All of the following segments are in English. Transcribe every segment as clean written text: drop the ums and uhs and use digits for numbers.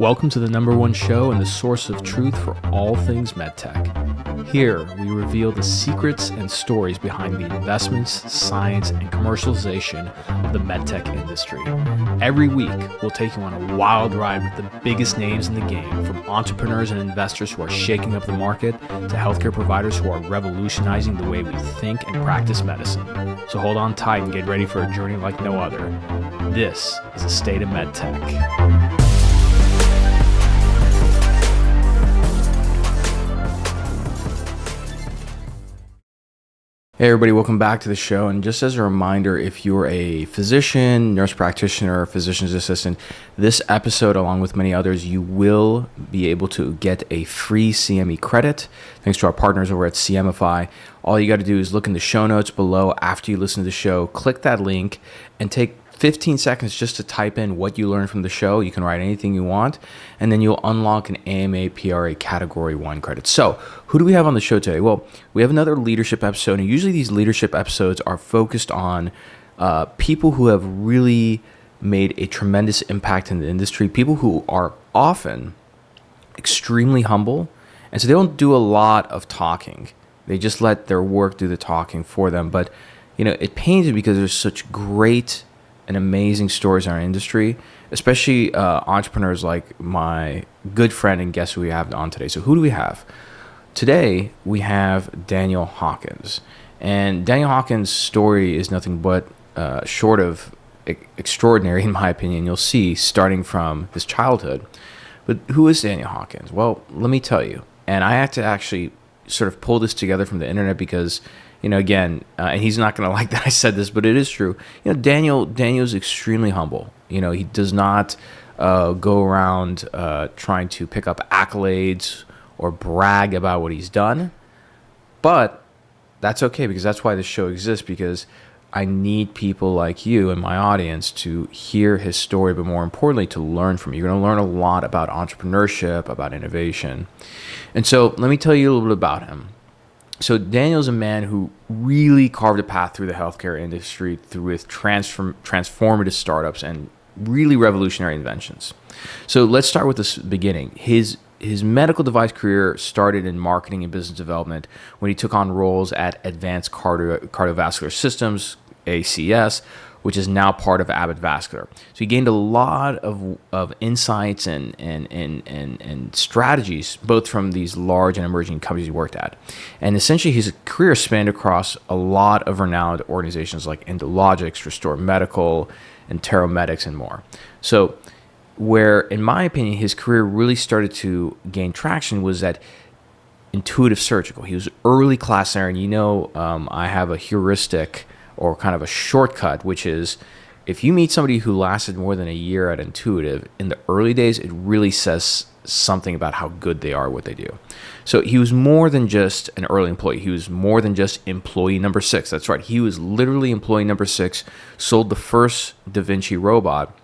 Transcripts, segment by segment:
Welcome to the #1 show and the source of truth for all things medtech. Here, we reveal the secrets and stories behind the investments, science, and commercialization of the medtech industry. Every week, we'll take you on a wild ride with the biggest names in the game, from entrepreneurs and investors who are shaking up the market to healthcare providers who are revolutionizing the way we think and practice medicine. So hold on tight and get ready for a journey like no other. This is the State of MedTech. Hey everybody, welcome back to the show. And just as a reminder, if you're a physician, nurse practitioner, or physician's assistant, this episode, along with many others, you will be able to get a free CME credit thanks to our partners over at CMify. All you got to do is look in the show notes below after you listen to the show, click that link, and take 15 seconds just to type in what you learned from the show. You can write anything you want, and then you'll unlock an AMA PRA Category 1 credit. So, who do we have on the show today? Well, we have another leadership episode, and usually these leadership episodes are focused on people who have really made a tremendous impact in the industry, people who are often extremely humble, and so they don't do a lot of talking. They just let their work do the talking for them. But, you know, it pains me because there's such great and amazing stories in our industry, especially entrepreneurs like my good friend and guest who we have on today. So who do we have? Today, we have Daniel Hawkins. And Daniel Hawkins' story is nothing but short of extraordinary, in my opinion. You'll see, starting from his childhood. But who is Daniel Hawkins? Well, let me tell you. And I had to actually sort of pull this together from the internet because, you know, again, and he's not going to like that I said this, but it is true. You know, Daniel's extremely humble. You know, he does not go around trying to pick up accolades or brag about what he's done. But that's okay, because that's why this show exists, because I need people like you in my audience to hear his story, but more importantly, to learn from it. You're going to learn a lot about entrepreneurship, about innovation. And so let me tell you a little bit about him. So Daniel's a man who really carved a path through the healthcare industry with transformative startups and really revolutionary inventions. So let's start with the beginning. His medical device career started in marketing and business development when he took on roles at Advanced Cardiovascular Systems, ACS, which is now part of Abbott Vascular. So he gained a lot of insights and strategies, both from these large and emerging companies he worked at. And essentially, his career spanned across a lot of renowned organizations like Endologics, Restore Medical, and Teromedics, and more. So where, in my opinion, his career really started to gain traction was at Intuitive Surgical. He was early class there, and you know, I have a heuristic or kind of a shortcut, which is if you meet somebody who lasted more than a year at Intuitive, in the early days, it really says something about how good they are at what they do. So he was more than just an early employee. He was more than just employee number 6. That's right. He was literally employee number 6, sold the first Da Vinci robot.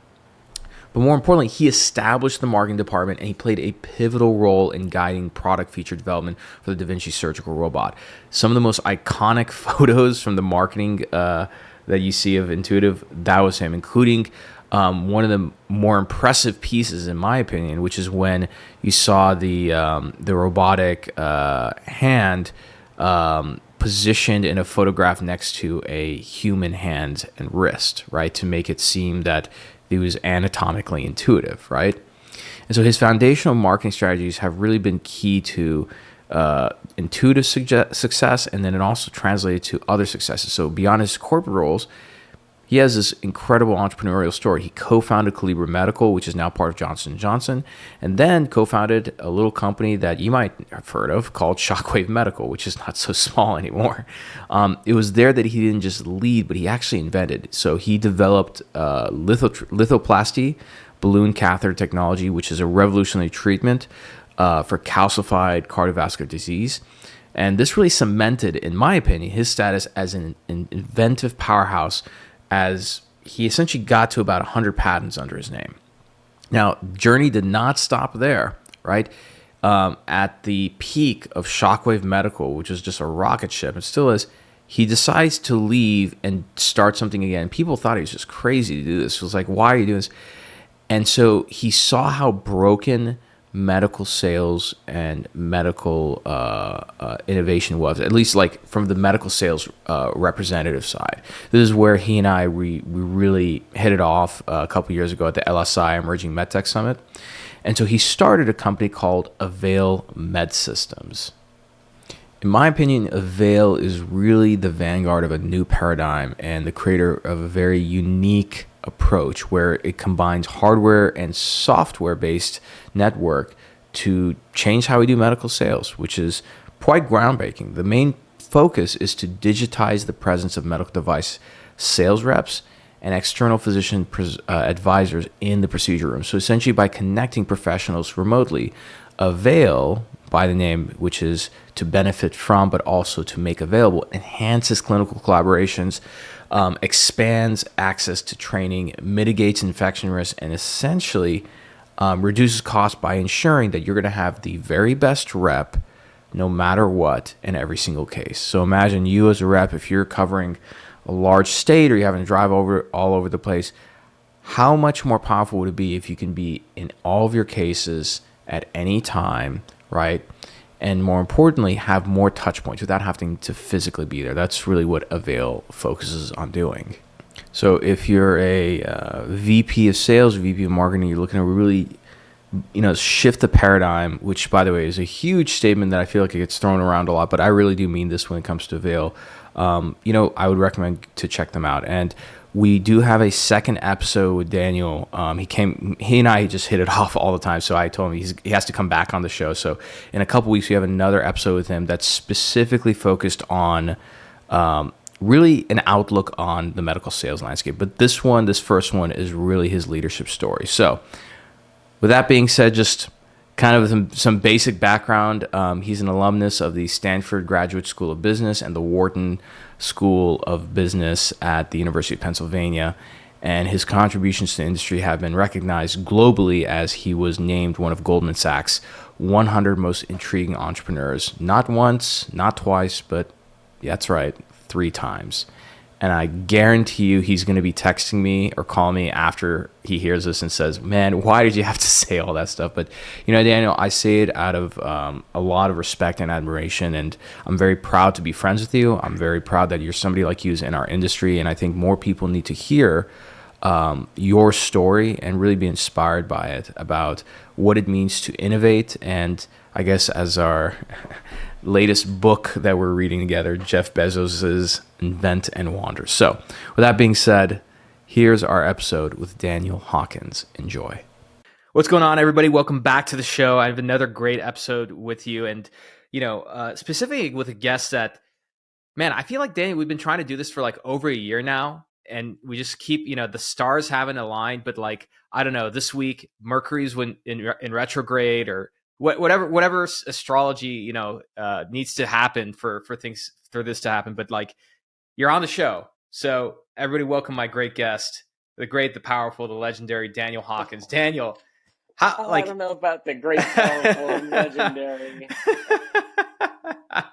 But more importantly, he established the marketing department, and he played a pivotal role in guiding product feature development for the Da Vinci surgical robot. Some of the most iconic photos from the marketing that you see of Intuitive, that was him, including one of the more impressive pieces, in my opinion, which is when you saw the robotic hand positioned in a photograph next to a human hand and wrist, right, to make it seem that it was anatomically intuitive, right? And so his foundational marketing strategies have really been key to Intuitive success, and then it also translated to other successes. So beyond his corporate roles, he has this incredible entrepreneurial story. He co-founded Khateeb Medical, which is now part of Johnson & Johnson, and then co-founded a little company that you might have heard of called Shockwave Medical, which is not so small anymore. It was there that he didn't just lead, but he actually invented. So he developed lithoplasty, balloon catheter technology, which is a revolutionary treatment for calcified cardiovascular disease. And this really cemented, in my opinion, his status as an inventive powerhouse, as he essentially got to about 100 patents under his name. Now, journey did not stop there, right? At the peak of Shockwave Medical, which was just a rocket ship, it still is, he decides to leave and start something again. People thought he was just crazy to do this. It was like, why are you doing this? And so he saw how broken medical sales and medical innovation was, at least like from the medical sales representative side. This is where he and we really hit it off a couple years ago at the LSI Emerging MedTech Summit. And so he started a company called Avail Medsystems. In my opinion, Avail is really the vanguard of a new paradigm and the creator of a very unique approach where it combines hardware and software based network to change how we do medical sales, which is quite groundbreaking. The main focus is to digitize the presence of medical device sales reps and external physician advisors in the procedure room. So essentially, by connecting professionals remotely, Avail, by the name, which is to benefit from, but also to make available, enhances clinical collaborations, expands access to training, mitigates infection risk, and essentially reduces costs by ensuring that you're going to have the very best rep no matter what in every single case. So imagine you as a rep, if you're covering a large state or you're having to drive all over the place, how much more powerful would it be if you can be in all of your cases at any time, right? And more importantly, have more touch points without having to physically be there. That's really what Avail focuses on doing. So if you're a VP of sales, VP of marketing, you're looking to really, shift the paradigm, which, by the way, is a huge statement that I feel like it gets thrown around a lot, but I really do mean this when it comes to Avail. I would recommend to check them out. And we do have a second episode with Daniel. He and I just hit it off all the time. So I told him he has to come back on the show. So in a couple weeks, we have another episode with him that's specifically focused on really an outlook on the medical sales landscape. But this first one is really his leadership story. So with that being said, just kind of some basic background. He's an alumnus of the Stanford Graduate School of Business and the Wharton School of Business at the University of Pennsylvania. And his contributions to the industry have been recognized globally as he was named one of Goldman Sachs' 100 most intriguing entrepreneurs. Not once, not twice, but that's right, 3 times. And I guarantee you he's going to be texting me or calling me after he hears this and says, man, why did you have to say all that stuff? But, Daniel, I say it out of a lot of respect and admiration. And I'm very proud to be friends with you. I'm very proud that you're somebody like you in our industry. And I think more people need to hear your story and really be inspired by it, about what it means to innovate. And I guess as our latest book that we're reading together, Jeff Bezos's Invent and Wander. So with that being said, here's our episode with Daniel Hawkins. Enjoy. What's going on, everybody? Welcome back to the show. I have another great episode with you, and specifically with a guest that, man, I feel like, Daniel, we've been trying to do this for like over a year now, and we just keep, the stars haven't aligned, but like, I don't know, this week Mercury's in retrograde, or whatever astrology needs to happen for this to happen. But like, you're on the show, so everybody, welcome my great guest, the great, the powerful, the legendary Daniel Hawkins. Daniel, I don't know about the great, powerful, and legendary,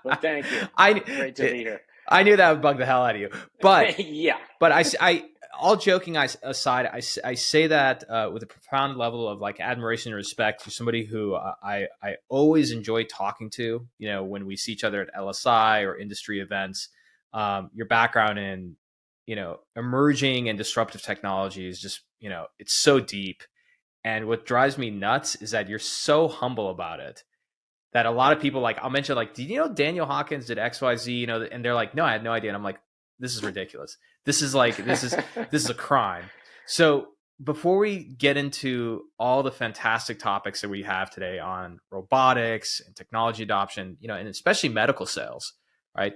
but thank you. Great to be here. I knew that would bug the hell out of you, but yeah. But I all joking aside, I say that with a profound level of like admiration and respect for somebody who I always enjoy talking to. When we see each other at LSI or industry events, your background in emerging and disruptive technology is just it's so deep. And what drives me nuts is that you're so humble about it that a lot of people, like, I'll mention, like, did you know Daniel Hawkins did XYZ, and they're like, no, I had no idea. And I'm like, this is ridiculous. This is a crime. So before we get into all the fantastic topics that we have today on robotics and technology adoption, and especially medical sales, right?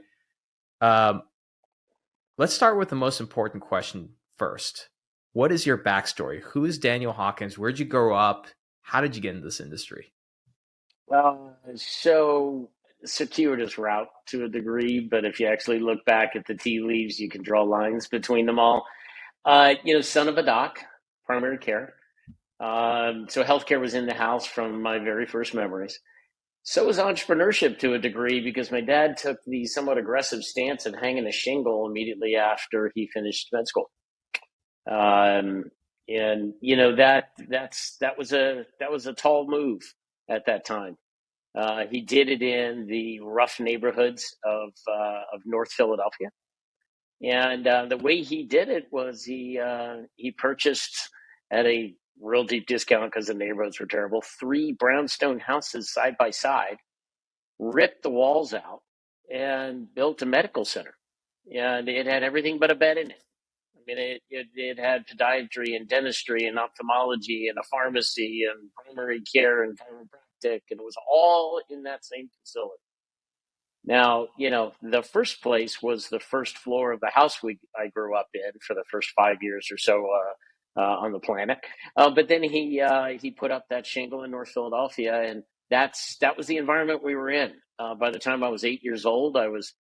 Let's start with the most important question first. What is your backstory? Who is Daniel Hawkins? Where'd you grow up? How did you get into this industry? So circuitous route to a degree, but if you actually look back at the tea leaves, you can draw lines between them all. Son of a doc, primary care. So healthcare was in the house from my very first memories. So was entrepreneurship to a degree, because my dad took the somewhat aggressive stance of hanging a shingle immediately after he finished med school. And that was a tall move at that time. He did it in the rough neighborhoods of North Philadelphia, and the way he did it was he purchased at a real deep discount because the neighborhoods were terrible, three brownstone houses side by side, ripped the walls out, and built a medical center. And it had everything but a bed in it. I mean, it had podiatry and dentistry and ophthalmology and a pharmacy and primary care and chiropractic, and it was all in that same facility. Now, the first place was the first floor of the house I grew up in for the first 5 years or so on the planet. But then he put up that shingle in North Philadelphia, and that was the environment we were in. By the time I was 8 years old, I was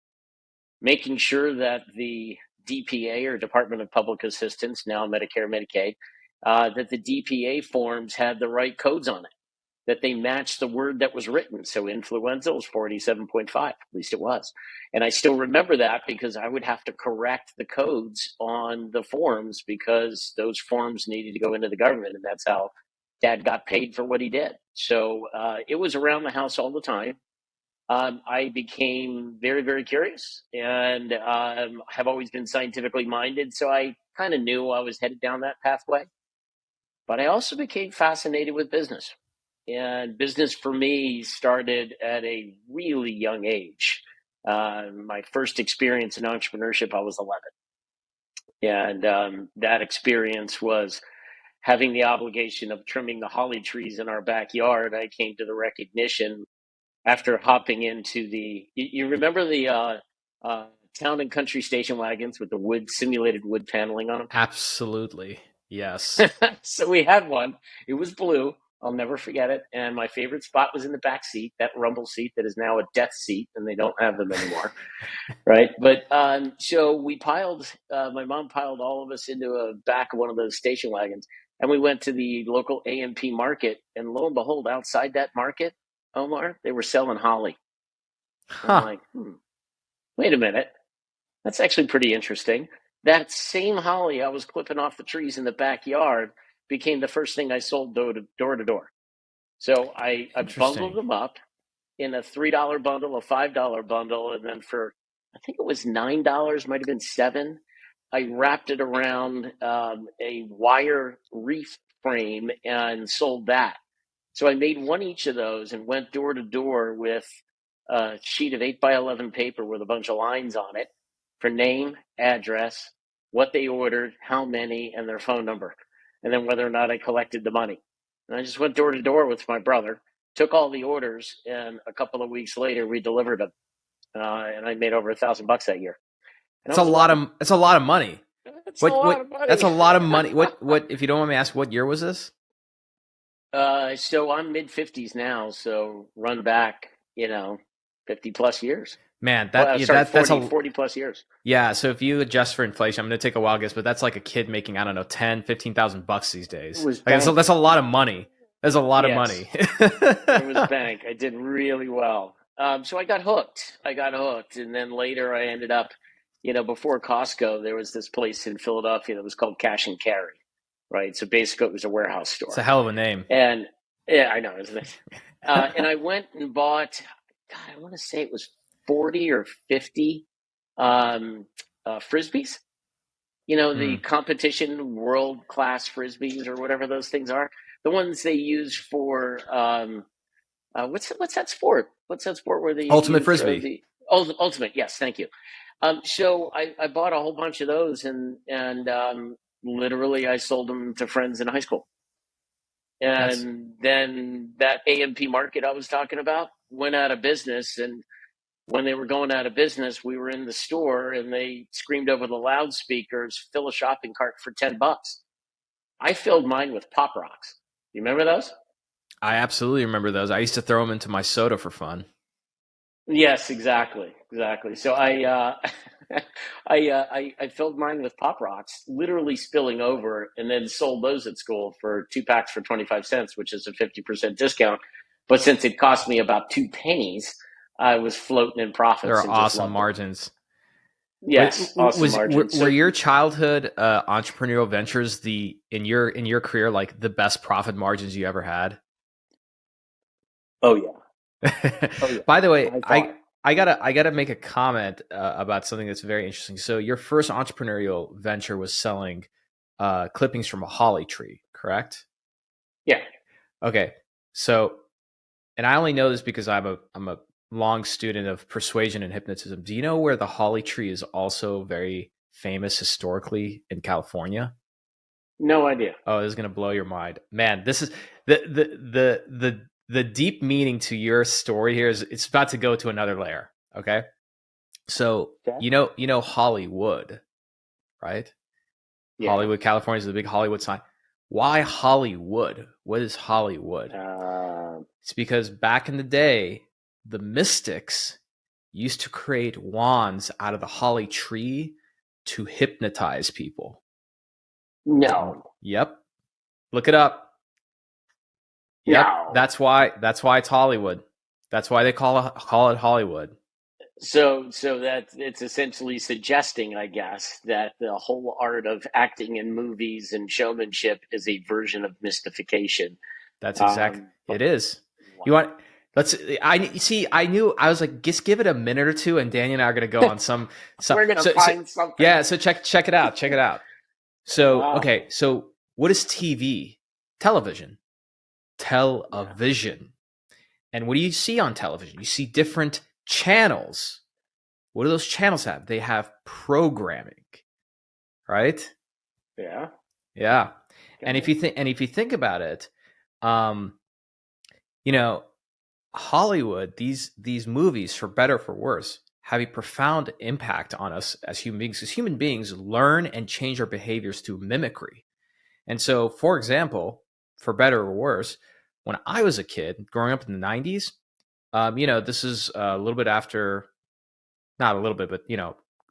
making sure that the DPA, or Department of Public Assistance, now Medicare, Medicaid, that the DPA forms had the right codes on it, that they matched the word that was written. So influenza was 47.5, at least it was. And I still remember that because I would have to correct the codes on the forms because those forms needed to go into the government. And that's how Dad got paid for what he did. So it was around the house all the time. I became very, very curious and have always been scientifically minded. So I kind of knew I was headed down that pathway. But I also became fascinated with business. And business for me started at a really young age. My first experience in entrepreneurship, I was 11. And that experience was having the obligation of trimming the holly trees in our backyard. I came to the recognition after hopping into you remember the town and country station wagons with the simulated wood paneling on them? Absolutely. Yes. So we had one. It was blue. I'll never forget it. And my favorite spot was in the back seat, that rumble seat that is now a death seat, and they don't have them anymore. Right. But so my mom piled all of us into a back of one of those station wagons, and we went to the local A&P market. And lo and behold, outside that market, Omar, they were selling holly. I'm Huh. like, wait a minute. That's actually pretty interesting. That same holly I was clipping off the trees in the backyard became the first thing I sold door to door. So I bundled Interesting. them up in a $3 bundle, a $5 bundle, and then for, I think it was $9, might have been $7. I wrapped it around a wire wreath frame and sold that. So I made one each of those and went door to door with a sheet of 8x11 paper with a bunch of lines on it for name, address, what they ordered, how many, and their phone number, and then whether or not I collected the money. And I just went door to door with my brother, took all the orders, and a couple of weeks later we delivered them, and I made over $1,000 that year. And I It's a was lot 11. of it's a lot of money. That's a lot What of that's money. a lot of money. What if you don't want me to ask, what year was this? So I'm mid 50s now, so run back, 50 plus years. Man, Well, sorry, that's 40, a 40 plus years. yeah, so if you adjust for inflation, I'm going to take a wild guess, but that's like a kid making, I don't know, 10, 15,000 bucks these It days. was Like bank. that's a lot of money. That's a lot of Yes, money. it was bank. I did really well. So I got hooked. And then later I ended up, before Costco, there was this place in Philadelphia that was called Cash and Carry, right? So basically it was a warehouse It's a store. hell of a name. And yeah, I know, isn't it? And I went and bought, God, I want to say it was 40 or 50 frisbees. The Hmm. competition world class frisbees or whatever those things are. The ones they use for what's that sport? What's that sport where Ultimate you throw Frisbee. the ultimate? Yes, thank you. So I bought a whole bunch of those and literally I sold them to friends in high school. That's And then that A&P market I was talking about went out of business. And when they were going out of business, we were in the store and they screamed over the loudspeakers, fill a shopping cart for $10. I filled mine with Pop Rocks. You remember those? I absolutely remember those. I used to throw them into my soda for fun. Yes, exactly, exactly. So I filled mine with Pop Rocks, literally spilling over, and then sold those at school for 2 packs for 25 cents, which is a 50% discount. But since it cost me about 2 pennies, I was floating in There profits are and just awesome loved it. margins. Yes, awesome margin. Were So, your childhood entrepreneurial ventures in your career like the best profit margins you ever had? oh yeah, oh yeah, By the way, by far. I gotta make a comment about something that's very interesting. So your first entrepreneurial venture was selling clippings from a holly tree, correct? Yeah. Okay, so and I only know this because I'm a long student of persuasion and hypnotism. Do you know where the holly tree is also very famous historically in California? No idea. Oh, this is gonna blow your mind, man. This is the deep meaning to your story here is it's about to go to another layer. Okay, so Okay. you know Hollywood, right? Yeah. Hollywood, California is the big Hollywood sign. Why Hollywood? What is Hollywood? Uh, It's because back in the day, the mystics used to create wands out of the holly tree to hypnotize people. no. Yep. Look it up. Yep. No. That's why it's Hollywood. That's why they call it Hollywood. So that it's essentially suggesting, I guess, that the whole art of acting in movies and showmanship is a version of mystification. That's exact. But It is. You wow. want let's I see I knew I was like just give it a minute or two and Daniel and I are going to go on some We're gonna find something. yeah, so check it out. Check it out. So, Wow. okay, so what is TV? Television. Yeah. Television. And what do you see on television? You see different channels. What do those channels have? They have programming, right? Yeah. Yeah. Okay. And if you think about it, um, you know, Hollywood, these movies, for better or for worse, have a profound impact on us as human beings, because human beings learn and change our behaviors through mimicry. And so, for example, for better or worse, when I was a kid growing up in the 90s, this is a little bit after, not a little bit, but,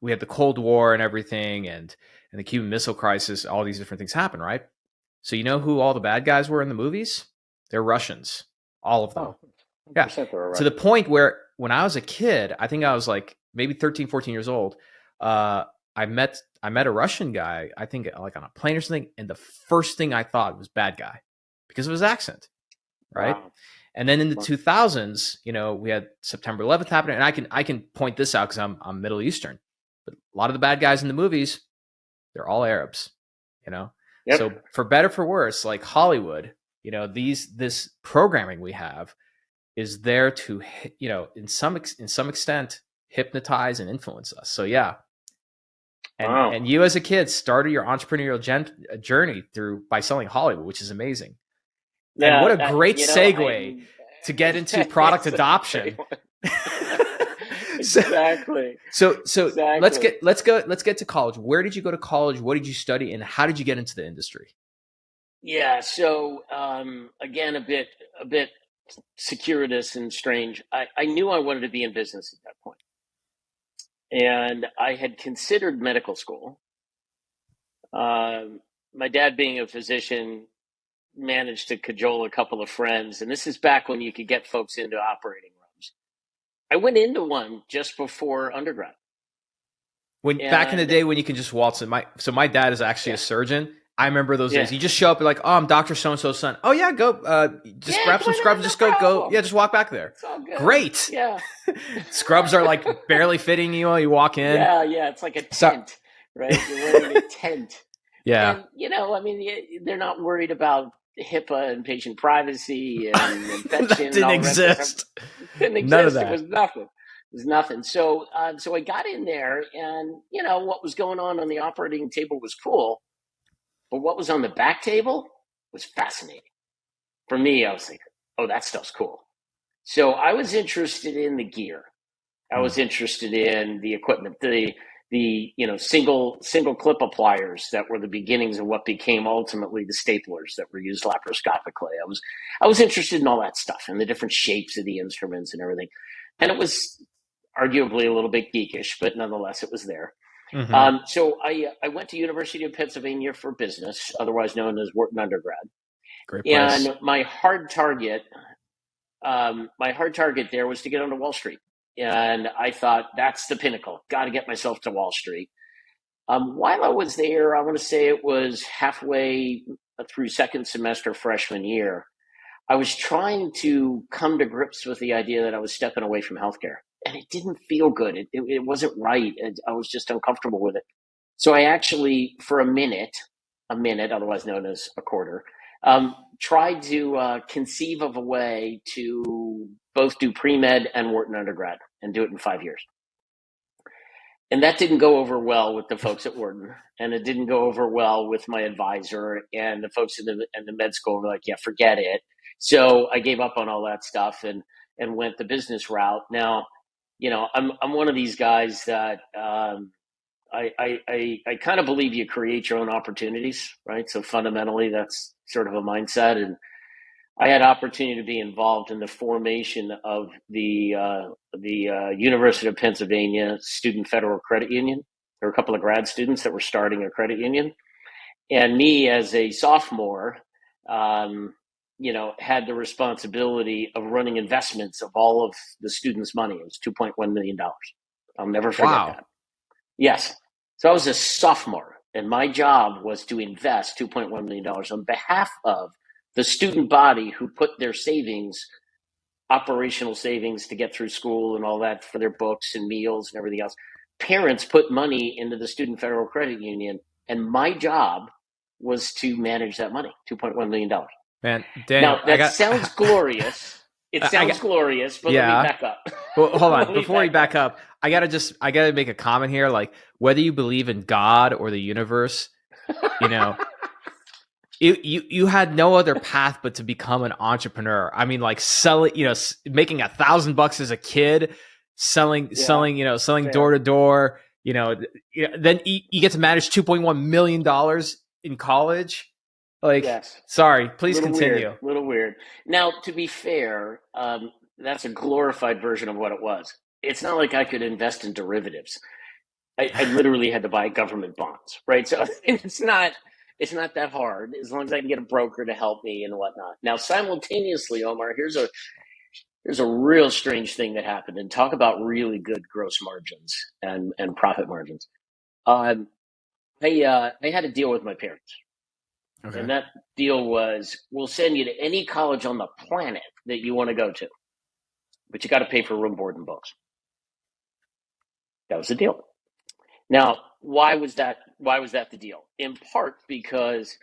we had the Cold War and everything and the Cuban Missile Crisis, all these different things happen, right? So, you know who all the bad guys were in the movies? They're Russians, all of them. Oh, Yeah. 100% they were To the Russian. point where when I was a kid, I think I was like maybe 13, 14 years old. Uh, I met a Russian guy, I think like on a plane or something, and the first thing I thought was bad guy because of his accent, right? Wow. And then in the Wow. 2000s, we had September 11th happening, and I can point this out because I'm Middle Eastern, but a lot of the bad guys in the movies, they're all Arabs, you know. Yep. So for better for worse, like Hollywood, this programming we have is there to in some extent hypnotize and influence us. So yeah, Wow. and you as a kid started your entrepreneurial journey by selling Hollywood, which is amazing. And what Yeah. a great segue I'm. to get into product It's a adoption. great one. so Exactly. so Exactly. let's get to college. Where did you go to college? What did you study, and how did you get into the industry? Yeah. So again, a bit circuitous and strange. I knew I wanted to be in business at that point, and I had considered medical school. My dad, being a physician, managed to cajole a couple of friends, and this is back when you could get folks into operating rooms. I went into one just before undergrad, When back in the and day when you can just waltz in, my dad is actually a yeah, surgeon. I remember those yeah, days. You just show up and like, oh, I'm Doctor So and So's son. Oh yeah, go. Just yeah. grab Come some on scrubs. in, no Just go. problem. Yeah, just walk back there. It's all good. Great. Yeah, Scrubs are like barely fitting you while you walk in. yeah, yeah. It's like a So tent, right? You're wearing a tent, yeah, and I mean, they're not worried about HIPAA and patient privacy and that infection and didn't all the rest of that stuff. exist. It didn't None of exist. It was that. nothing. It was nothing. So, so I got in there, and what was going on the operating table was cool, but what was on the back table was fascinating. For me, I was like, "Oh, that stuff's cool." So I was interested in the gear. I Hmm. was interested in the equipment, the single clip appliers that were the beginnings of what became ultimately the staplers that were used laparoscopically. I was interested in all that stuff and the different shapes of the instruments and everything, and it was arguably a little bit geekish, but nonetheless, it was there. Mm-hmm. So I went to University of Pennsylvania for business, otherwise known as Wharton undergrad, Great place. and my hard target there was to get onto Wall Street. And I thought, that's the pinnacle. Got to get myself to Wall Street. While I was there, I want to say it was halfway through second semester freshman year, I was trying to come to grips with the idea that I was stepping away from healthcare. And it didn't feel good. It wasn't right. I was just uncomfortable with it. So I actually, for a minute, otherwise known as a quarter, tried to conceive of a way to both do pre-med and Wharton undergrad and do it in 5 years. And that didn't go over well with the folks at Wharton, and it didn't go over well with my advisor, and the folks in the med school were like, yeah, forget it. So I gave up on all that stuff and went the business route. Now, I'm one of these guys that I kind of believe you create your own opportunities, right? So fundamentally, that's sort of a mindset. And I had opportunity to be involved in the formation of the University of Pennsylvania Student Federal Credit Union. There were a couple of grad students that were starting a credit union, and me as a sophomore, had the responsibility of running investments of all of the students' money. It was $2.1 million. I'll never forget that. Yes. So I was a sophomore, and my job was to invest $2.1 million on behalf of the student body who put their savings, operational savings to get through school and all that for their books and meals and everything else. Parents put money into the Student Federal Credit Union, and my job was to manage that money, $2.1 million. Man, Daniel, now, that sounds glorious. It sounds glorious, but let me back up. Well, hold on. Before we back up, I gotta make a comment here. Like, whether you believe in God or the universe, you had no other path but to become an entrepreneur. I mean, like selling, making $1,000 as a kid, selling door to door. Then you get to manage $2.1 million in college. Like, yes. Sorry, please continue. A little weird. Now, to be fair, that's a glorified version of what it was. It's not like I could invest in derivatives. I literally had to buy government bonds, right? So it's not that hard as long as I can get a broker to help me and whatnot. Now, simultaneously, Omar, here's a real strange thing that happened, and talk about really good gross margins and profit margins. I had a deal with my parents. Okay. And that deal was, we'll send you to any college on the planet that you want to go to, but you got to pay for room, board, and books. That was the deal. Now, why was that the deal? In part because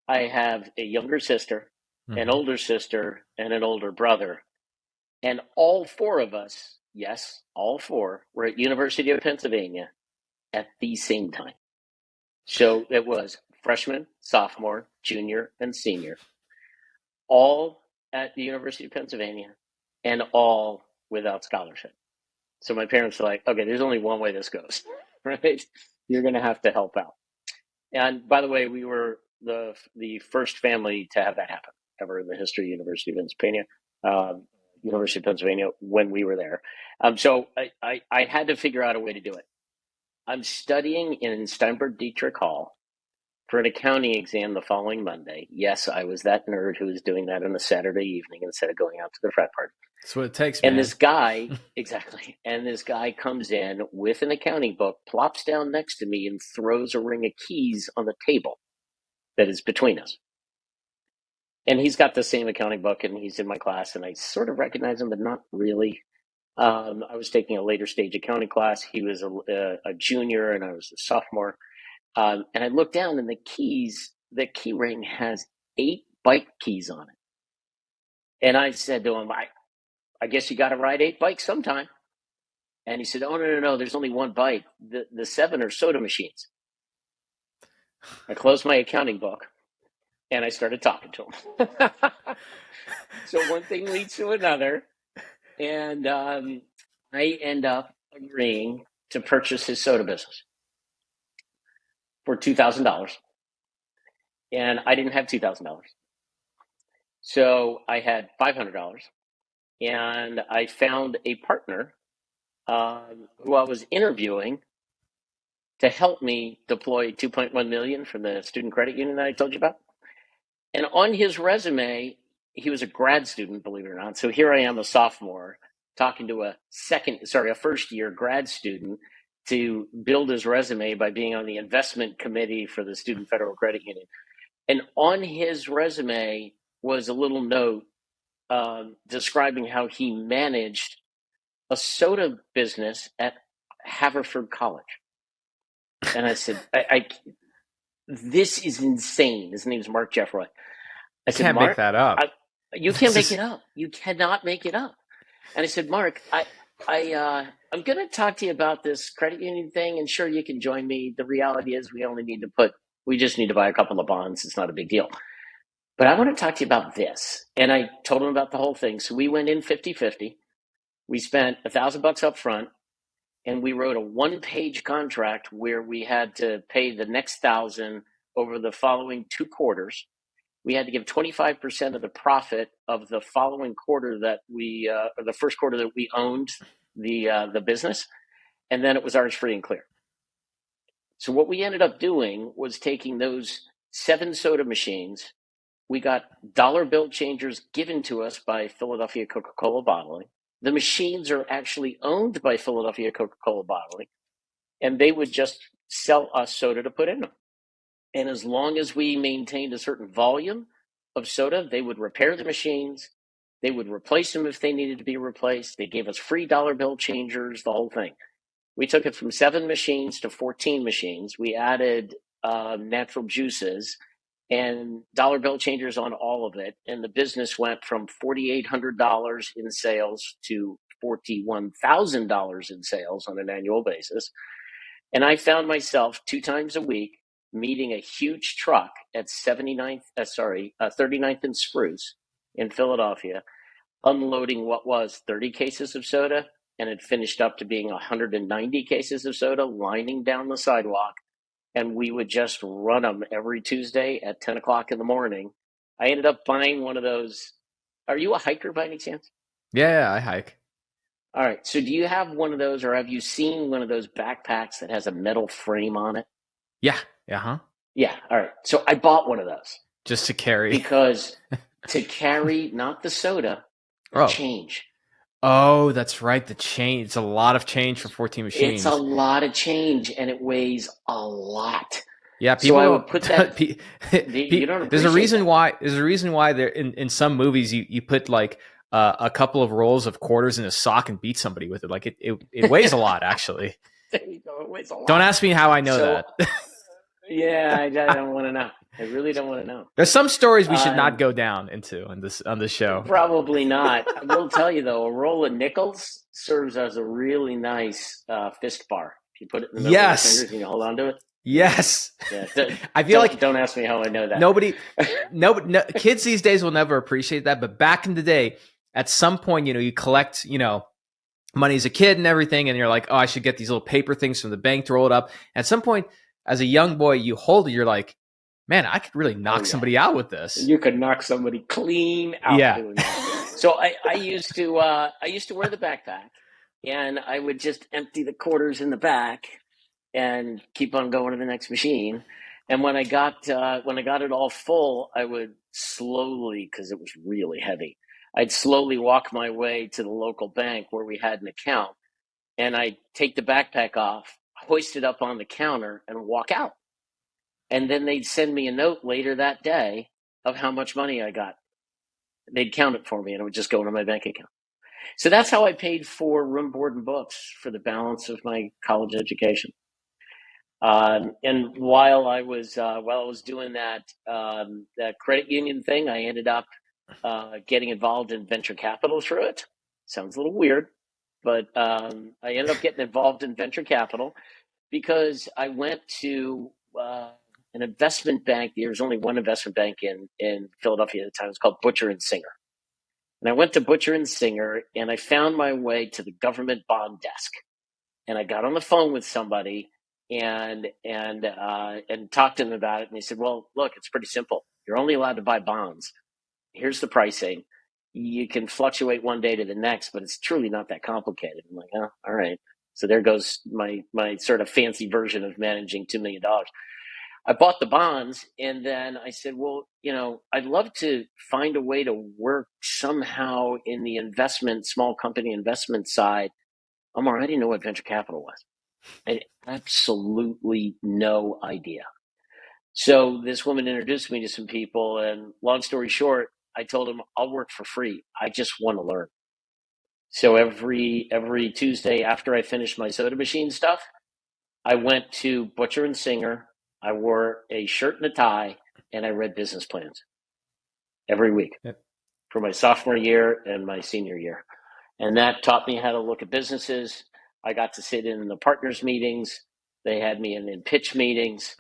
I have a younger sister, an older sister, and an older brother. And all four of us, yes, all four, were at University of Pennsylvania at the same time. So it was freshman, sophomore, junior, and senior, all at the University of Pennsylvania, and all without scholarship. So my parents were like, okay, there's only one way this goes, right? You're going to have to help out. And by the way, we were the first family to have that happen ever in the history of University of Pennsylvania, when we were there. So I had to figure out a way to do it. I'm studying in Steinberg Dietrich Hall for an accounting exam the following Monday. Yes, I was that nerd who was doing that on a Saturday evening instead of going out to the frat party. That's what it takes, man. And this guy, exactly, and this guy comes in with an accounting book, plops down next to me, and throws a ring of keys on the table that is between us. And he's got the same accounting book, and he's in my class, and I sort of recognize him, but not really. I was taking a later stage accounting class. He was a junior, and I was a sophomore. And I looked down, and the key ring has 8 bike keys on it. And I said to him, I guess you got to ride 8 bikes sometime. And he said, oh, no, there's only one bike. The 7 are soda machines. I closed my accounting book, and I started talking to him. So one thing leads to another, and I end up agreeing to purchase his soda business for $2,000, and I didn't have $2,000. So I had $500, and I found a partner who I was interviewing to help me deploy $2.1 million from the student credit union that I told you about. And on his resume, he was a grad student, believe it or not. So here I am, a sophomore, talking to a first year grad student to build his resume by being on the investment committee for the Student Federal Credit Union. And on his resume was a little note describing how he managed a soda business at Haverford College. And I said, this is insane. His name's Mark Jeffroy. I said, can't Mark, make that up. You can't make it up. You cannot make it up. And I said, Mark, I'm going to talk to you about this credit union thing, and sure, you can join me. The reality is we just need to buy a couple of bonds. It's not a big deal. But I want to talk to you about this. And I told him about the whole thing. So we went in 50-50. We spent $1,000 up front, and we wrote a one-page contract where we had to pay the next 1,000 over the following 2 quarters. We had to give 25% of the profit of the following quarter that or the first quarter that we owned the business, and then it was ours free and clear. So what we ended up doing was taking those 7 soda machines. We got dollar bill changers given to us by Philadelphia Coca-Cola Bottling. The machines are actually owned by Philadelphia Coca-Cola Bottling, and they would just sell us soda to put in them. And as long as we maintained a certain volume of soda, they would repair the machines. They would replace them if they needed to be replaced. They gave us free dollar bill changers, the whole thing. We took it from 7 machines to 14 machines. We added natural juices and dollar bill changers on all of it. And the business went from $4,800 in sales to $41,000 in sales on an annual basis. And I found myself 2 times a week meeting a huge truck at 39th and Spruce in Philadelphia, unloading what was 30 cases of soda, and it finished up to being 190 cases of soda lining down the sidewalk. And we would just run them every Tuesday at 10 o'clock in the morning. I ended up buying one of those. Are you a hiker by any chance? Yeah, I hike. All right. So do you have one of those, or have you seen one of those backpacks that has a metal frame on it? Yeah. Huh? Yeah. All right. So I bought one of those. Just to carry. Because to carry not the soda, the change. Oh, that's right. The change. It's a lot of change for 14 machines. It's a lot of change, and it weighs a lot. Yeah, people. So I would put that. There's a reason why. There's a reason why there in some movies you put like a couple of rolls of quarters in a sock and beat somebody with it. Like it weighs a lot, actually. There you go. It weighs a lot. Don't ask me how I know that. Yeah, I don't want to know. I really don't want to know. There's some stories we should not go down into on this show. Probably not. I will tell you though, a roll of nickels serves as a really nice fist bar. If you put it in the middle of your fingers and you hold on to it. Yes. Yeah, I feel like don't ask me how I know that. No, kids these days will never appreciate that. But back in the day, at some point, you collect, money as a kid and everything, and you're like, oh, I should get these little paper things from the bank to roll it up. At some point, as a young boy, you hold it, you're like, man, I could really knock somebody out with this. You could knock somebody clean out. Yeah. Doing that. So I used to wear the backpack, and I would just empty the quarters in the back and keep on going to the next machine. And when I got it all full, I would slowly, because it was really heavy, I'd slowly walk my way to the local bank where we had an account, and I'd take the backpack off, hoist it up on the counter, and walk out. And then they'd send me a note later that day of how much money I got. They'd count it for me, and it would just go into my bank account. So that's how I paid for room, board, and books for the balance of my college education. And while I was doing that credit union thing, I ended up getting involved in venture capital through it. Sounds a little weird, but I ended up getting involved in venture capital because I went to an investment bank. There was only one investment bank in Philadelphia at the time. It was called Butcher and Singer. And I went to Butcher and Singer, and I found my way to the government bond desk. And I got on the phone with somebody and talked to them about it. And they said, well, look, it's pretty simple. You're only allowed to buy bonds. Here's the pricing. You can fluctuate one day to the next, but it's truly not that complicated. I'm like, oh, all right. So there goes my sort of fancy version of managing $2 million. I bought the bonds, and then I said, well, I'd love to find a way to work somehow in the small company investment side. Omar, I didn't know what venture capital was. I had absolutely no idea. So this woman introduced me to some people, and long story short, I told them I'll work for free. I just want to learn. So every Tuesday after I finished my soda machine stuff, I went to Butcher and Singer. I wore a shirt and a tie, and I read business plans every week Yep. for my sophomore year and my senior year. And that taught me how to look at businesses. I got to sit in the partners meetings. They had me in pitch meetings.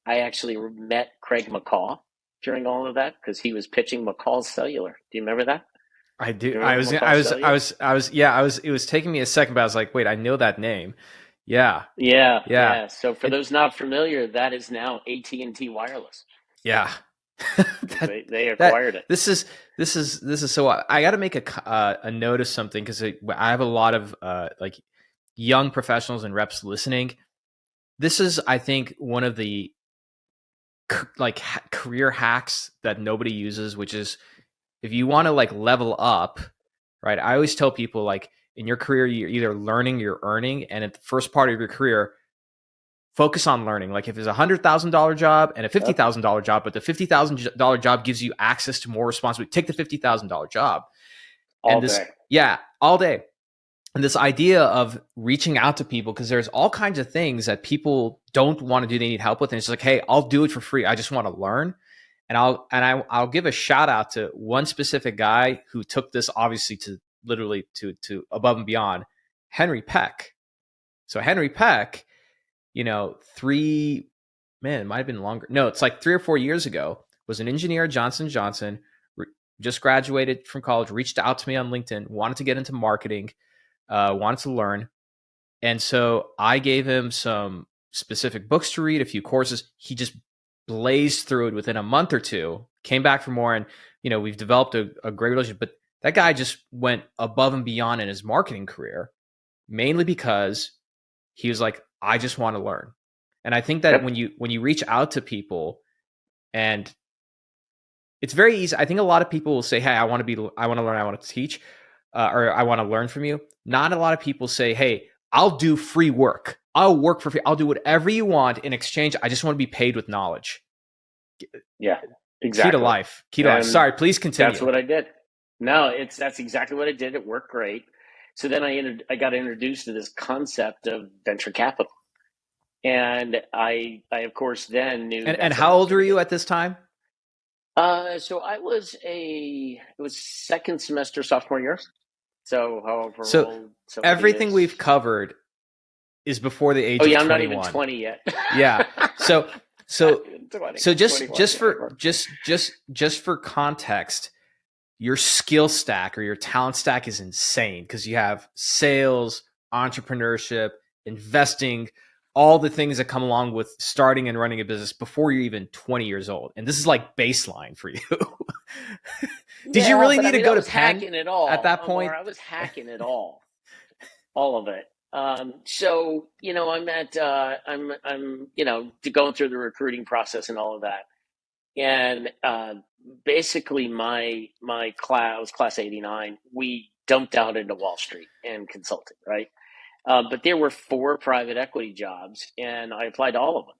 I actually met Craig McCaw during all of that because he was pitching McCall's Cellular. Do you remember that? I do. You I remember was. McCall's Cellular? Yeah. It was taking me a second, but I was like, wait, I know that name. Yeah. Yeah, Yeah. yeah. So for those not familiar, that is now AT&T Wireless. Yeah. They acquired it. This is so. I got to make a note of something because I have a lot of like young professionals and reps listening. This is, I think, one of the career hacks that nobody uses, which is if you want to like level up, right? I always tell people like in your career, you're either learning, you're earning, and at the first part of your career, focus on learning. Like if it's $100,000 job and a $50,000 job, but the $50,000 job gives you access to more responsibility, take the $50,000 job. All day. Yeah, all day. And this idea of reaching out to people, because there's all kinds of things that people don't want to do, they need help with. And it's like, hey, I'll do it for free. I just want to learn. And I'll give a shout out to one specific guy who took this obviously to literally to above and beyond, Henry Peck. So Henry Peck, it might have been longer. No, it's like 3 or 4 years ago, was an engineer at Johnson & Johnson, just graduated from college, reached out to me on LinkedIn, wanted to get into marketing, wanted to learn. And so I gave him some specific books to read, a few courses. He just blazed through it within a month or two, came back for more. And, we've developed a great relationship. But that guy just went above and beyond in his marketing career, mainly because he was like, I just want to learn. And I think that when you reach out to people, and it's very easy. I think a lot of people will say, hey, I want to learn, I want to teach, or I want to learn from you. Not a lot of people say, hey, I'll do free work. I'll work for free. I'll do whatever you want in exchange. I just want to be paid with knowledge. Yeah, exactly. Key to life. Sorry, please continue. That's what I did. No, that's exactly what I did. It worked great. So then I got introduced to this concept of venture capital. And I of course then knew. And how old were you at this time? So it was second semester sophomore year. So however old everything is. We've covered is before the age of 21. I'm not even 20 yet. Yeah. So 20, just for context, your skill stack or your talent stack is insane because you have sales, entrepreneurship, investing, all the things that come along with starting and running a business before you're even 20 years old. And this is like baseline for you. Did you really need to go to Penn at that point? I was hacking it all of it. So, I'm going through the recruiting process and all of that. And basically my class, I was class 89, we dumped out into Wall Street and consulting, right? But there were 4 private equity jobs, and I applied to all of them.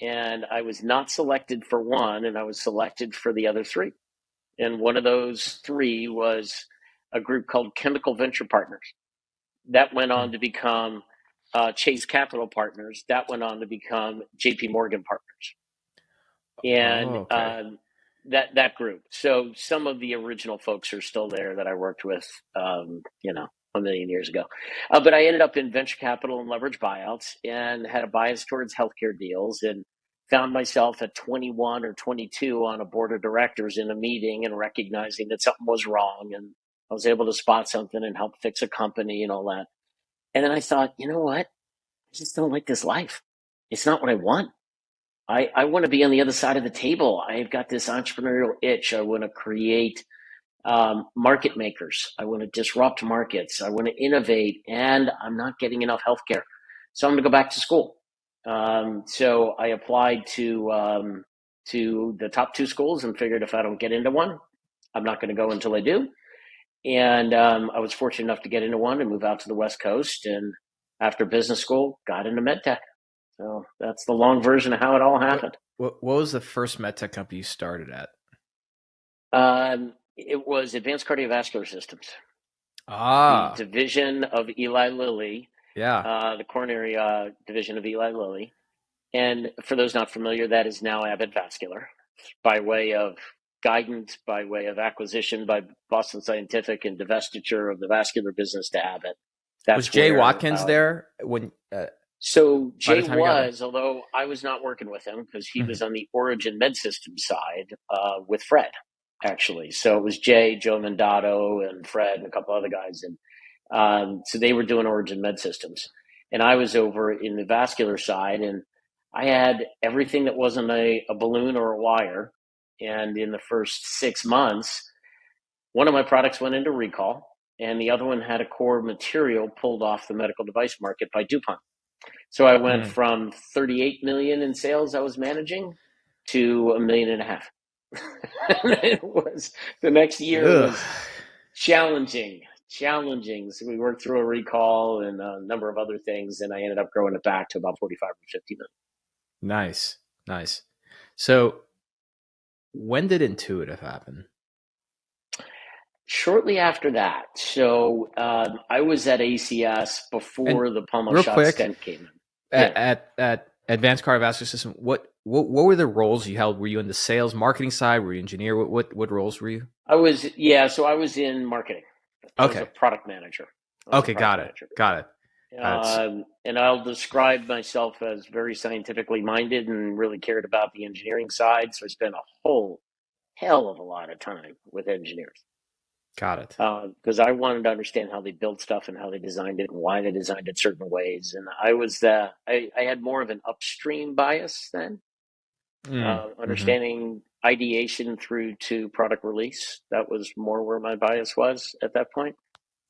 And I was not selected for one, and I was selected for the other 3. And one of those 3 was a group called Chemical Venture Partners. That went on to become Chase Capital Partners. That went on to become JP Morgan Partners. And that group. So some of the original folks are still there that I worked with, a million years ago. But I ended up in venture capital and leverage buyouts and had a bias towards healthcare deals, and found myself at 21 or 22 on a board of directors in a meeting and recognizing that something was wrong. And I was able to spot something and help fix a company and all that. And then I thought, you know what? I just don't like this life. It's not what I want. I want to be on the other side of the table. I've got this entrepreneurial itch. I want to create market makers. I want to disrupt markets. I want to innovate, and I'm not getting enough healthcare. So I'm going to go back to school. So I applied to the top two schools and figured if I don't get into one, I'm not going to go until I do. And I was fortunate enough to get into one and move out to the West Coast. And after business school, got into medtech. So that's the long version of how it all happened. What was the first medtech company you started at? It was Advanced Cardiovascular Systems, the Ah, division of Eli Lilly, yeah. the coronary division of Eli Lilly. And for those not familiar, that is now Abbott Vascular by way of guidance, by way of acquisition by Boston Scientific and divestiture of the vascular business to Abbott. Was That's Jay where. Watkins there when So by the Jay time you got there? was, although I was not working with him because he Mhm. was on the Origin Medsystems side with Fred, actually. So it was Jay, Joe Mandato, and Fred, and a couple other guys, and so they were doing Origin Medsystems, and I was over in the vascular side, and I had everything that wasn't a balloon or a wire. And in the first 6 months, one of my products went into recall, and the other one had a core material pulled off the medical device market by DuPont. So I went Mm. from 38 million in sales I was managing to 1.5 million. It was the next year Ugh. was challenging. So we worked through a recall and a number of other things, and I ended up growing it back to about 45 or 50 million. Nice, nice. So when did Intuitive happen? Shortly after that, so I was at ACS And before the pulmo real shot quick, stent came in. Yeah. at Advanced Cardiovascular System, what were the roles you held? Were you in the sales marketing side? Were you engineer? What roles were you? So I was in marketing. I was a Okay. product manager. Okay, got it. Got it. And I'll describe myself as very scientifically minded and really cared about the engineering side. So I spent a whole hell of a lot of time with engineers Got it. because I wanted to understand how they built stuff and how they designed it and why they designed it certain ways. And I had more of an upstream bias then, Mm. Hmm. understanding ideation through to product release. That was more where my bias was at that point.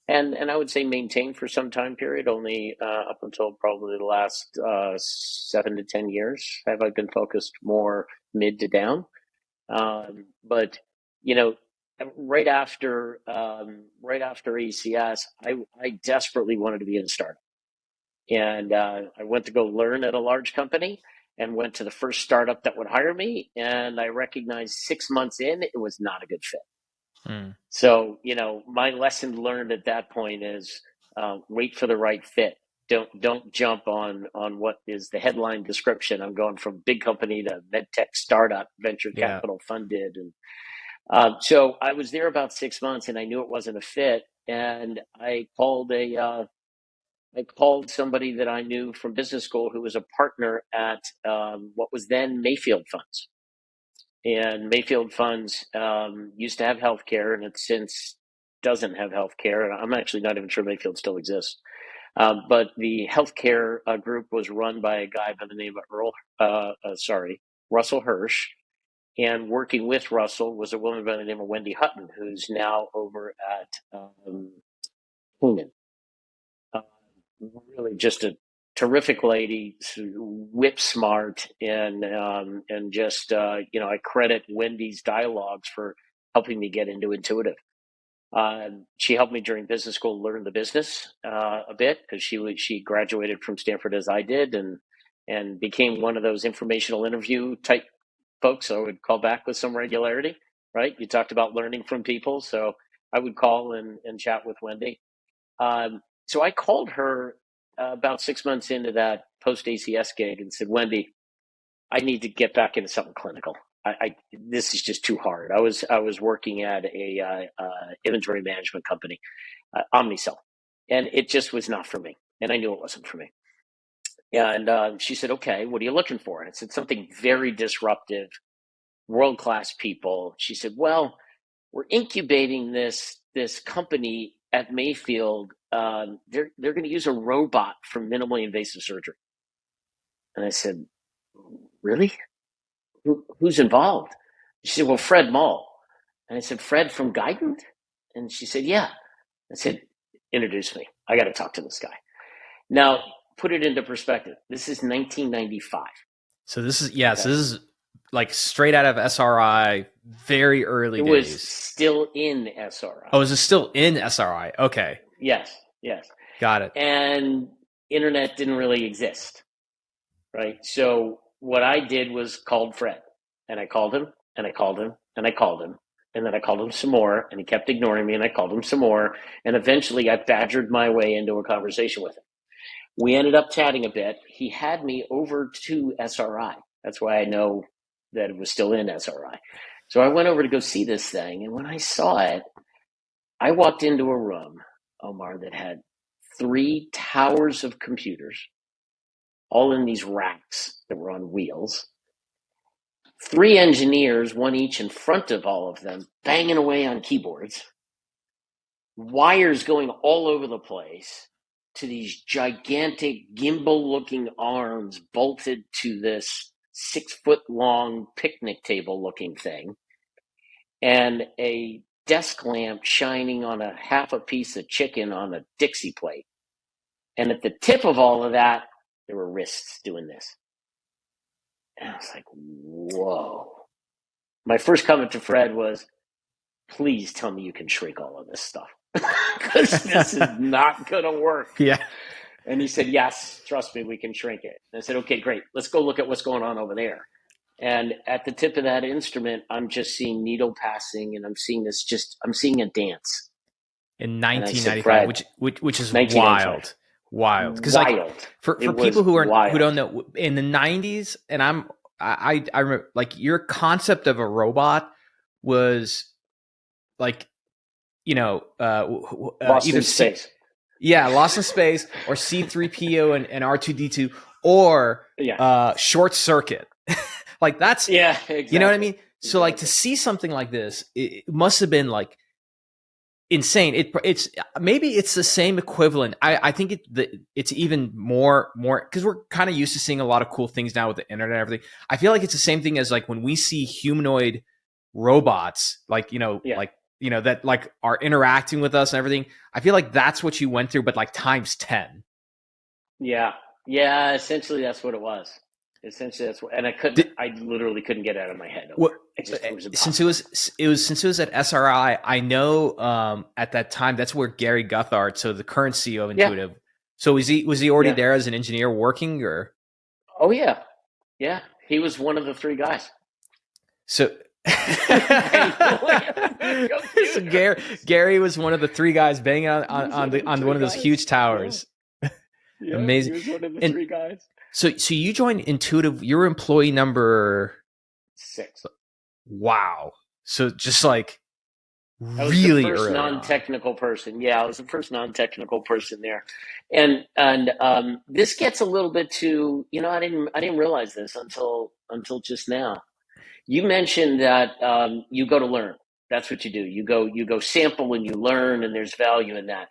And I would say maintained for some time period, only up until probably the last 7 to 10 years have I been focused more mid to down. But you know, right after ACS, I desperately wanted to be in a startup, and I went to go learn at a large company, and went to the first startup that would hire me, and I recognized 6 months in it was not a good fit. Mm. So, my lesson learned at that point is wait for the right fit. Don't jump on what is the headline description. I'm going from big company to medtech startup, venture Yeah. capital funded, and so I was there about 6 months, and I knew it wasn't a fit. And I called somebody that I knew from business school who was a partner at what was then Mayfield Funds. And Mayfield Funds used to have healthcare, and it since doesn't have healthcare. And I'm actually not even sure Mayfield still exists. But the healthcare group was run by a guy by the name of Russell Hirsch. And working with Russell was a woman by the name of Wendy Hutton, who's now over at Hooman. Uh, really just a terrific lady, whip smart, and just I credit Wendy's dialogues for helping me get into Intuitive. She helped me during business school learn the business a bit because she graduated from Stanford as I did, and became one of those informational interview type folks I would call back with some regularity. Right? You talked about learning from people, so I would call and chat with Wendy. So I called her about 6 months into that post ACS gig and said, Wendy, I need to get back into something clinical. This is just too hard. I was working at a inventory management company, Omnicell, and it just was not for me. And I knew it wasn't for me. And she said, okay, what are you looking for? And I said, something very disruptive, world class people. She said, well, we're incubating this company at Mayfield. They're going to use a robot for minimally invasive surgery. And I said, really? Who's involved? She said, well, Fred Mull. And I said, Fred from Guidant? And she said, yeah. I said, introduce me. I got to talk to this guy. Now, put it into perspective. This is 1995. So this is Okay. so this is like straight out of SRI, very early It days. was still in SRI. Oh, is it still in SRI? Okay. Yes. Got it. And internet didn't really exist, right? So what I did was called Fred, and I called him, and I called him, and I called him, and then I called him some more, and he kept ignoring me, and I called him some more, and eventually I badgered my way into a conversation with him. We ended up chatting a bit. He had me over to SRI. That's why I know that it was still in SRI. So I went over to go see this thing, and when I saw it, I walked into a room, Omar, that had 3 towers of computers, all in these racks that were on wheels. 3 engineers, one each in front of all of them, banging away on keyboards. Wires going all over the place to these gigantic gimbal-looking arms bolted to this 6-foot-long picnic table-looking thing, and a desk lamp shining on a half a piece of chicken on a Dixie plate. And at the tip of all of that, there were wrists doing this. And I was like, whoa. My first comment to Fred was, please tell me you can shrink all of this stuff, because this is not going to work. Yeah. And he said, yes, trust me, we can shrink it. And I said, okay, great. Let's go look at what's going on over there. And at the tip of that instrument, I'm just seeing needle passing, and I'm seeing a dance. In 1995, said, which is wild. Because like for people who don't know, in the 90s, and I remember, like, your concept of a robot was like, Lost either in Space. Lost in Space, or C-3PO and R2-D2, or Short Circuit. Like, that's exactly. You know what I mean? So like, to see something like this, it must have been like insane. It's maybe it's the same equivalent. I think it's even more because we're kind of used to seeing a lot of cool things now with the internet and everything. I feel like it's the same thing as like when we see humanoid robots, like that like are interacting with us and everything. I feel like that's what you went through, but like times 10. Yeah. Essentially, that's what it was. Essentially, that's what, and I literally couldn't get it out of my head. Since it was at SRI, I know at that time that's where Gary Guthart, so the current CEO of Intuitive. So was he already there as an engineer working, or? Oh yeah, he was one of the 3 guys. So, so Gary was one of the 3 guys banging on one of those huge towers. Yeah, amazing. He was one of the 3 guys. So you joined Intuitive. You're employee number 6. Wow. So just like I was really the first early non-technical person. Yeah, I was the first non-technical person there, and this gets a little bit to, I didn't realize this until just now. You mentioned that you go to learn. That's what you do. You go sample and you learn, and there's value in that.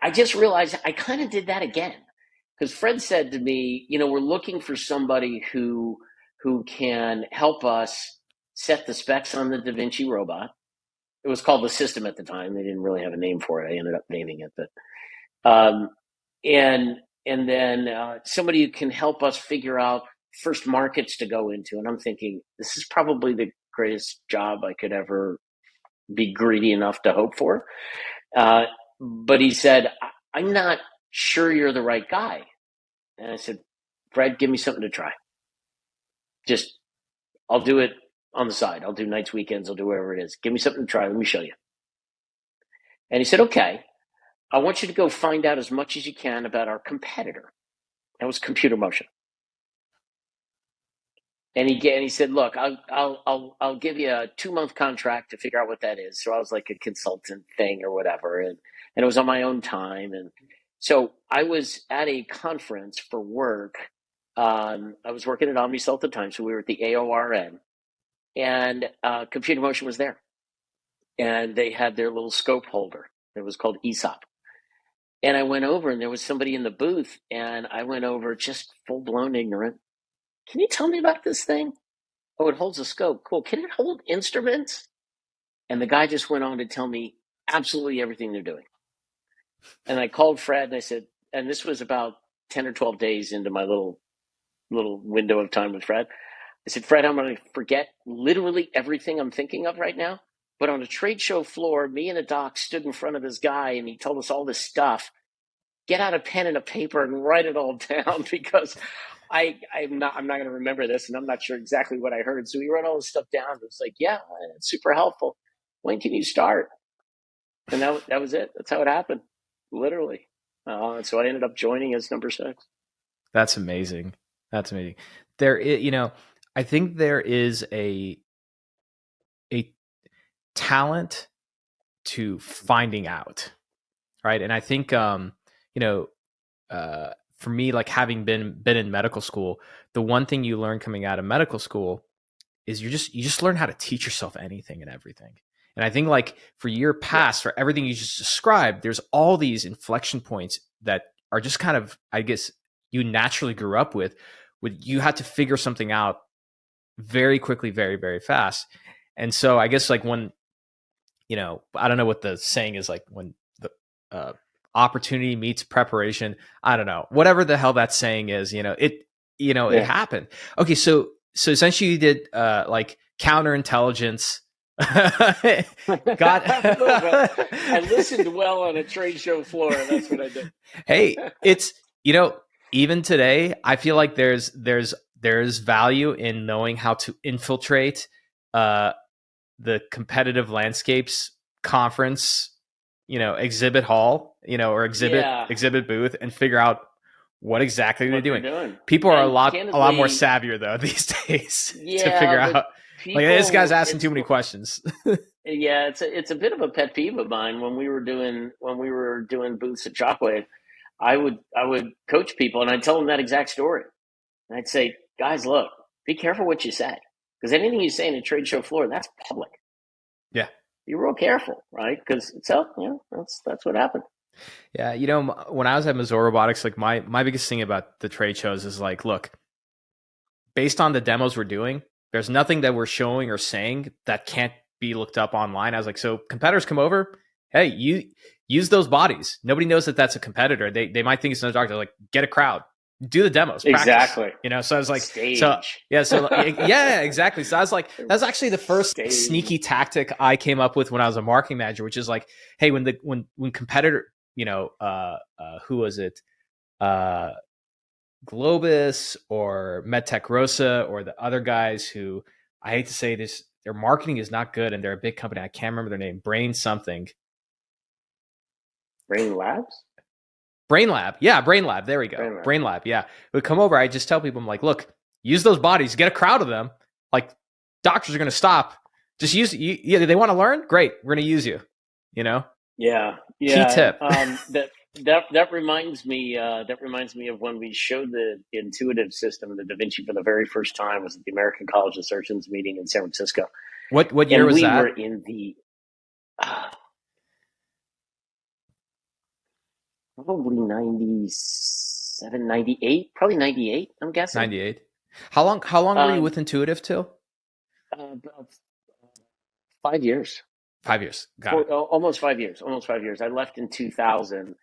I just realized I kind of did that again. Because Fred said to me, we're looking for somebody who can help us set the specs on the Da Vinci robot. It was called the system at the time. They didn't really have a name for it. I ended up naming it, but and then somebody who can help us figure out first markets to go into. And I'm thinking, this is probably the greatest job I could ever be greedy enough to hope for. But he said, I'm not sure you're the right guy. And I said, Fred, give me something to try. I'll do it on the side. I'll do nights, weekends. I'll do whatever it is. Give me something to try. Let me show you. And he said, okay, I want you to go find out as much as you can about our competitor. That was Computer Motion. And he said, look, I'll give you a 2-month contract to figure out what that is. So I was like a consultant thing or whatever. And it was on my own time. And so I was at a conference for work. I was working at Omnicell at the time. So we were at the AORN, and Computer Motion was there. And they had their little scope holder. It was called ESOP. And I went over, and there was somebody in the booth, and I went over just full-blown ignorant. Can you tell me about this thing? Oh, it holds a scope. Cool. Can it hold instruments? And the guy just went on to tell me absolutely everything they're doing. And I called Fred, and I said, and this was about 10 or 12 days into my little window of time with Fred. I said, Fred, I'm going to forget literally everything I'm thinking of right now. But on a trade show floor, me and a doc stood in front of this guy and he told us all this stuff. Get out a pen and a paper and write it all down because I'm not going to remember this and I'm not sure exactly what I heard. So he wrote all this stuff down. It was like, yeah, it's super helpful. When can you start? And that was it. That's how it happened, literally. So I ended up joining as number 6. That's amazing. That's amazing. I think there is a talent to finding out, right? And I think, for me, like having been in medical school, the one thing you learn coming out of medical school is you just learn how to teach yourself anything and everything. And I think like for your past, for everything you just described, there's all these inflection points that are just kind of, I guess, you naturally grew up with you had to figure something out very quickly, very, very fast. And so I guess like when, I don't know what the saying is, like when the opportunity meets preparation, I don't know, whatever the hell that saying is, it happened. Okay. So essentially you did like counterintelligence. I listened well on a trade show floor. That's what I did. Hey, it's, even today, I feel like there's value in knowing how to infiltrate the competitive landscapes conference, exhibit hall, or exhibit booth, and figure out what exactly they're doing. People are a lot more savvier though these days to figure out. Like this guy's asking too many questions. Yeah, it's a bit of a pet peeve of mine. When we were doing booths at Shockwave, I would coach people and I'd tell them that exact story. And I'd say, guys, look, be careful what you say, because anything you say in a trade show floor, that's public. Yeah, be real careful, right? Because that's what happened. Yeah, when I was at Missouri Robotics, like my biggest thing about the trade shows is like, look, based on the demos we're doing, there's nothing that we're showing or saying that can't be looked up online. I was like, so competitors come over, hey, you use those bodies. Nobody knows that that's a competitor. They might think it's another doctor. Like, get a crowd, do the demos, practice. Exactly. So I was like, Stage. Yeah, exactly. So I was like, that's actually the first sneaky tactic I came up with when I was a marketing manager, which is like, hey, when competitor, who was it? Globus or MedTech Rosa or the other guys who, I hate to say this, their marketing is not good and they're a big company. I can't remember their name. Brain something. Brain Labs? Brain Lab. Yeah, Brain Lab. There we go. Brain Lab. Yeah. We come over. I just tell people, I'm like, look, use those bodies, get a crowd of them. Like, doctors are going to stop. Just use it. Yeah, they want to learn? Great. We're going to use you. Yeah. Key tip. That reminds me of when we showed the intuitive system, the Da Vinci, for the very first time. Was at the American College of Surgeons meeting in San Francisco. What year was that? We were in the probably 97, 98, probably 98. I'm guessing 98. How long were you with Intuitive till? About 5 years. 5 years. Got it. Almost 5 years. I left in 2000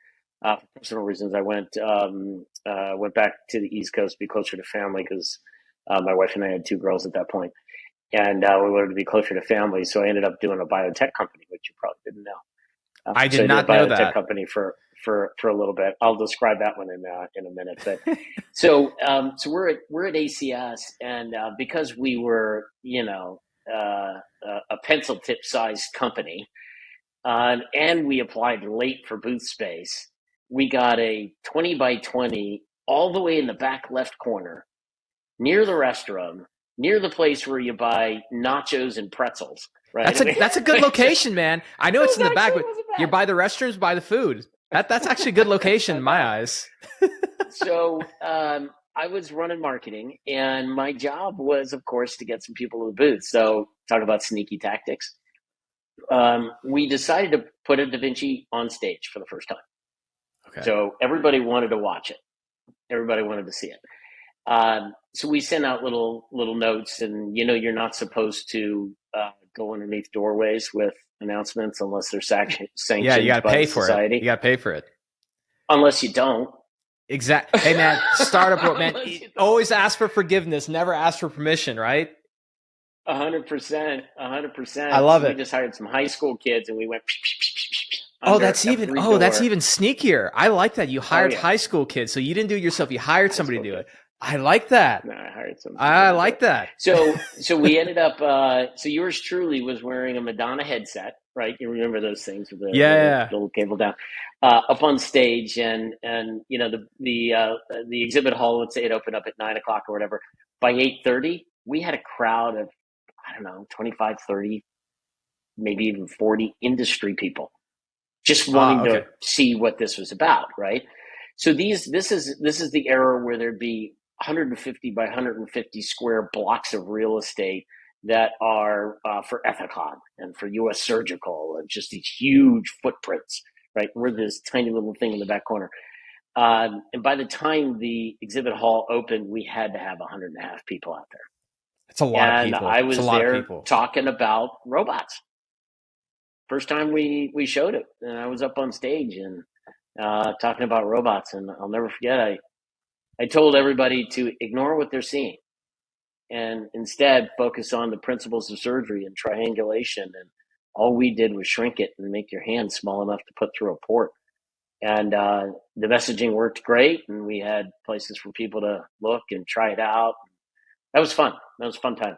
for personal reasons. I went back to the East Coast to be closer to family because my wife and I had 2 girls at that point, and we wanted to be closer to family. So I ended up doing a biotech company, which you probably didn't know. I did not know that. Biotech company for a little bit. I'll describe that one in a minute. But so we're at ACS, and because we were a pencil tip sized company, and we applied late for booth space, we got a 20 by 20 all the way in the back left corner, near the restroom, near the place where you buy nachos and pretzels. Right? That's a good location, man. I know it's in the back, but you're by the restrooms, by the food. That's actually a good location in my eyes. So I was running marketing, and my job was, of course, to get some people to the booth. So talk about sneaky tactics. We decided to put a Da Vinci on stage for the first time. Okay. So everybody wanted to watch it. Everybody wanted to see it. So we sent out little notes, and you're not supposed to go underneath doorways with announcements unless they're sanctioned. Yeah, you got to pay for society. it. You got to pay for it. Unless you don't. Exactly. Hey man, startup world, man. Unless you thought Always ask for forgiveness, never ask for permission, right? 100%, I 100%. love So we it. just hired some high school kids, and we went under every That's door. even sneakier. I like that. You Oh hired yeah, high school kids, so you didn't do it yourself. You hired high somebody school to do it. kids. I like that. No, I hired I somebody to do it. like that. So we ended up. So yours truly was wearing a Madonna headset, right? You remember those things with the Yeah. little cable down, up on stage, and you know the exhibit hall. Let's say it opened up at 9 o'clock or whatever. By 8:30, we had a crowd of, I don't know, 25, 30, maybe even 40 industry people just Ah, wanting to okay. see what this was about, right? So this is the era where there'd be 150 by 150 square blocks of real estate that are for Ethicon and for U.S. Surgical, and just these huge footprints, right? We're this tiny little thing in the back corner. And by the time the exhibit hall opened, we had to have 100 and a half people out It's a there. lot of And people. I It's a was lot of there people. talking about robots. First time we showed it, and I was up on stage and talking about robots, and I'll never forget. I told everybody to ignore what they're seeing and instead focus on the principles of surgery and triangulation. And all we did was shrink it and make your hand small enough to put through a port. And the messaging worked great, and we had places for people to look and try it out. That was fun. That was a fun time.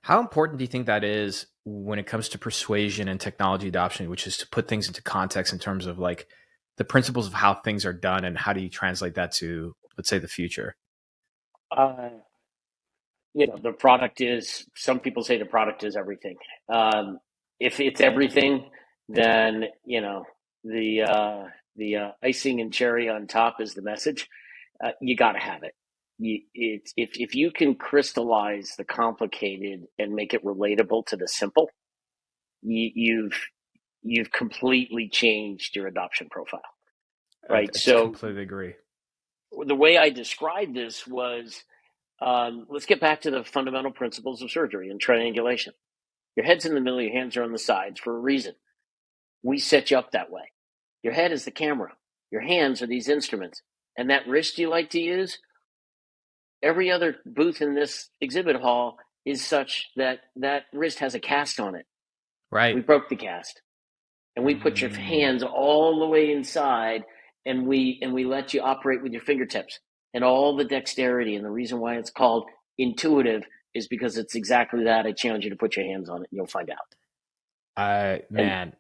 How important do you think that is when it comes to persuasion and technology adoption, which is to put things into context in terms of like the principles of how things are done and how do you translate that to, let's say, the future? Uh, the product is, some people say the product is everything. If it's everything, then the icing and cherry on top is the message. You got to have it. If you can crystallize the complicated and make it relatable to the simple, you've completely changed your adoption profile, I right? just So completely agree. the way I described this was, let's get back to the fundamental principles of surgery and triangulation. Your head's in the middle, your hands are on the sides for a reason. We set you up that way. Your head is the camera, your hands are these instruments. And that wrist you like to use, every other booth in this exhibit hall is such that that wrist has a cast on it. We Right. broke the cast, and we put your Mm. hands all the way inside, and we let you operate with your fingertips and all the dexterity. And the reason why it's called intuitive is because it's exactly that. I challenge you to put your hands on it, and you'll find out. And Man,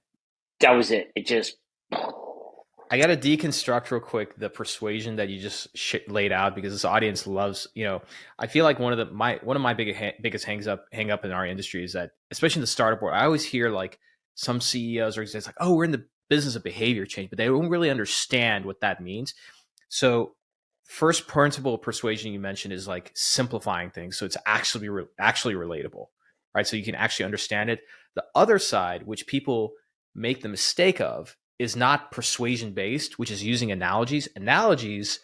that was it. It just I got to deconstruct real quick the persuasion that you just laid out because this audience loves, I feel like one of my biggest hang up in our industry is that, especially in the startup world, I always hear like some CEOs or executives like, "Oh, we're in the business of behavior change," but they don't really understand what that means. So, first principle of persuasion you mentioned is like simplifying things, so it's actually relatable, right? So you can actually understand it. The other side, which people make the mistake of, is not persuasion based, which is using analogies. Analogies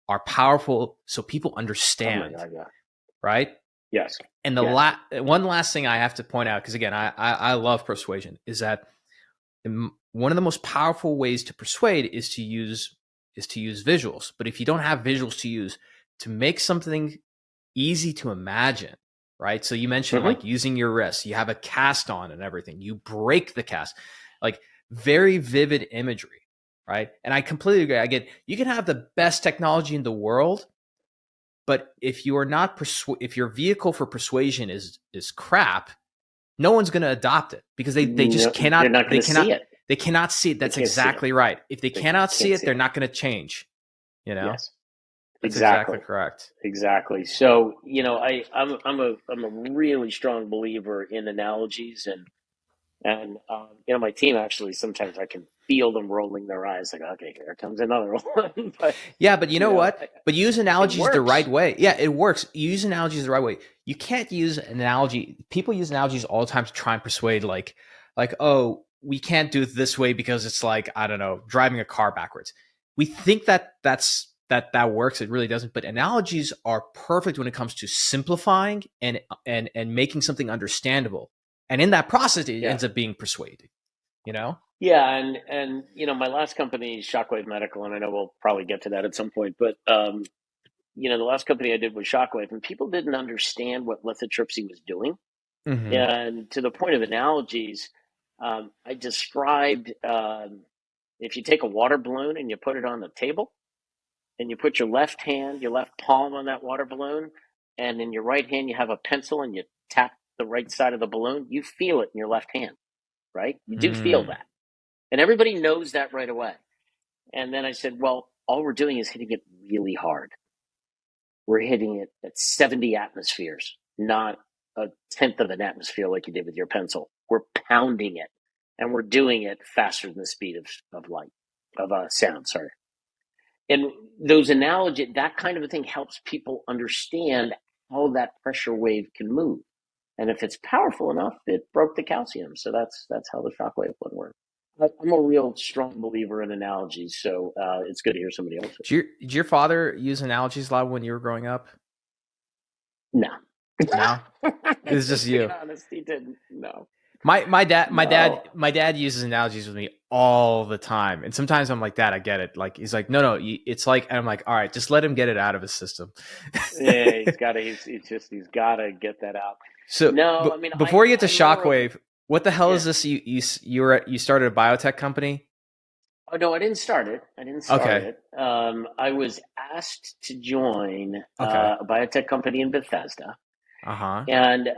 are powerful so people oh my understand, god, yeah, right? yes, And the yes. one last thing I have to point out, because again, I love persuasion, is that one of the most powerful ways to persuade is to use visuals. But if you don't have visuals to use to make something easy to imagine, right? So you mentioned Mm-hmm. like using your wrist, you have a cast on and everything, you break the cast, like very vivid imagery, right? And I completely agree. Again, you can have the best technology in the world, but if you are not if your vehicle for persuasion is crap, no one's going to adopt it because they just No, they're not going to see it. they cannot see it. They That's can't see it. exactly right. If they They cannot see can't it, see they're it. not going to change. You know, Yes, that's exactly exactly. correct. Exactly. So, I'm a really strong believer in analogies, and my team, actually, sometimes I can feel them rolling their eyes like, okay, here comes another one. But Yeah, but you know what? But use it analogies the right works. way. Yeah, it works. Use analogies the right way. You can't use an analogy. People use analogies all the time to try and persuade, oh, we can't do it this way because it's like, I don't know, driving a car backwards. We think that works. It really doesn't. But analogies are perfect when it comes to simplifying and making something understandable. And in that process, it Yeah. ends up being persuading. You know? Yeah, and my last company, Shockwave Medical, and I know we'll probably get to that at some point, but the last company I did was Shockwave, and people didn't understand what lithotripsy was doing. Mm-hmm. And to the point of analogies, I described if you take a water balloon and you put it on the table, and you put your left hand, your left palm on that water balloon, and in your right hand you have a pencil and you tap the right side of the balloon, you feel it in your left hand, right? You do feel Mm. that. And everybody knows that right away. And then I said, well, all we're doing is hitting it really hard. We're hitting it at 70 atmospheres, not a tenth of an atmosphere like you did with your pencil. We're pounding it, and we're doing it faster than the speed of light, of sound, sorry. And those analogy, that kind of a thing helps people understand how that pressure wave can move. And if it's powerful enough, it broke the calcium. So that's how the shockwave one works. I'm a real strong believer in analogies, so it's good to hear somebody else's. Did your father use analogies a lot when you were growing up? No. No, it's just To be you. honest, he didn't. No. My dad No. my dad uses analogies with me all the time, and sometimes I'm like, Dad, I get it. Like he's like, no, it's like, and I'm like, all right, just let him get it out of his system. Yeah, he's gotta get that out. So, No, but I mean before you get to I'm more of Shockwave, what the hell is yeah. this? You started a biotech company? Oh no, I didn't start it. I didn't start Okay, it. I was asked to join okay, a biotech company in Bethesda, uh-huh. and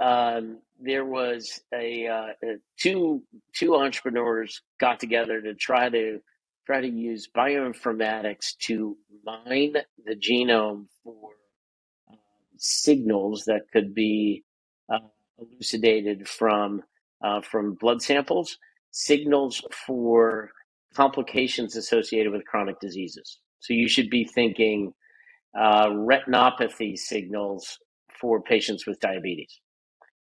there was two entrepreneurs got together to try to use bioinformatics to mine the genome for um, signals that could be uh, elucidated from blood samples, signals for complications associated with chronic diseases. So you should be thinking retinopathy signals for patients with diabetes.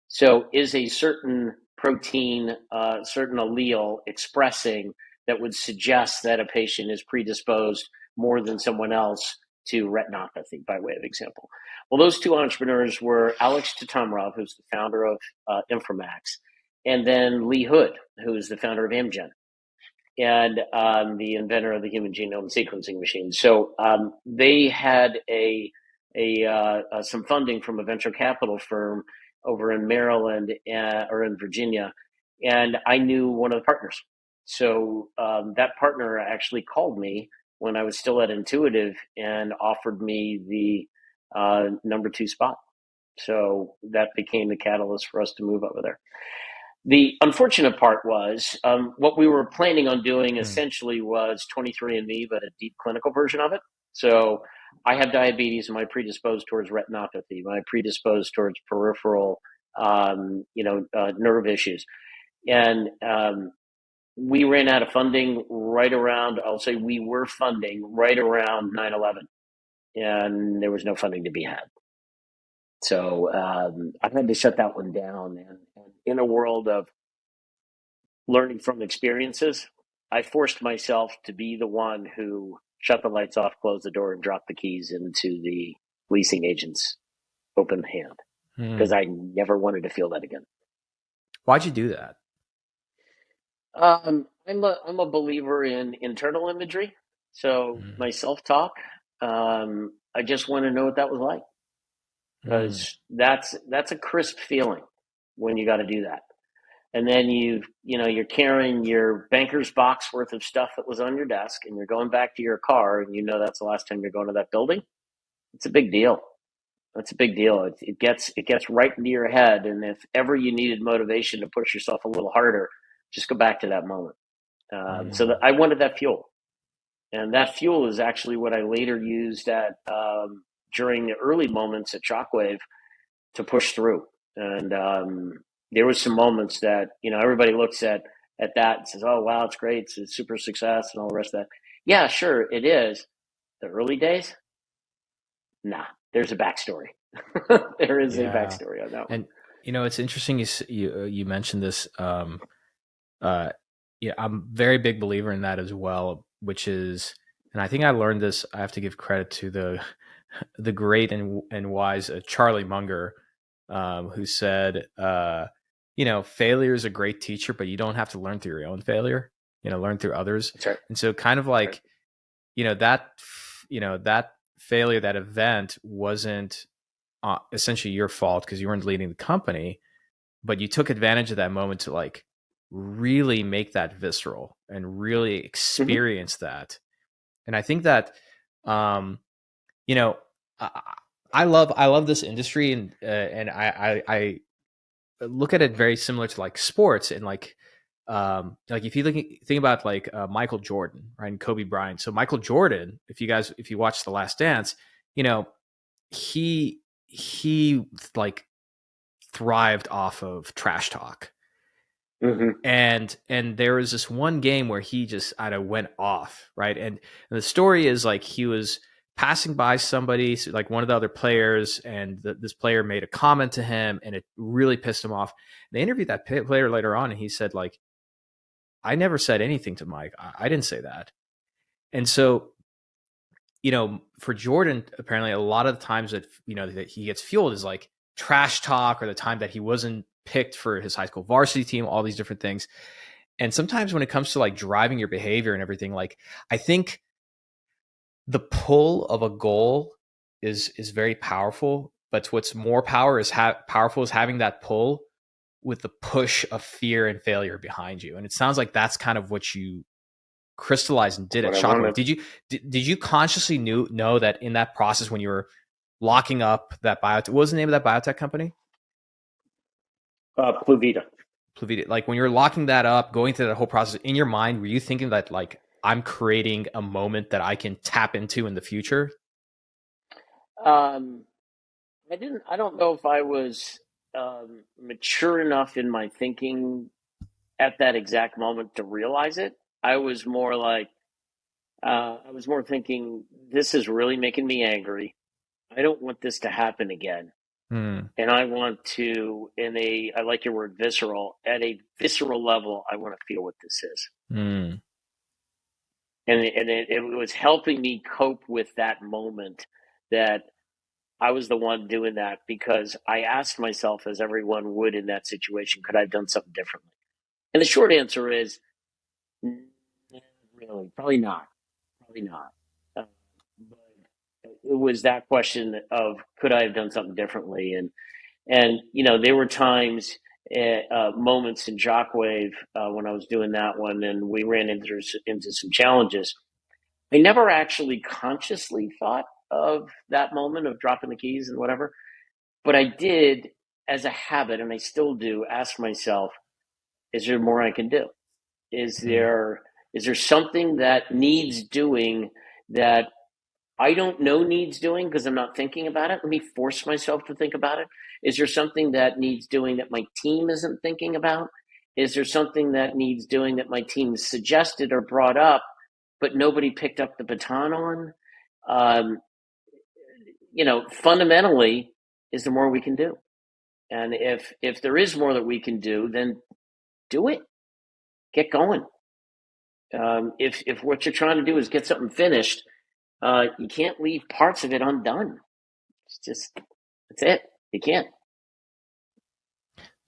So is a certain protein, certain allele expressing that would suggest that a patient is predisposed more than someone else to retinopathy, by way of example? Well, those two entrepreneurs were Alex Tatamrov, who's the founder of Informax, and then Lee Hood, who is the founder of Amgen and the inventor of the human genome sequencing machine. So they had some funding from a venture capital firm over in Maryland or in Virginia, and I knew one of the partners. So that partner actually called me when I was still at Intuitive and offered me the number two spot. So that became the catalyst for us to move over there. The unfortunate part was what we were planning on doing Mm. essentially was 23andMe, but a deep clinical version of it. So I have diabetes. Am I predisposed towards retinopathy? Am I predisposed towards peripheral, nerve issues? And we ran out of funding right around, I'll say we were funding right around 9/11, and there was no funding to be had. So I had to shut that one down. And in a world of learning from experiences, I forced myself to be the one who shut the lights off, closed the door, and dropped the keys into the leasing agent's open hand because Mm. I never wanted to feel that again. Why'd you do that? I'm a believer in internal imagery, so Mm. my self talk. I just want to know what that was like Mm. because that's a crisp feeling when you got to do that. And then you're carrying your banker's box worth of stuff that was on your desk and you're going back to your car and you know that's the last time you're going to that building. It's a big deal. That's a big deal. It gets right into your head, and if ever you needed motivation to push yourself a little harder, just go back to that moment. So that Mm. I wanted that fuel, and that fuel is actually what I later used at during the early moments at Shockwave to push through. And there was some moments that everybody looks at that and says, "Oh wow, it's great, it's a super success," and all the rest of that. Yeah, sure, it is. The early days, nah. There's a backstory. There is a Yeah, backstory on that one. and it's interesting you mentioned this. Uh, yeah, I'm a very big believer in that as well, which is, and I think I learned this. I have to give credit to the great and wise Charlie Munger, who said, failure is a great teacher, but you don't have to learn through your own failure. learn through others. That's right. And so kind of That's right. like, that, that failure, that event wasn't essentially your fault because you weren't leading the company, but you took advantage of that moment to like really make that visceral and really Mm-hmm. experience that. And I think that, um, you know, I, I love this industry, and I look at it very similar to like sports, and like if you think about like Michael Jordan, right, and Kobe Bryant. So Michael Jordan, if you watch The Last Dance, you know, he like thrived off of trash talk. Mm-hmm. And there was this one game where he just went off, right? And the story is like he was passing by somebody, so like one of the other players, and this player made a comment to him, and it really pissed him off. They interviewed that player later on, and he said like, I never said anything to Mike. I didn't say that. And so, for Jordan, apparently a lot of the times that, that he gets fueled is like trash talk, or the time that he wasn't picked for his high school varsity team, all these different things. And sometimes when it comes to like driving your behavior and everything, like I think the pull of a goal is very powerful, but what's more powerful is having that pull with the push of fear and failure behind you. And it sounds like that's kind of what you crystallized and did at What I Shockwave. wanted. Did you consciously know that in that process when you were locking up that biotech? What was the name of that biotech company? Pluvita. Pluvita. Like when you're locking that up, going through that whole process in your mind, were you thinking that like I'm creating a moment that I can tap into in the future? Um, I didn't. I don't know if I was mature enough in my thinking at that exact moment to realize it. I was more like, I was more thinking, this is really making me angry. I don't want this to happen again. Hmm. And I want to, I like your word visceral, at a visceral level, I want to feel what this is. Hmm. And it was helping me cope with that moment, that I was the one doing that, because I asked myself, as everyone would in that situation, could I have done something differently? And the short answer is, really, probably not. Probably not. But it was that question of, could I have done something differently? And there were times, moments in Shockwave, when I was doing that one, and we ran into some challenges. I never actually consciously thought of that moment of dropping the keys and whatever, but I did, as a habit, and I still do, ask myself, is there more I can do? Is Hmm. there is there something that needs doing that I don't know needs doing because I'm not thinking about it? Let me force myself to think about it. Is there something that needs doing that my team isn't thinking about? Is there something that needs doing that my team suggested or brought up, but nobody picked up the baton on? Um, Fundamentally, is there more we can do? And if there is more that we can do, then do it. Get going. If what you're trying to do is get something finished, you can't leave parts of it undone. It's just, that's it. You can't.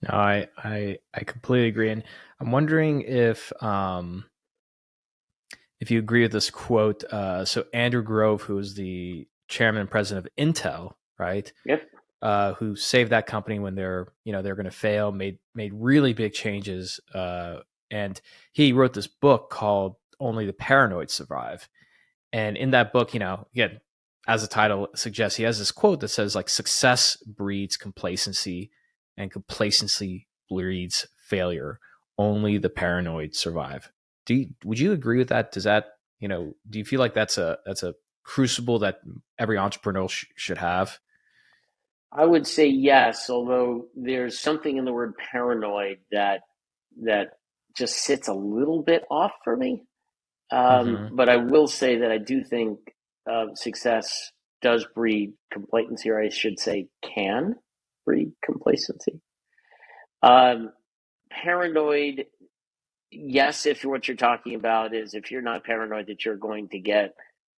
No, I completely agree, and I'm wondering if you agree with this quote. So Andrew Grove, who is the chairman and president of Intel, right? Yep. Who saved that company when they're going to fail, made really big changes, and he wrote this book called "Only the Paranoid Survive." And in that book, again, as the title suggests, he has this quote that says like success breeds complacency, and complacency breeds failure. Only the paranoid survive. Would you agree with that? Does that, do you feel like that's a crucible that every entrepreneur should have? I would say yes, although there's something in the word paranoid that just sits a little bit off for me. Mm-hmm. But I will say that I do think success does breed complacency, or I should say, can breed complacency. Um, Paranoid, yes, if what you're talking about is, if you're not paranoid that you're going to get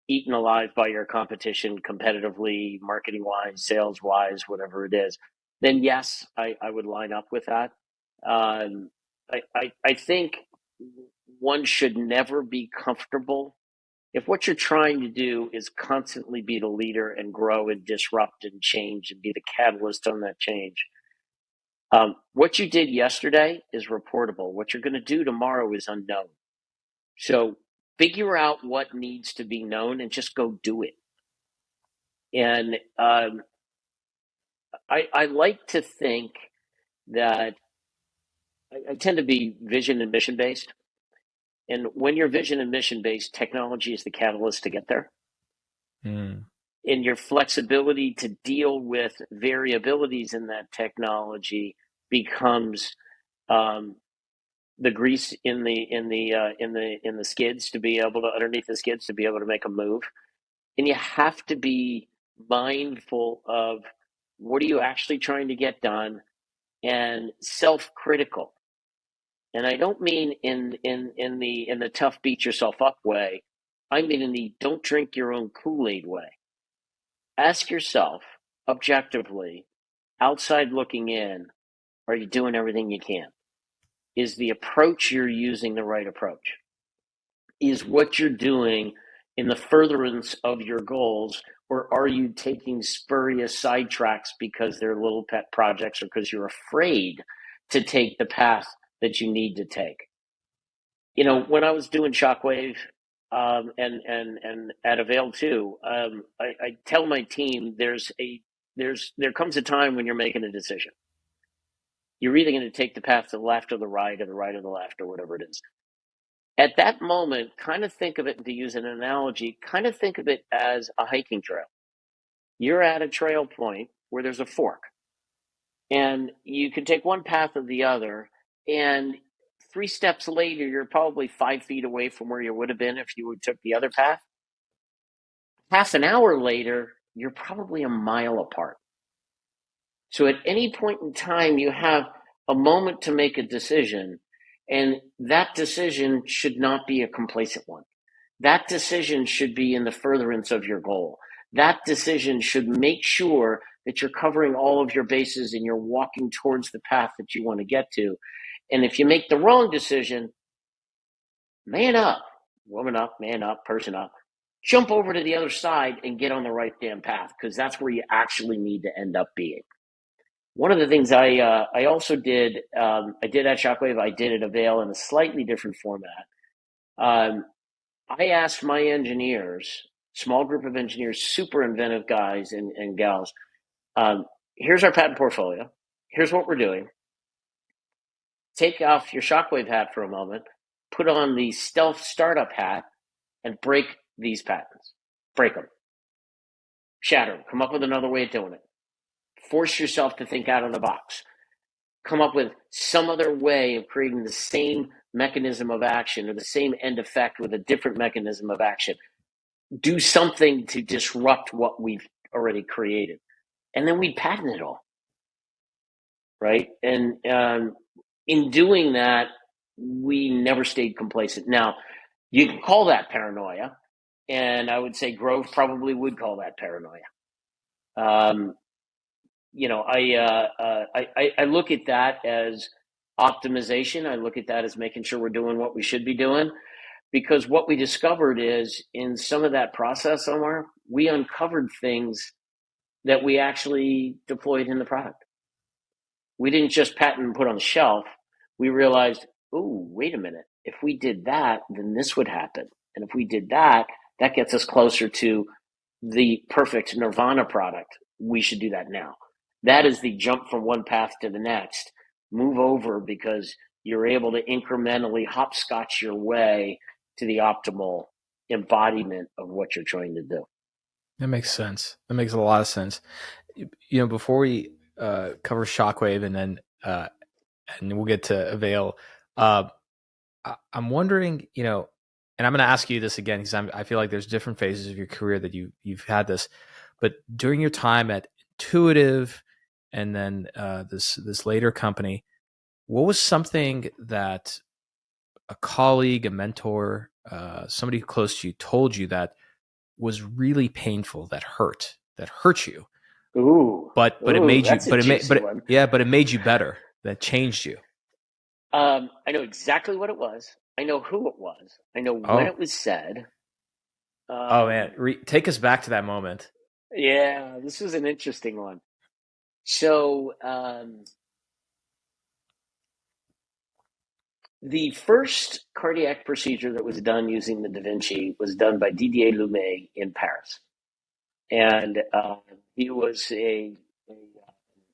eaten alive by your competition competitively, marketing wise, sales wise, whatever it is, then yes, I would line up with that. Um, I think one should never be comfortable. If what you're trying to do is constantly be the leader and grow and disrupt and change and be the catalyst on that change, what you did yesterday is reportable. What you're going to do tomorrow is unknown. So figure out what needs to be known and just go do it. And I like to think that I tend to be vision and mission based. And when you're vision and mission based, technology is the catalyst to get there. Mm. And your flexibility to deal with variabilities in that technology becomes the grease in the skids to be able to underneath the skids to be able to make a move. And you have to be mindful of what are you actually trying to get done and self-critical. And I don't mean in the tough beat yourself up way. I mean in the don't drink your own Kool-Aid way. Ask yourself objectively, outside looking in, are you doing everything you can? Is the approach you're using the right approach? Is what you're doing in the furtherance of your goals, or are you taking spurious sidetracks because they're little pet projects or because you're afraid to take the path that you need to take? You know, when I was doing Shockwave and at Avail too, I tell my team there comes a time when you're making a decision. You're either going to take the path to the left or the right or the right or the left or whatever it is. At that moment, kind of think of it, to use an analogy, kind of think of it as a hiking trail. You're at a trail point where there's a fork, and you can take one path or the other, and 3 steps later, you're probably 5 feet away from where you would have been if you took the other path. Half an hour later, you're probably a mile apart. So at any point in time, you have a moment to make a decision, and that decision should not be a complacent one. That decision should be in the furtherance of your goal. That decision should make sure that you're covering all of your bases and you're walking towards the path that you want to get to. And if you make the wrong decision, man up, woman up, man up, person up, jump over to the other side and get on the right damn path, because that's where you actually need to end up being. One of the things I also did, I did at Shockwave, I did at Avail in a slightly different format. I asked my engineers, small group of engineers, super inventive guys and gals, here's our patent portfolio. Here's what we're doing. Take off your Shockwave hat for a moment, put on the stealth startup hat, and break these patents. Break them. Shatter them. Come up with another way of doing it. Force yourself to think out of the box. Come up with some other way of creating the same mechanism of action or the same end effect with a different mechanism of action. Do something to disrupt what we've already created. And then we patent it all. Right? And in doing that, we never stayed complacent. Now, you can call that paranoia, and I would say Grove probably would call that paranoia. You know, I look at that as optimization. I look at that as making sure we're doing what we should be doing, because what we discovered is in some of that process, Omar, we uncovered things that we actually deployed in the product. We didn't just patent and put on the shelf. We realized, oh, wait a minute. If we did that, then this would happen. And if we did that, that gets us closer to the perfect Nirvana product. We should do that now. That is the jump from one path to the next. Move over, because you're able to incrementally hopscotch your way to the optimal embodiment of what you're trying to do. That makes sense. That makes a lot of sense. You know, before we cover Shockwave and we'll get to Avail, I'm wondering, you know, and I'm going to ask you this again because I feel like there's different phases of your career that you've had this, but during your time at Intuitive and then this later company, what was something that a colleague, a mentor, somebody close to you told you that was really painful, that hurt you? But it made you, but it made you better. That changed you. I know exactly what it was. I know who it was. I know when Oh, it was said. oh man, Um, take us back to that moment. yeah, this was an interesting one. So the first cardiac procedure that was done using the Da Vinci was done by Didier Lumet in Paris, and he was a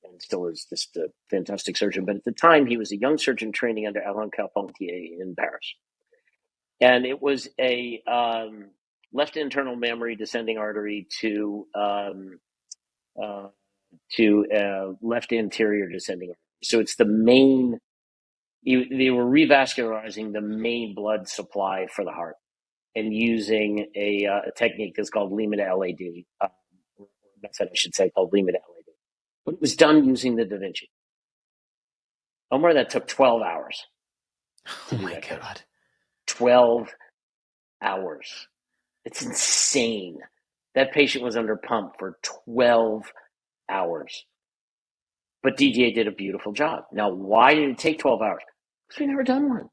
and still is just a fantastic surgeon. But at the time, he was a young surgeon training under Alain Carpentier in Paris, and it was a left internal mammary descending artery uh, to left anterior descending artery. So it's the main. They were revascularizing the main blood supply for the heart and using a technique that's called Lehman LAD. Method, I should say, called Lehman LAD. But it was done using the Da Vinci. Omar, that took 12 hours to Oh do my that case. God. 12 hours. It's insane. That patient was under pump for 12 hours. But DGA did a beautiful job. Now, why did it take 12 hours? Because we've never done one.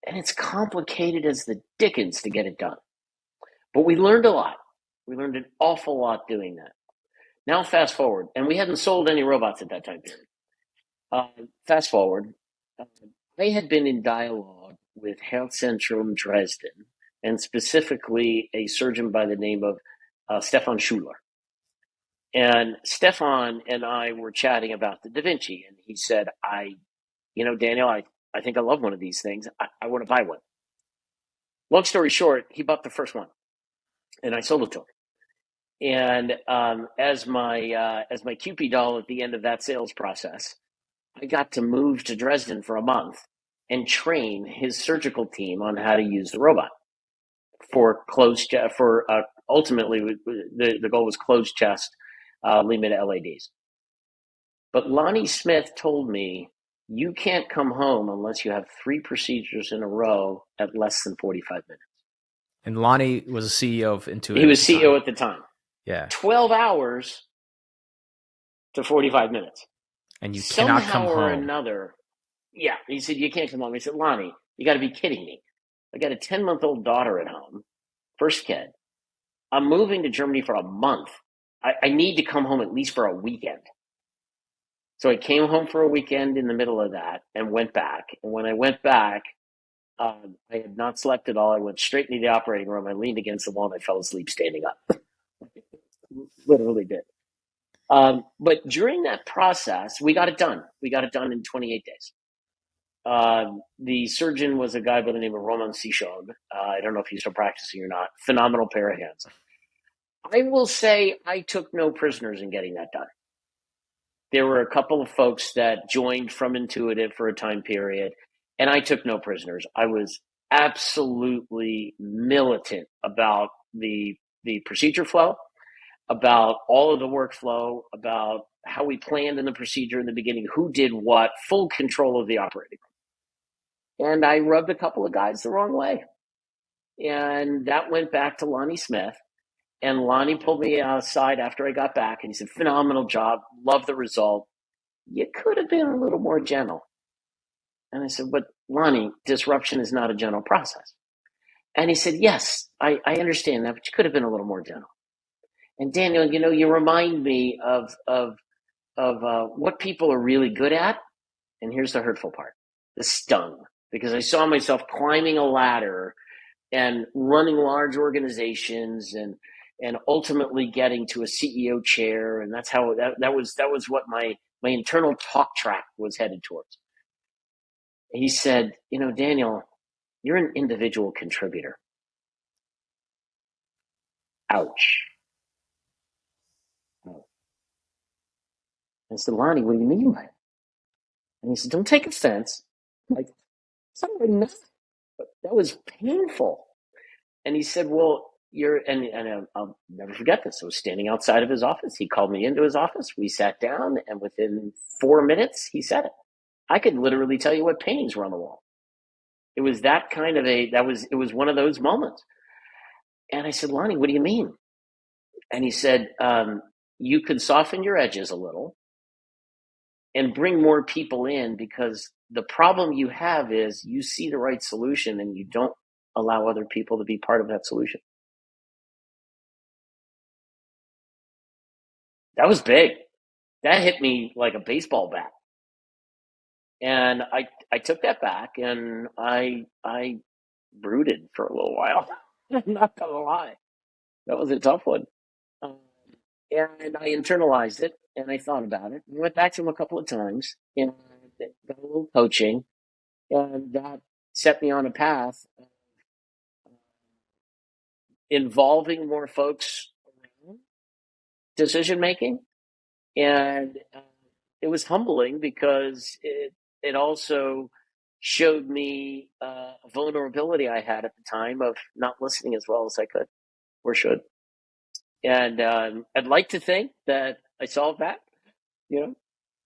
And it's complicated as the dickens to get it done. But we learned a lot. We learned an awful lot doing that. Now, fast forward, and we hadn't sold any robots at that time period. Fast forward, uh, I had been in dialogue with Herzzentrum Dresden, and specifically a surgeon by the name of Stefan Schuler. And Stefan and I were chatting about the Da Vinci, and he said, Daniel, I think I love one of these things. I want to buy one. Long story short, he bought the first one, and I sold it to him. And as my Cupid doll at the end of that sales process, I got to move to Dresden for a month and train his surgical team on how to use the robot for closed for ultimately the goal was closed chest Lehman LADs. But Lonnie Smith told me you can't come home unless you have 3 procedures in a row at less than 45 minutes. And Lonnie was a CEO of He Intuit at was the CEO time. at the time. Yeah. 12 hours to 45 minutes. And you cannot come Somehow or home. another, yeah, he said, you can't come home. I said, Lonnie, you got to be kidding me. I got a 10-month-old daughter at home, first kid. I'm moving to Germany for a month. I need to come home at least for a weekend. So I came home for a weekend in the middle of that and went back. And when I went back, I had not slept at all. I went straight into the operating room. I leaned against the wall and I fell asleep standing up. Literally did. But during that process, we got it done. We got it done in 28 days. The surgeon was a guy by the name of Roman Sichon. I don't know if he's still practicing or not. Phenomenal pair of hands. I will say I took no prisoners in getting that done. There were a couple of folks that joined from Intuitive for a time period, and I took no prisoners. I was absolutely militant about the procedure flow, about all of the workflow, about how we planned in the procedure in the beginning, who did what, full control of the operating room. And I rubbed a couple of guys the wrong way. And that went back to Lonnie Smith. And Lonnie pulled me aside after I got back and he said, phenomenal job, love the result. You could have been a little more gentle. And I said, but Lonnie, disruption is not a gentle process. And he said, yes, I understand that, but you could have been a little more gentle. And Daniel, you remind me of what people are really good at. And here's the hurtful part, the stung, because I saw myself climbing a ladder and running large organizations and ultimately getting to a CEO chair. And that's how that was what my internal talk track was headed towards. He said, Daniel, you're an individual contributor. Ouch. Oh. I said, Lonnie, what do you mean by it? And he said, don't take offense. I'm like, sorry, no, that was painful. And he said, well, I'll never forget this. I was standing outside of his office. He called me into his office. We sat down, and within 4 minutes, he said it. I could literally tell you what paintings were on the wall. It was that kind of it was one of those moments. And I said, Lonnie, what do you mean? And he said, you could soften your edges a little. and bring more people in, because the problem you have is you see the right solution and you don't allow other people to be part of that solution. That was big. That hit me like a baseball bat. And I took that back and I brooded for a little while. I'm not gonna lie. That was a tough one. Um, and I internalized it and I thought about it. I went back to him a couple of times and got a little coaching, and that set me on a path involving more folks around decision making. And it was humbling because it also showed me a vulnerability I had at the time of not listening as well as I could or should. And I'd like to think that I solved that.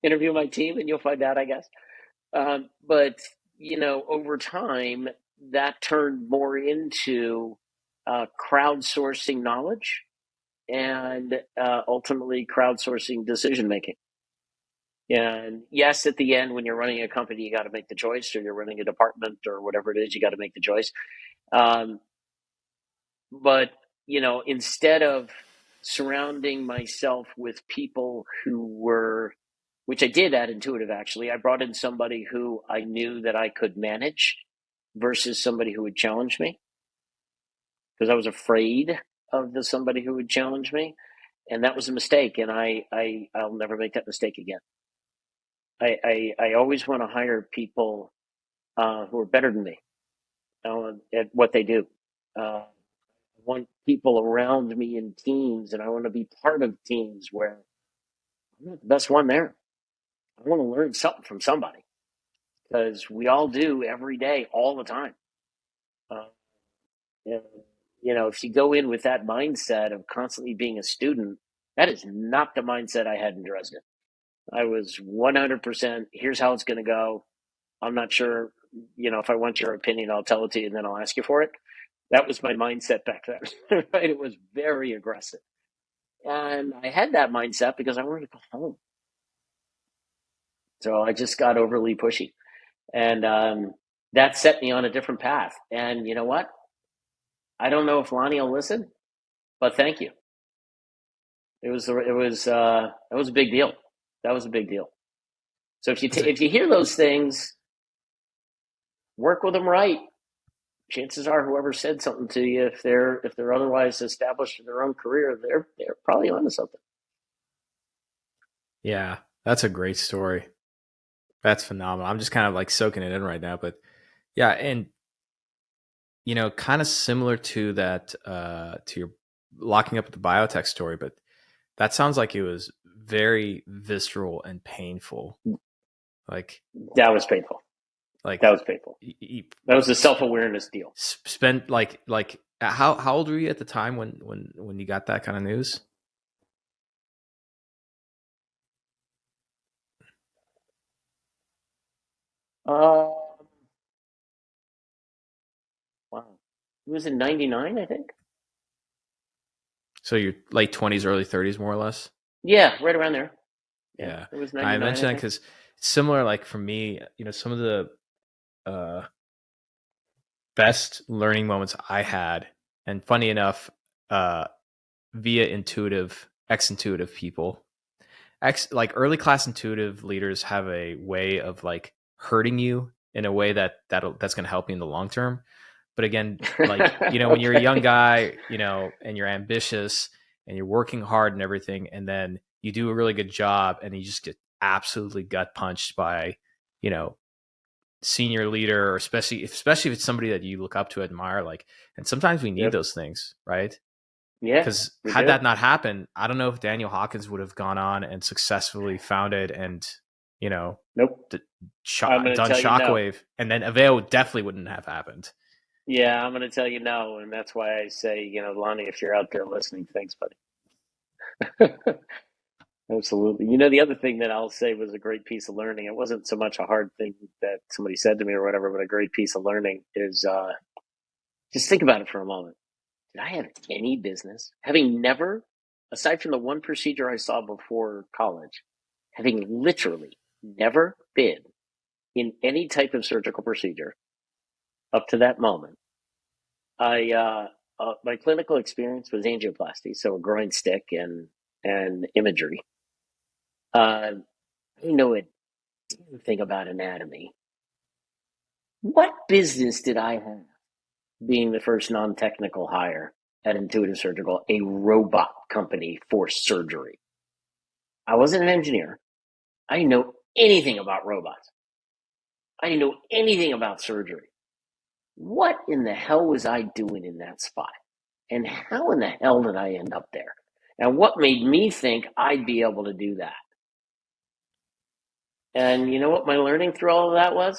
Interview my team and you'll find out, I guess. But over time, that turned more into crowdsourcing knowledge and ultimately crowdsourcing decision making. And yes, at the end, when you're running a company, you got to make the choice, or you're running a department or whatever it is, you got to make the choice. But instead of surrounding myself with people who were, which I did at Intuitive actually, I brought in somebody who I knew that I could manage versus somebody who would challenge me, because I was afraid of somebody who would challenge me, and that was a mistake. And I'll never make that mistake again. I always want to hire people who are better than me at what they do. I want people around me in teams, and I want to be part of teams where I'm not the best one there. I want to learn something from somebody, because we all do every day, all the time. Uh, and, if you go in with that mindset of constantly being a student, that is not the mindset I had in Dresden. I was 100%, here's how it's going to go. I'm not sure, if I want your opinion, I'll tell it to you and then I'll ask you for it. That was my mindset back then, right? It was very aggressive. And I had that mindset because I wanted to go home. So I just got overly pushy. And that set me on a different path. And you know what? I don't know if Lonnie will listen, but thank you. It was a big deal. That was a big deal. So if you hear those things, work with them right. Chances are, whoever said something to you, if they're otherwise established in their own career, they're probably onto something. Yeah, that's a great story. That's phenomenal. I'm just kind of like soaking it in right now, but yeah, and kind of similar to that, to your locking up the biotech story, but that sounds like it was very visceral and painful. Like that was painful. That was painful. That was a self-awareness deal. Spent like how old were you at the time when you got that kind of news? Wow. It was in 99, I think. So you're late 20s, early 30s, more or less? Yeah, right around there. Yeah. It was 99. I mentioned that because it's similar, like for me, some of the best learning moments I had, and funny enough, via intuitive, ex-intuitive people. Like early class intuitive leaders have a way of like hurting you in a way that's going to help you in the long term. But again, like, when you're a young guy, and you're ambitious and you're working hard and everything, and then you do a really good job and you just get absolutely gut punched by, senior leader, or especially if it's somebody that you look up to, admire, like, and sometimes we need those things, right? Yeah. Because had that not happened, I don't know if Daniel Hawkins would have gone on and successfully founded and, nope, done Shockwave, no. And then Avail definitely wouldn't have happened. Yeah, I'm going to tell you no, and that's why I say, Lonnie, if you're out there listening, thanks, buddy. Absolutely. The other thing that I'll say was a great piece of learning. It wasn't so much a hard thing that somebody said to me or whatever, but a great piece of learning is just think about it for a moment. Did I have any business, having never, aside from the one procedure I saw before college, having literally never been in any type of surgical procedure up to that moment. My clinical experience was angioplasty, so a groin stick and imagery. I know a damn thing about anatomy. What business did I have being the first non-technical hire at Intuitive Surgical, a robot company for surgery? I wasn't an engineer. I didn't know anything about robots. I didn't know anything about surgery. What in the hell was I doing in that spot? And how in the hell did I end up there? And what made me think I'd be able to do that? And you know what my learning through all of that was?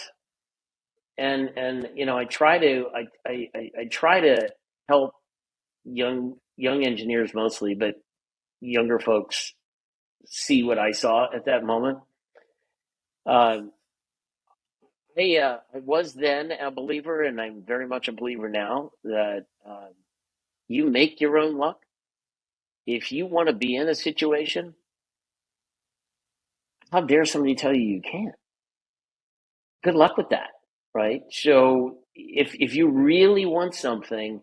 And you know, I try to help young engineers mostly, but younger folks see what I saw at that moment. I was then a believer, and I'm very much a believer now, that you make your own luck. If you want to be in a situation, how dare somebody tell you can't? Good luck with that, right? So if you really want something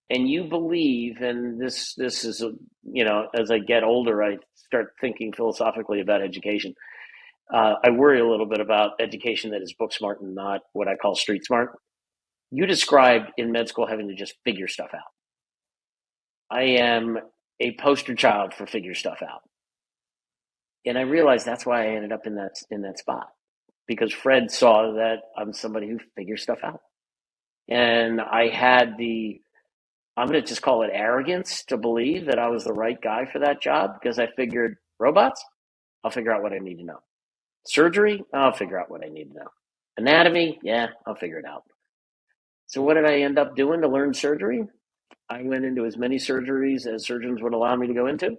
and you believe, and this is as I get older, I start thinking philosophically about education. I worry a little bit about education that is book smart and not what I call street smart. You described in med school having to just figure stuff out. I am a poster child for figure stuff out. And I realized that's why I ended up in that spot, because Fred saw that I'm somebody who figures stuff out. And I had I'm going to just call it arrogance to believe that I was the right guy for that job, because I figured robots, I'll figure out what I need to know. Surgery, I'll figure out what I need to know. Anatomy, yeah, I'll figure it out. So what did I end up doing to learn surgery? I went into as many surgeries as surgeons would allow me to go into.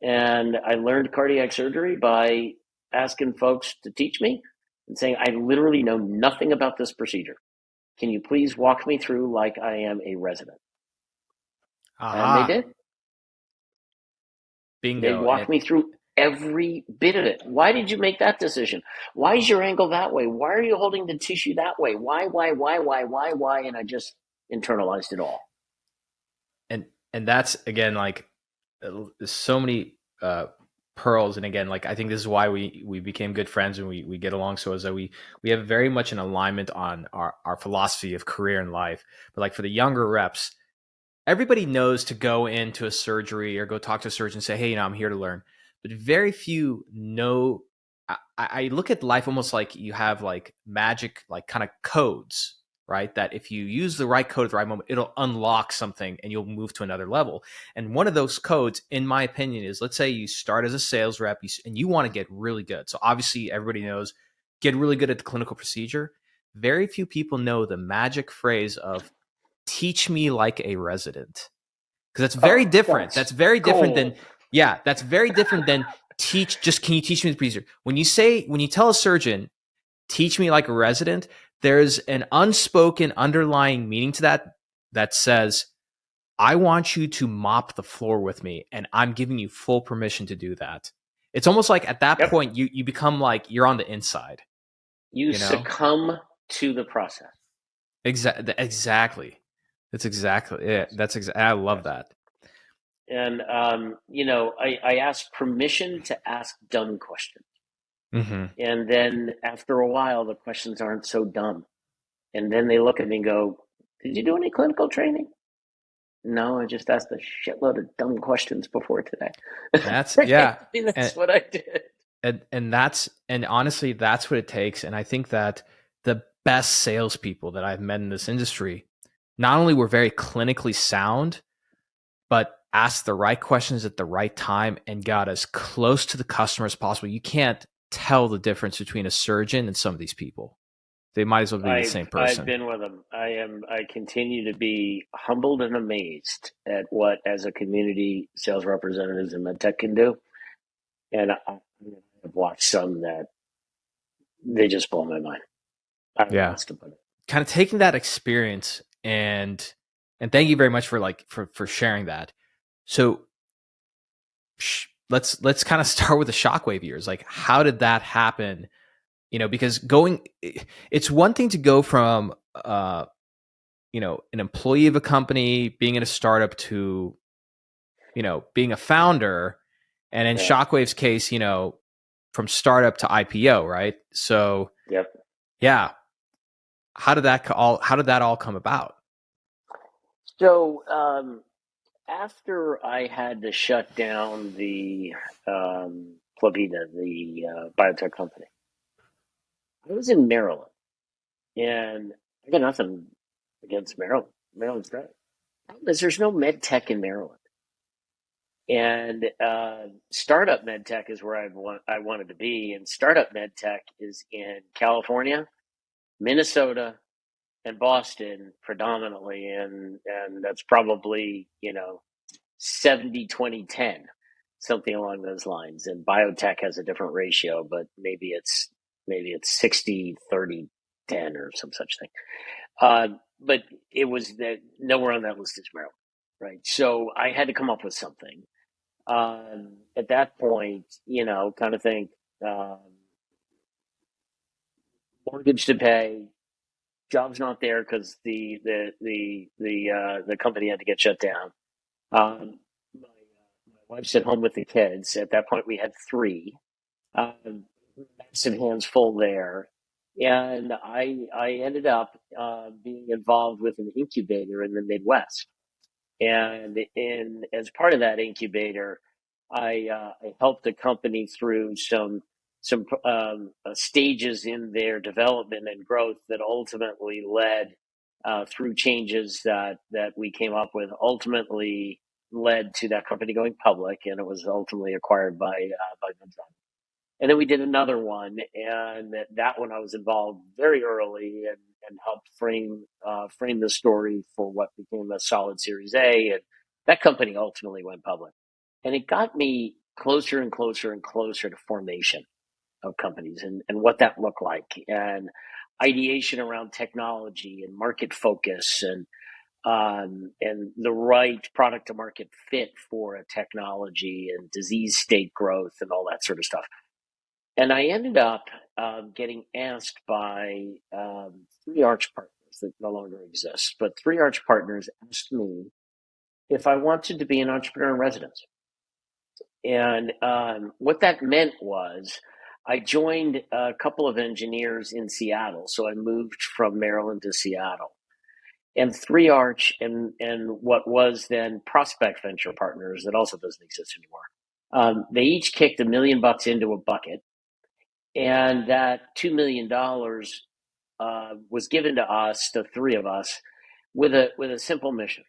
And I learned cardiac surgery by asking folks to teach me and saying, I literally know nothing about this procedure. Can you please walk me through like I am a resident? And they did. Bingo. They walked me through every bit of it. Why did you make that decision? Why is your angle that way? Why are you holding the tissue that way? Why? And I just internalized it all. And that's, again, like, so many pearls. And again, like, I think this is why we became good friends and we get along, so as that we have very much an alignment on our philosophy of career and life. But like, for the younger reps, everybody knows to go into a surgery or go talk to a surgeon and say, hey, I'm here to learn. But very few know. I look at life almost like you have like magic, like kind of codes, right? That if you use the right code at the right moment, it'll unlock something and you'll move to another level. And one of those codes, in my opinion, is, let's say you start as a sales rep and you want to get really good. So obviously everybody knows, get really good at the clinical procedure. Very few people know the magic phrase of teach me like a resident. Because that's very different. That's very different than, that's very different than can you teach me the procedure? When you tell a surgeon, teach me like a resident, there's an unspoken underlying meaning to that says, I want you to mop the floor with me, and I'm giving you full permission to do that. It's almost like at that point, you become like you're on the inside. You succumb to the process. Exactly. That's exactly it. I love that. And, I ask permission to ask dumb questions. Mm-hmm. And then after a while, the questions aren't so dumb. And then they look at me and go, did you do any clinical training? No, I just asked a shitload of dumb questions before today. That's what I did. And honestly, that's what it takes. And I think that the best salespeople that I've met in this industry not only were very clinically sound, but asked the right questions at the right time and got as close to the customer as possible. You can't tell the difference between a surgeon and some of these people. They might as well be the same person. I've been with them. I continue to be humbled and amazed at what, as a community sales representatives in MedTech, can do. And I've watched some that they just blow my mind. Kind of taking that experience and thank you very much for sharing that. So let's kind of start with the Shockwave years. Like, how did that happen? because it's one thing to go from, an employee of a company, being in a startup, to, being a founder. And in Yeah. Shockwave's case, from startup to IPO, right? So Yep. yeah, how did that all come about? So after I had to shut down the Plavida, the biotech company, I was in Maryland, and I got nothing against Maryland. Maryland's great. There's no med tech in Maryland, and startup med tech is where I wanted to be, and startup med tech is in California, Minnesota, and Boston predominantly, and that's probably 70-20-10, something along those lines. And biotech has a different ratio, but maybe it's 60-30-10 or some such thing. But it was that nowhere on that list is Maryland, right? So I had to come up with something. At that point, kind of think, um, mortgage to pay, job's not there because the company had to get shut down. My wife's at home with the kids. At that point, we had three. Massive hands full there, and I ended up being involved with an incubator in the Midwest. And as part of that incubator, I helped the company through some stages in their development and growth that ultimately led, through changes that we came up with, ultimately led to that company going public, and it was ultimately acquired by Medsystems. And then we did another one, and that one I was involved very early, and helped frame the story for what became a solid Series A, and that company ultimately went public. And it got me closer and closer and closer to formation of companies, and what that looked like, and ideation around technology and market focus, and the right product to market fit for a technology, and disease state growth, and all that sort of stuff. And I ended up getting asked by three arch partners that no longer exist, but three arch partners asked me if I wanted to be an entrepreneur in residence. And what that meant was I joined a couple of engineers in Seattle. So I moved from Maryland to Seattle. And Three Arch and what was then Prospect Venture Partners, that also doesn't exist anymore. They each kicked $1 million into a bucket, and that $2 million was given to us, the three of us, with a simple mission: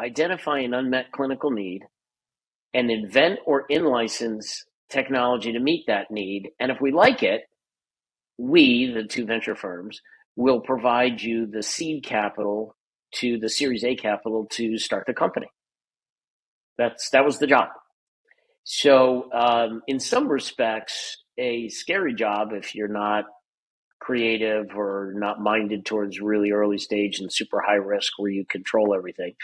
identify an unmet clinical need and invent or in-license technology to meet that need. And if we like it, we, the two venture firms, will provide you the seed capital to the Series A capital to start the company. That was the job. So, in some respects, a scary job if you're not creative or not minded towards really early stage and super high risk where you control everything.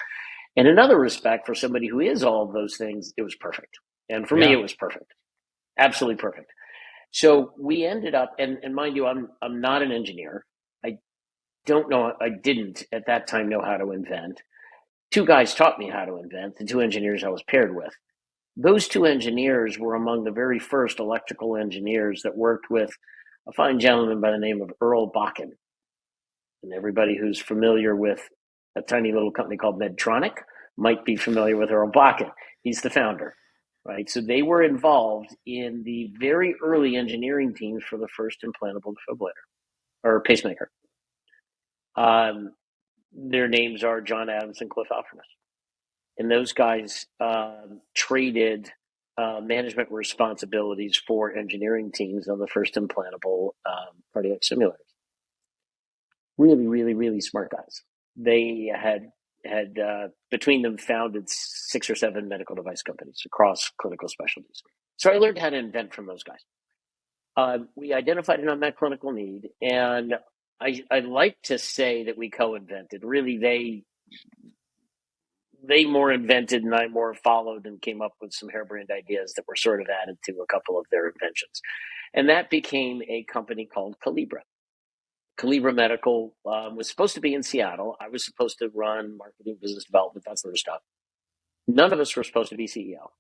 In another respect, for somebody who is all of those things, it was perfect. And for me, Yeah. it was perfect. Absolutely perfect. So we ended up, and mind you, I'm not an engineer. I don't know, I didn't at that time know how to invent. Two guys taught me how to invent, the two engineers I was paired with. Those two engineers were among the very first electrical engineers that worked with a fine gentleman by the name of Earl Bakken. And everybody who's familiar with a tiny little company called Medtronic might be familiar with Earl Bakken. He's the founder, right? So they were involved in the very early engineering teams for the first implantable defibrillator or pacemaker. Their names are John Adams and Cliff Alfrenas. And those guys traded management responsibilities for engineering teams on the first implantable cardiac simulators. Really, really, really smart guys. They had between them founded 6 or 7 medical device companies across clinical specialties. So I learned how to invent from those guys. We identified an unmet clinical need, and I like to say that we co-invented. Really, they more invented and I more followed and came up with some harebrained ideas that were sort of added to a couple of their inventions. And that became a company called Calibra. Calibra Medical was supposed to be in Seattle. I was supposed to run marketing, business development, that sort of stuff. None of us were supposed to be CEO.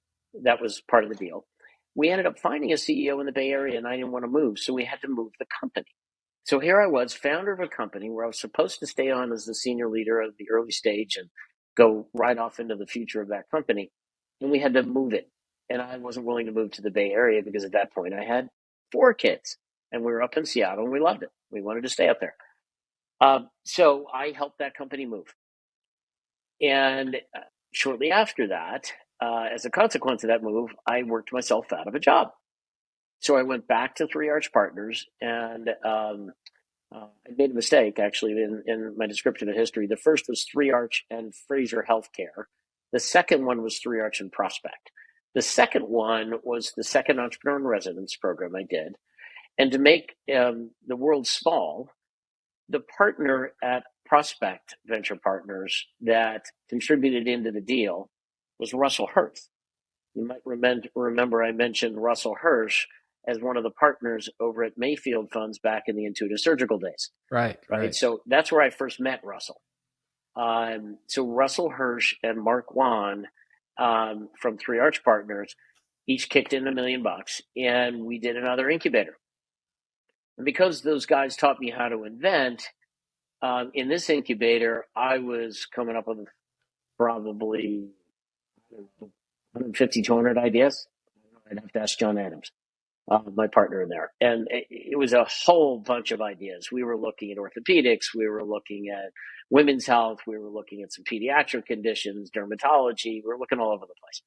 That was part of the deal. We ended up finding a CEO in the Bay Area, and I didn't want to move, so we had to move the company. So here I was, founder of a company where I was supposed to stay on as the senior leader of the early stage and go right off into the future of that company. And we had to move it. And I wasn't willing to move to the Bay Area because at that point I had 4 kids and we were up in Seattle and we loved it. We wanted to stay up there. So I helped that company move. And shortly after that, as a consequence of that move, I worked myself out of a job. So I went back to Three Arch Partners, and I made a mistake, actually, in my description of history. The first was Three Arch and Fraser Healthcare. The second one was Three Arch and Prospect. The second one was the second Entrepreneur in Residence program I did. And to make the world small, the partner at Prospect Venture Partners that contributed into the deal was Russell Hirsch. You might remember I mentioned Russell Hirsch as one of the partners over at Mayfield Funds back in the Intuitive Surgical days. Right. So that's where I first met Russell. So Russell Hirsch and Mark Wan from Three Arch Partners each kicked in $1 million, and we did another incubator. And because those guys taught me how to invent, in this incubator, I was coming up with probably 150, 200 ideas. I'd have to ask John Adams, my partner in there. And it was a whole bunch of ideas. We were looking at orthopedics. We were looking at women's health. We were looking at some pediatric conditions, dermatology. We were looking all over the place.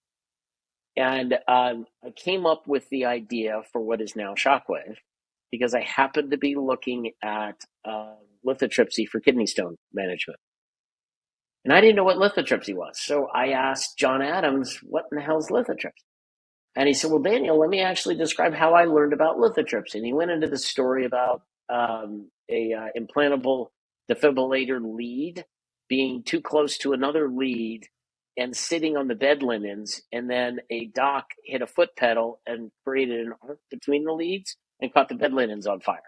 And I came up with the idea for what is now Shockwave because I happened to be looking at lithotripsy for kidney stone management. And I didn't know what lithotripsy was. So I asked John Adams, what in the hell is lithotripsy? And he said, well, Daniel, let me actually describe how I learned about lithotripsy. And he went into the story about a implantable defibrillator lead being too close to another lead and sitting on the bed linens. And then a doc hit a foot pedal and created an arc between the leads and caught the bed linens on fire.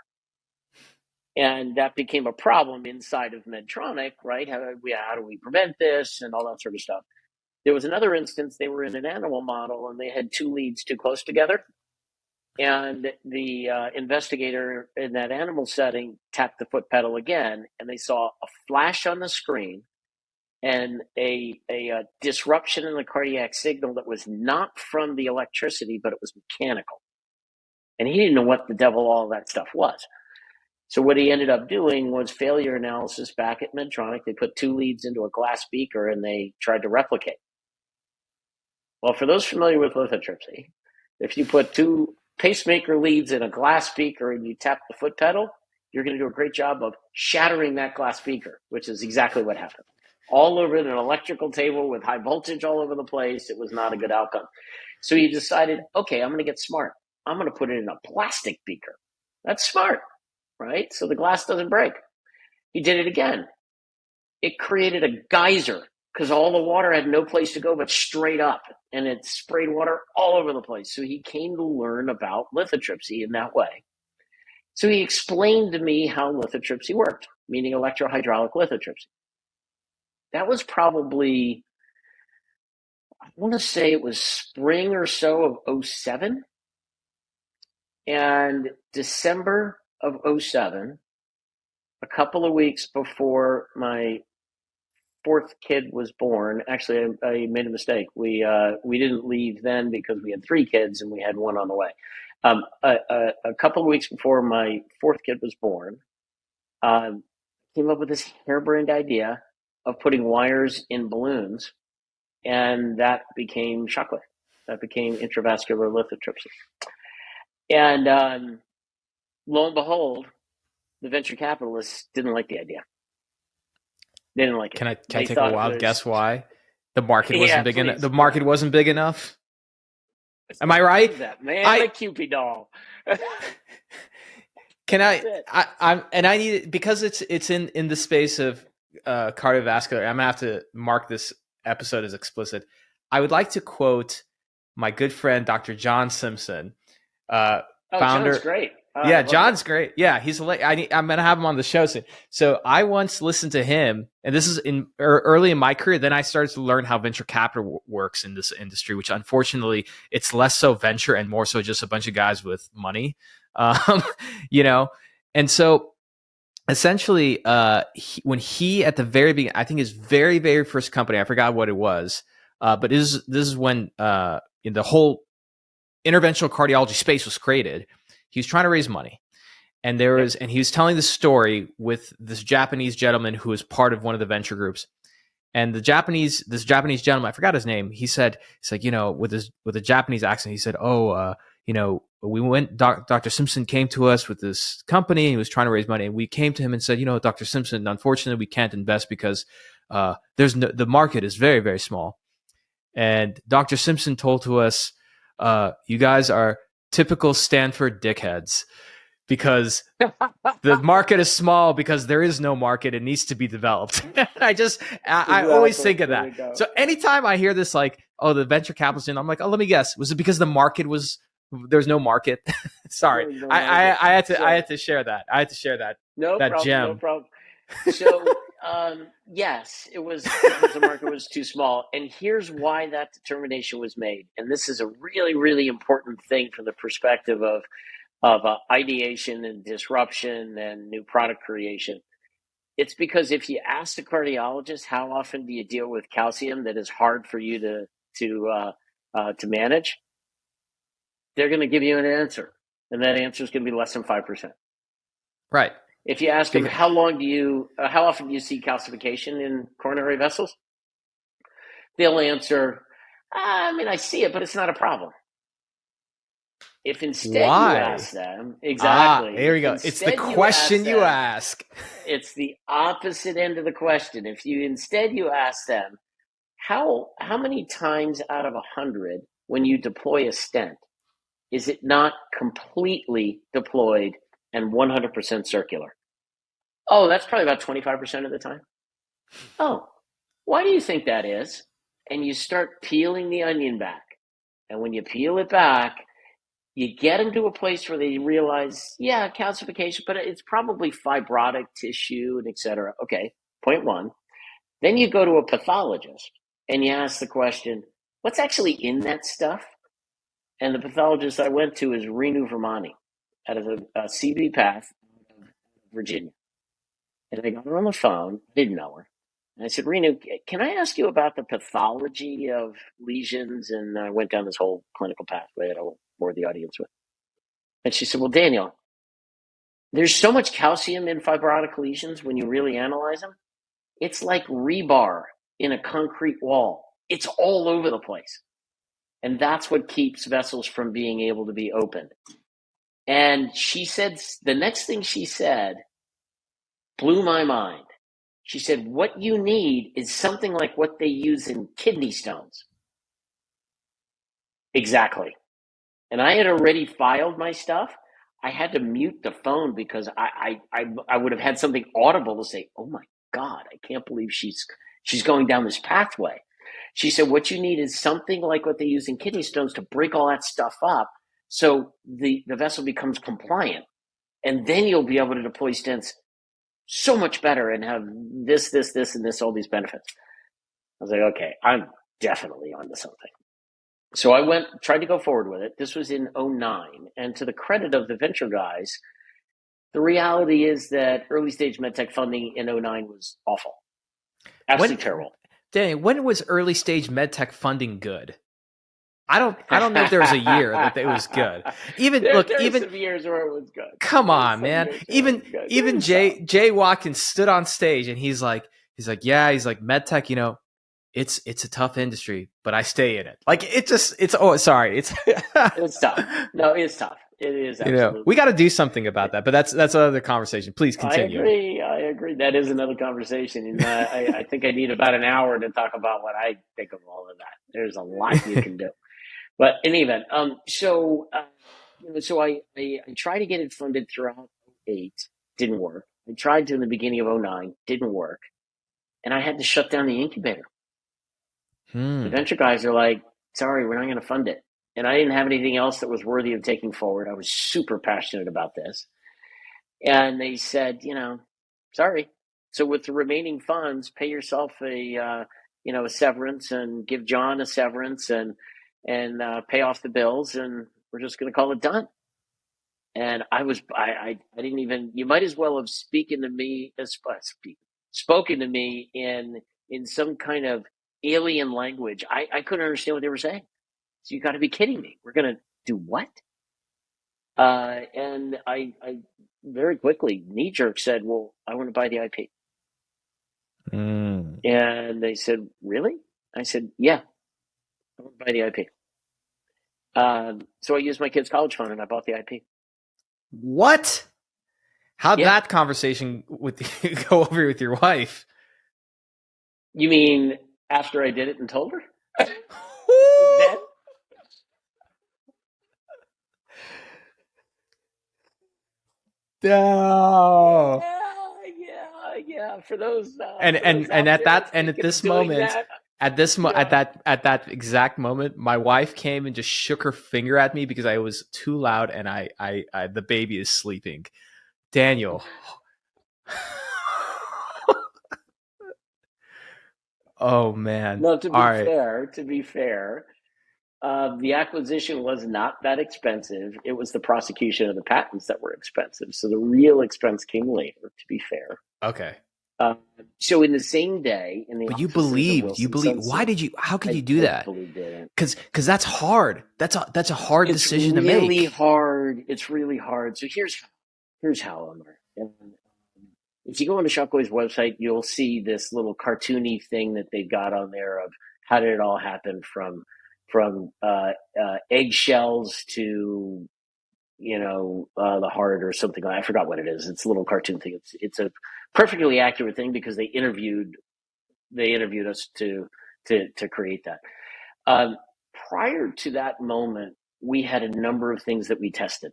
And that became a problem inside of Medtronic, right? How do we prevent this and all that sort of stuff? There was another instance, they were in an animal model and they had 2 leads too close together. And the investigator in that animal setting tapped the foot pedal again, and they saw a flash on the screen and a disruption in the cardiac signal that was not from the electricity, but it was mechanical. And he didn't know what the devil all that stuff was. So what he ended up doing was failure analysis back at Medtronic. They put 2 leads into a glass beaker and they tried to replicate. Well, for those familiar with lithotripsy, if you put 2 pacemaker leads in a glass beaker and you tap the foot pedal, you're going to do a great job of shattering that glass beaker, which is exactly what happened. All over an electrical table with high voltage all over the place. It was not a good outcome. So he decided, okay, I'm going to get smart. I'm going to put it in a plastic beaker. That's smart, right? So the glass doesn't break. He did it again. It created a geyser because all the water had no place to go but straight up, and it sprayed water all over the place. So he came to learn about lithotripsy in that way. So he explained to me how lithotripsy worked, meaning electrohydraulic lithotripsy. That was probably, I want to say it was spring or so of 2007. And December of 2007, a couple of weeks before my 4th kid was born. Actually, I made a mistake. We didn't leave then because we had 3 kids and we had 1 on the way. A couple of weeks before my 4th kid was born, came up with this harebrained idea of putting wires in balloons, and that became Shockwave. That became intravascular lithotripsy. And lo and behold, the venture capitalists didn't like the idea. They didn't like it. Can I take a wild guess why? The market wasn't big enough. The market wasn't big enough. Am I right? That man, a Cupid doll. Can I need it because it's in the space of cardiovascular. I'm gonna have to mark this episode is explicit. I would like to quote my good friend, Dr. John Simpson, founder. John's great. Yeah, John's great. Yeah, he's I'm going to have him on the show soon. So I once listened to him, and this is early in my career. Then I started to learn how venture capital works in this industry, which unfortunately it's less so venture and more so just a bunch of guys with money, And so essentially, when he at the very beginning, I think his very, very first company, I forgot what it was, but this is when in the whole interventional cardiology space was created. He was trying to raise money, and he was telling the story with this Japanese gentleman who was part of one of the venture groups. And this Japanese gentleman, I forgot his name. He's like, with a Japanese accent, he said, we went, Dr. Simpson came to us with this company. He was trying to raise money, and we came to him and said, Dr. Simpson, unfortunately, we can't invest because the market is very, very small. And Dr. Simpson told to us, you guys are typical Stanford dickheads because the market is small because there is no market. It needs to be developed. I always think of that. So anytime I hear this, like, oh, the venture capitalist, I'm like, oh, let me guess. Was it because there's no market? Sorry. I had to share that. I had to share that. No problem. So, yes, it was because the market was too small. And here's why that determination was made. And this is a really, really important thing from the perspective of ideation and disruption and new product creation. It's because if you ask the cardiologist, how often do you deal with calcium that is hard for you to manage? They're going to give you an answer. And that answer is going to be less than 5%. Right. If you ask them, how often do you see calcification in coronary vessels? They'll answer, I see it, but it's not a problem. If instead you ask them, exactly. There we go. It's the question you ask. It's the opposite end of the question. If you ask them, how many times out of 100 when you deploy a stent, is it not completely deployed and 100% circular? Oh, that's probably about 25% of the time. Oh, why do you think that is? And you start peeling the onion back. And when you peel it back, you get them to a place where they realize, yeah, calcification, but it's probably fibrotic tissue and et cetera. Okay, point one. Then you go to a pathologist and you ask the question, what's actually in that stuff? And the pathologist I went to is Renu Vermani out of a CB Path, Virginia. And I got her on the phone, didn't know her. And I said, Renu, can I ask you about the pathology of lesions? And I went down this whole clinical pathway that I won't bore the audience with. And she said, well, Daniel, there's so much calcium in fibrotic lesions when you really analyze them. It's like rebar in a concrete wall. It's all over the place. And that's what keeps vessels from being able to be opened. And she said, the next thing she said blew my mind. She said, what you need is something like what they use in kidney stones. Exactly. And I had already filed my stuff. I had to mute the phone because I would have had something audible to say, oh my God, I can't believe she's going down this pathway. She said, what you need is something like what they use in kidney stones to break all that stuff up so the vessel becomes compliant. And then you'll be able to deploy stents so much better and have this, and this, all these benefits. I was like, okay, I'm definitely onto something. So I tried to go forward with it. This was in 2009. And to the credit of the venture guys, the reality is that early stage medtech funding in 2009 was awful. Absolutely terrible. Dang, when was early stage medtech funding good? I don't know if there was a year that it was good. Even some years where it was good. Come on, man. Even Jay Watkins stood on stage and he's like, medtech, it's a tough industry, but I stay in it. Like it's tough. No, it's tough. It is absolutely. We got to do something about that, but that's another conversation. Please continue. I agree. That is another conversation, and I think I need about an hour to talk about what I think of all of that. There's a lot you can do, but in any event, so I tried to get it funded throughout 2008, didn't work. I tried to in the beginning of 2009, didn't work, and I had to shut down the incubator. The Hmm. venture guys are like, sorry, we're not going to fund it. And I didn't have anything else that was worthy of taking forward. I was super passionate about this. And they said, sorry. So with the remaining funds, pay yourself a severance and give John a severance and pay off the bills, and we're just going to call it done. And I didn't even. You might as well have spoken to me in some kind of alien language. I couldn't understand what they were saying. So you got to be kidding me. We're going to do what? And I very quickly, knee jerk, said, well, I want to buy the IP. Mm. And they said, really? I said, yeah, I want to buy the IP. So I used my kid's college fund and I bought the IP. What? How'd Yeah. that conversation with go over with your wife? You mean after I did it and told her? Then? No. Yeah. For those And out at there that and at thinking of this doing moment, that, at yeah. that exact moment, my wife came and just shook her finger at me because I was too loud, and I the baby is sleeping. Daniel. Oh man. No, All right. to be fair, the acquisition was not that expensive. It was the prosecution of the patents that were expensive. So the real expense came later, to be fair. Okay. Uh, so in the same day, in the But you offices of believed. You Wilson believe. Why Sonsini, did you? How could you do I that? totally didn't. Because that's hard. That's a hard It's decision to really make. hard. It's really hard. So here's how, Omar. And if you go on the Shockwave's website, you'll see this little cartoony thing that they've got on there of how did it all happen from eggshells to the heart or something like that. I forgot what it is. It's a little cartoon thing. It's a perfectly accurate thing because they interviewed us to create that. Um, Prior to that moment, we had a number of things that we tested.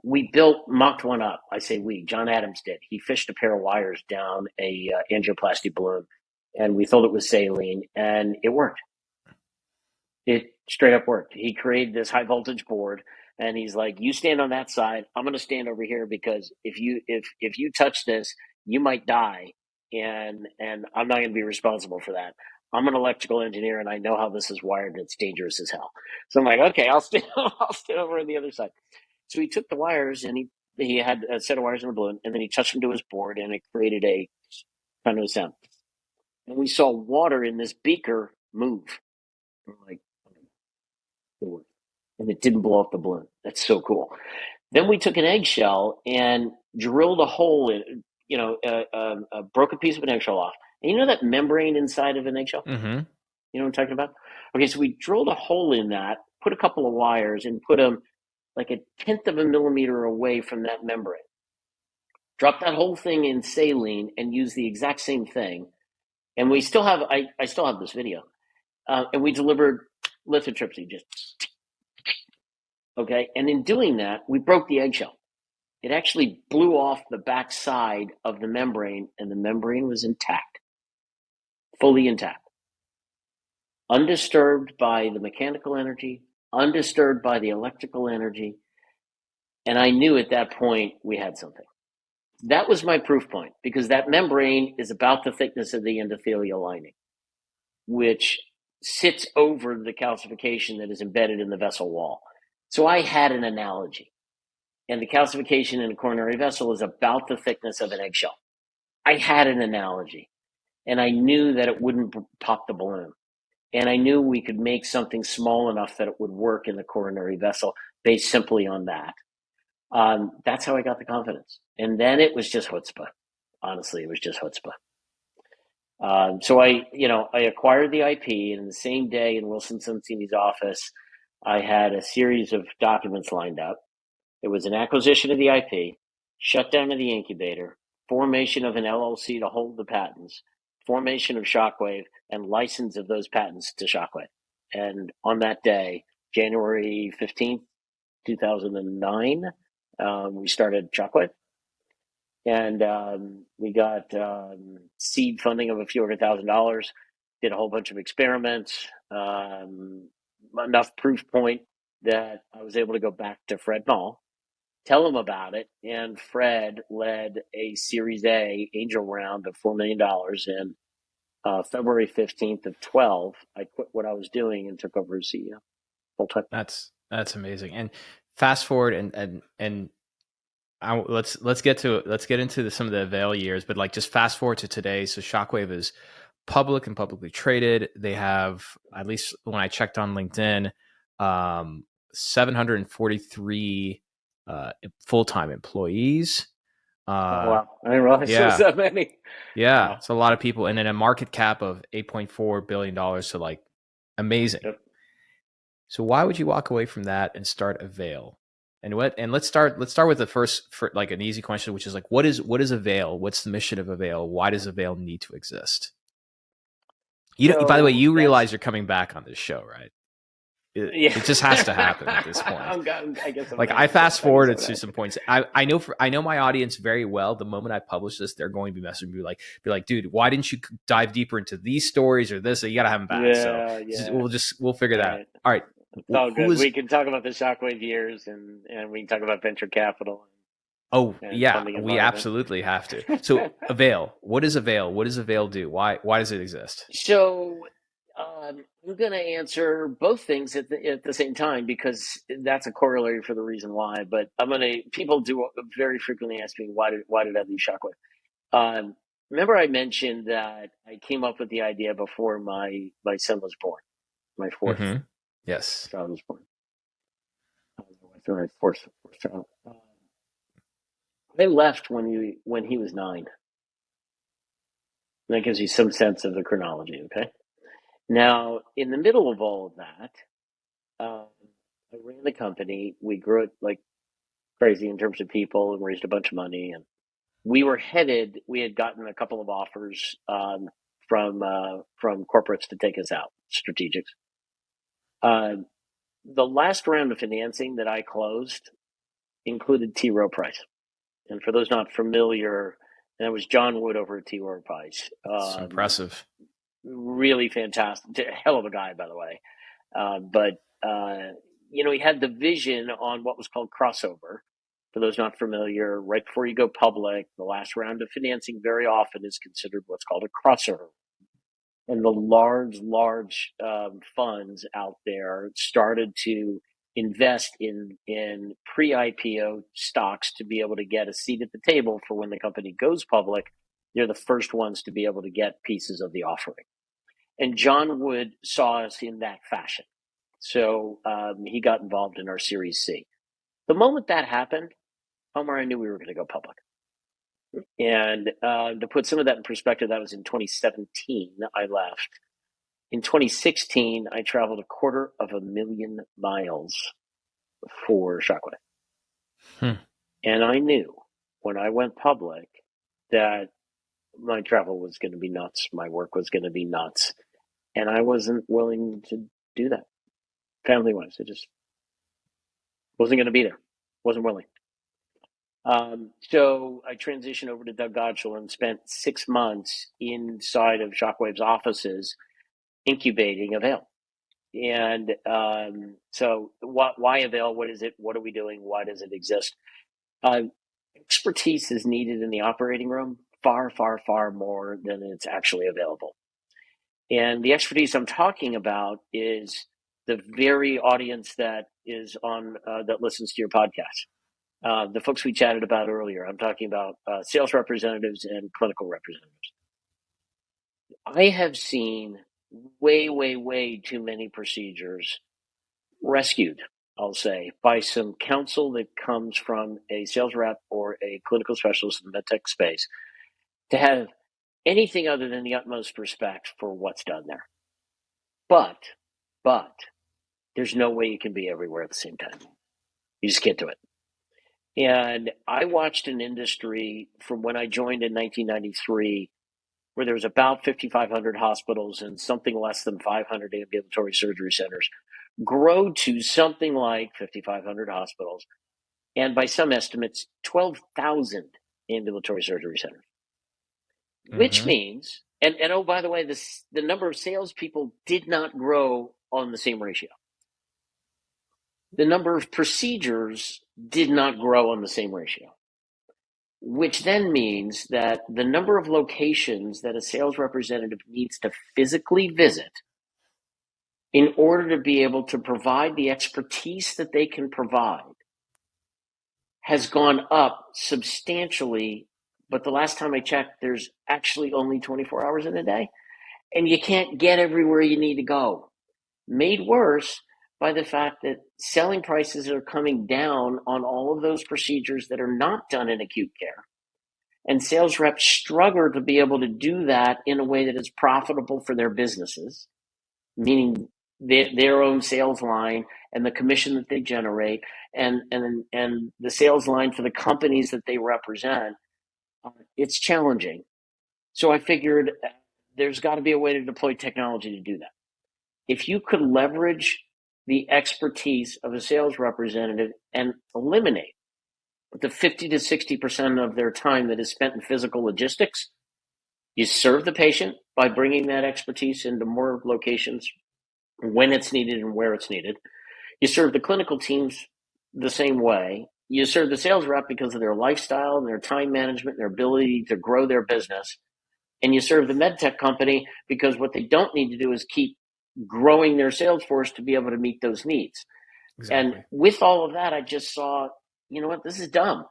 We mocked one up. I say we. John Adams did. He fished a pair of wires down a angioplasty balloon, and we thought it was saline, and it worked. It straight up worked. He created this high voltage board, and he's like, "You stand on that side. I'm going to stand over here because if you touch this, you might die, and I'm not going to be responsible for that. I'm an electrical engineer, and I know how this is wired, and it's dangerous as hell." So I'm like, "Okay, I'll stand. I'll stand over on the other side." So he took the wires, and he had a set of wires in a balloon, and then he touched them to his board, and it created a kind of a sound. And we saw water in this beaker move. We're like, and it didn't blow up the balloon. That's so cool. Then we took an eggshell and drilled a hole in, broke a piece of an eggshell off. And you know that membrane inside of an eggshell? Mm-hmm. You know what I'm talking about? Okay, so we drilled a hole in that, put a couple of wires, and put them like a tenth of a millimeter away from that membrane. Drop that whole thing in saline and use the exact same thing. And we still have, I still have this video. And we delivered lithotripsy, just okay. And in doing that, we broke the eggshell. It actually blew off the back side of the membrane, and the membrane was intact, fully intact, undisturbed by the mechanical energy, undisturbed by the electrical energy. And I knew at that point we had something. That was my proof point because that membrane is about the thickness of the endothelial lining, which sits over the calcification that is embedded in the vessel wall. So I had an analogy. And the calcification in a coronary vessel is about the thickness of an eggshell. I had an analogy, and I knew that it wouldn't pop the balloon. And I knew we could make something small enough that it would work in the coronary vessel based simply on that. That's how I got the confidence. And then it was just chutzpah. Honestly, it was just chutzpah. So I acquired the IP, and in the same day in Wilson Sonsini's office, I had a series of documents lined up. It was an acquisition of the IP, shutdown of the incubator, formation of an LLC to hold the patents, formation of Shockwave, and license of those patents to Shockwave. And on that day, January 15th, 2009, we started Shockwave. And we got seed funding of a few $100,000. did a whole bunch of experiments, enough proof point that I was able to go back to Fred Mall, tell him about it, and Fred led a Series A angel round of $4 million. And February 15th of 12, I quit what I was doing and took over as CEO full time. That's amazing. And fast forward and let's get into some of the Avail years, but like just fast forward to today. So Shockwave is public and publicly traded. They have, at least when I checked on LinkedIn, 743 full-time employees. Oh, wow. I didn't realize there was that many. Yeah. Wow. It's a lot of people. And then a market cap of $8.4 billion. So like amazing. Yep. So why would you walk away from that and start Avail? And let's start with the first, for like an easy question, which is like, what is Avail? What's the mission of Avail? Why does Avail need to exist? By the way, you realize you're coming back on this show, right? It just has to happen at this point. I fast forwarded to some points. I know my audience very well. The moment I publish this, they're going to be messaging me be like, dude, why didn't you dive deeper into these stories or this? So you got to have them back. We'll figure that out. All right. It's all good. We can talk about the Shockwave years and we can talk about venture capital. Oh yeah, we absolutely have to. So Avail, what is Avail? What does Avail do? Why does it exist? So I'm going to answer both things at the same time because that's a corollary for the reason why. But people do very frequently ask me why did I leave Shockwave? Remember I mentioned that I came up with the idea before my son was born, my fourth. Mm-hmm. Yes, child was born. My fourth child. I left when he was 9. That gives you some sense of the chronology, okay? Now, in the middle of all of that, I ran the company. We grew it like crazy in terms of people and raised a bunch of money. And we had gotten a couple of offers from corporates to take us out, strategics. The last round of financing that I closed included T. Rowe Price. And for those not familiar, that was John Wood over at T. Rowe Price. That's impressive. Really fantastic. Hell of a guy, by the way. But he had the vision on what was called crossover. For those not familiar, right before you go public, the last round of financing very often is considered what's called a crossover. And the large funds out there started to invest in pre-IPO stocks to be able to get a seat at the table for when the company goes public. They're the first ones to be able to get pieces of the offering. And John Wood saw us in that fashion. So he got involved in our Series C. The moment that happened, Omar, I knew we were going to go public. And to put some of that in perspective, that was in 2017, I left. In 2016, I traveled 250,000 miles for Shockwave. And I knew when I went public that my travel was going to be nuts. My work was going to be nuts. And I wasn't willing to do that. Family-wise, I just wasn't going to be there. Wasn't willing. So I transitioned over to Doug Godshall and spent 6 months inside of Shockwave's offices incubating Avail. And so why Avail? What is it? What are we doing? Why does it exist? Expertise is needed in the operating room far, far, far more than it's actually available. And the expertise I'm talking about is the very audience that is on that listens to your podcast. The folks we chatted about earlier. I'm talking about sales representatives and clinical representatives. I have seen way, way, way too many procedures rescued, I'll say, by some counsel that comes from a sales rep or a clinical specialist in the medtech space to have anything other than the utmost respect for what's done there. But there's no way you can be everywhere at the same time. You just can't do it. And I watched an industry from when I joined in 1993 where there was about 5,500 hospitals and something less than 500 ambulatory surgery centers grow to something like 5,500 hospitals. And by some estimates, 12,000 ambulatory surgery centers, which means And oh, by the way, the number of salespeople did not grow on the same ratio. The number of procedures did not grow on the same ratio, which then means that the number of locations that a sales representative needs to physically visit in order to be able to provide the expertise that they can provide has gone up substantially. But the last time I checked, there's actually only 24 hours in a day, and you can't get everywhere you need to go. Made worse by the fact that selling prices are coming down on all of those procedures that are not done in acute care. And sales reps struggle to be able to do that in a way that is profitable for their businesses, meaning their own sales line and the commission that they generate and the sales line for the companies that they represent. It's challenging. So I figured there's got to be a way to deploy technology to do that. If you could leverage the expertise of a sales representative and eliminate the 50 to 60% of their time that is spent in physical logistics, you serve the patient by bringing that expertise into more locations when it's needed and where it's needed. You serve the clinical teams the same way. You serve the sales rep because of their lifestyle and their time management and their ability to grow their business. And you serve the med tech company because what they don't need to do is keep growing their sales force to be able to meet those needs. Exactly. And with all of that, I just saw, you know what, this is dumb.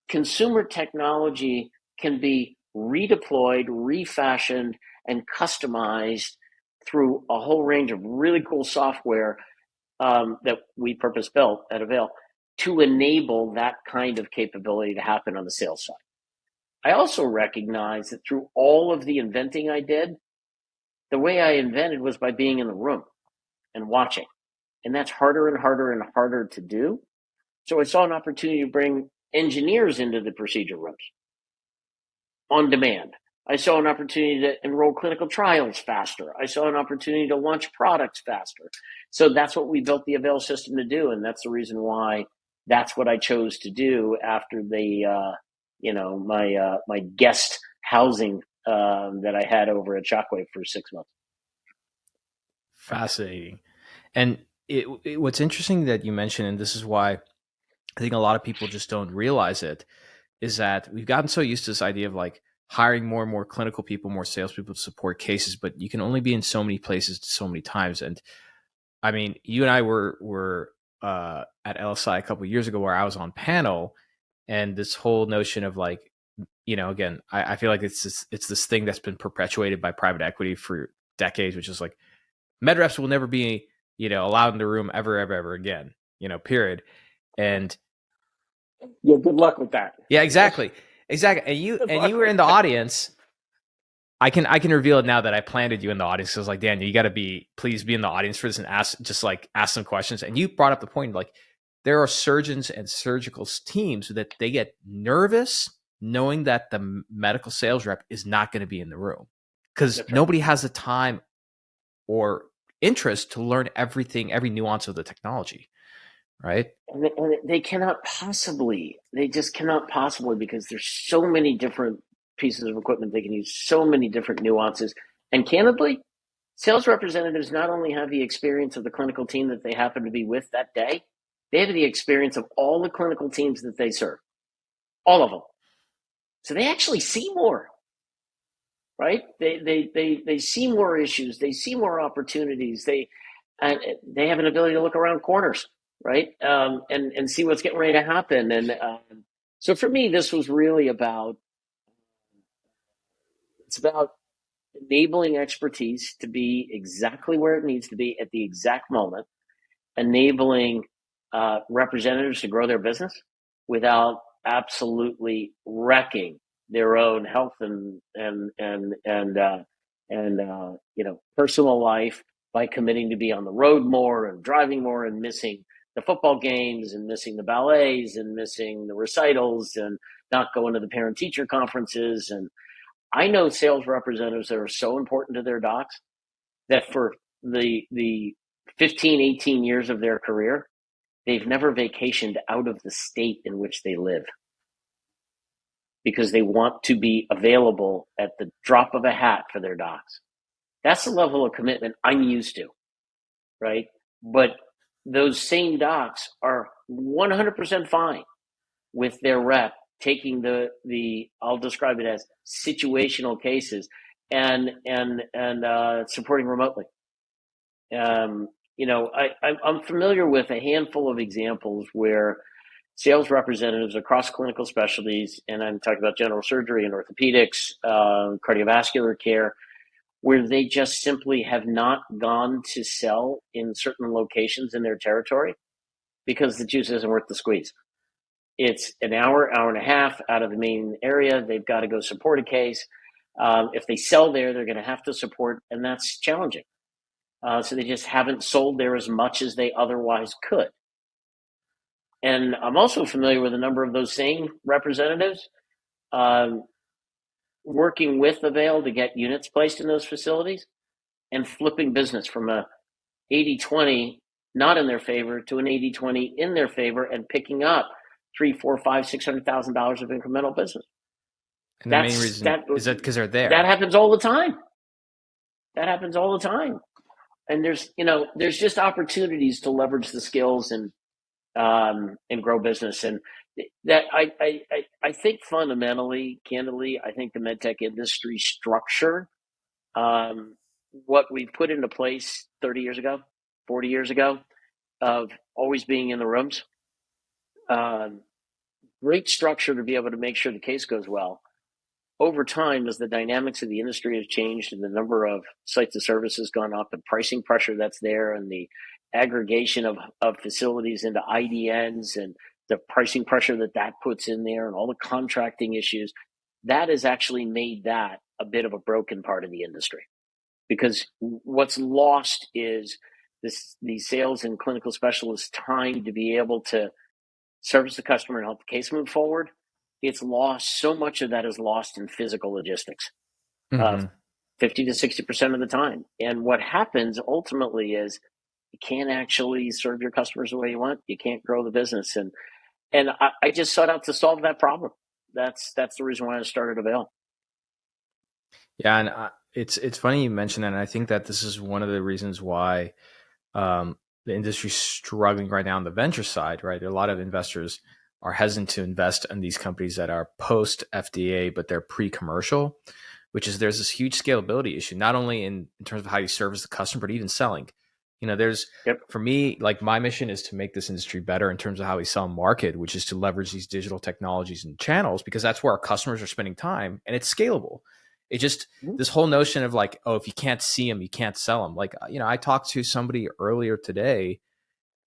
Consumer technology can be redeployed, refashioned, and customized through a whole range of really cool software that we purpose built at Avail to enable that kind of capability to happen on the sales side. I also recognize that through all of the inventing I did, the way I invented was by being in the room and watching. And that's harder and harder and harder to do. So I saw an opportunity to bring engineers into the procedure rooms on demand. I saw an opportunity to enroll clinical trials faster. I saw an opportunity to launch products faster. So that's what we built the Avail system to do. And that's the reason why that's what I chose to do after my guest housing that I had over at Shockwave for 6 months. Fascinating. And what's interesting that you mentioned, and this is why I think a lot of people just don't realize it, is that we've gotten so used to this idea of like hiring more and more clinical people, more salespeople to support cases, but you can only be in so many places so many times. And I mean, you and I were at LSI a couple of years ago where I was on panel, and this whole notion of like, again, I feel like it's this thing that's been perpetuated by private equity for decades, which is like med reps will never be, allowed in the room ever again, period. And yeah, good luck with that. Yeah, exactly. And you were in the audience. I can reveal it now that I planted you in the audience. So I was like, Dan, you got to please be in the audience for this and ask some questions. And you brought up the point, like there are surgeons and surgical teams that they get nervous knowing that the medical sales rep is not going to be in the room because nobody has the time or interest to learn everything, every nuance of the technology. Right. And they just cannot possibly, because there's so many different pieces of equipment they can use, so many different nuances. And candidly, sales representatives not only have the experience of the clinical team that they happen to be with that day, they have the experience of all the clinical teams that they serve, all of them. So they actually see more, right? They see more issues. They see more opportunities. They have an ability to look around corners, right? And see what's getting ready to happen. And so for me, this was really it's about enabling expertise to be exactly where it needs to be at the exact moment, enabling representatives to grow their business without absolutely wrecking their own health and personal life by committing to be on the road more and driving more and missing the football games and missing the ballets and missing the recitals and not going to the parent teacher conferences. And I know sales representatives that are so important to their docs that for the 15, 18 years of their career, they've never vacationed out of the state in which they live. because they want to be available at the drop of a hat for their docs. That's the level of commitment I'm used to, right? But those same docs are 100% fine with their rep taking the I'll describe it as situational cases and supporting remotely. I'm familiar with a handful of examples where sales representatives across clinical specialties, and I'm talking about general surgery and orthopedics, cardiovascular care, where they just simply have not gone to sell in certain locations in their territory because the juice isn't worth the squeeze. It's an hour, hour and a half out of the main area. They've got to go support a case. If they sell there, they're going to have to support, and that's challenging. So they just haven't sold there as much as they otherwise could. And I'm also familiar with a number of those same representatives working with Avail to get units placed in those facilities and flipping business from a 80-20 not in their favor to an 80-20 in their favor and picking up $300,000, $400,000, $500,000, $600,000 of incremental business. And the main reason is that because they're there. That happens all the time. And there's just opportunities to leverage the skills and grow business. And that I think fundamentally, candidly, I think the medtech industry structure, what we put into place 30 years ago, 40 years ago, of always being in the rooms, great structure to be able to make sure the case goes well. Over time, as the dynamics of the industry have changed and the number of sites of service has gone up, and pricing pressure that's there, and the aggregation of facilities into IDNs and the pricing pressure that puts in there and all the contracting issues, that has actually made that a bit of a broken part of the industry. Because what's lost is the sales and clinical specialists' time to be able to service the customer and help the case move forward. It's lost. So much of that is lost in physical logistics, 50 to 60% of the time. And what happens ultimately is you can't actually serve your customers the way you want. You can't grow the business. And I just sought out to solve that problem. That's the reason why I started Avail. Yeah, and it's funny you mentioned that. And I think that this is one of the reasons why the industry's struggling right now on the venture side, right? A lot of investors are hesitant to invest in these companies that are post FDA, but they're pre-commercial, which is there's this huge scalability issue, not only in terms of how you service the customer, but even selling. For me, like my mission is to make this industry better in terms of how we sell and market, which is to leverage these digital technologies and channels, because that's where our customers are spending time and it's scalable. It just, this whole notion of like, oh, if you can't see them, you can't sell them. Like, I talked to somebody earlier today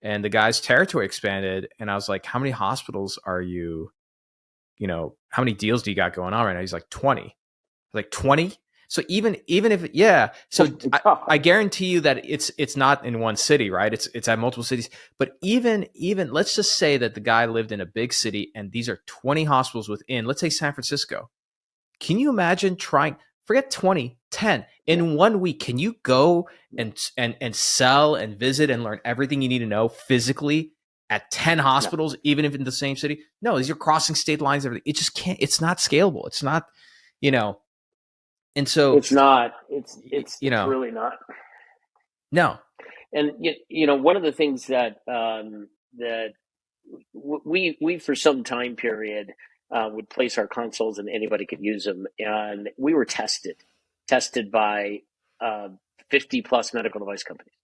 and the guy's territory expanded. And I was like, how many hospitals are you, how many deals do you got going on right now? He's like 20. Like 20. So even if, so I guarantee you that it's not in one city, right? It's at multiple cities, but even let's just say that the guy lived in a big city and these are 20 hospitals within, let's say San Francisco. Can you imagine forget 20, 10 in 1 week? Can you go and sell and visit and learn everything you need to know physically at 10 hospitals, even if in the same city? No, these are crossing state lines. Everything. It just can't, it's not scalable. It's not, and so it's not, it's really not. No. And, one of the things that we for some time period, would place our consoles and anybody could use them. And we were tested by 50 plus medical device companies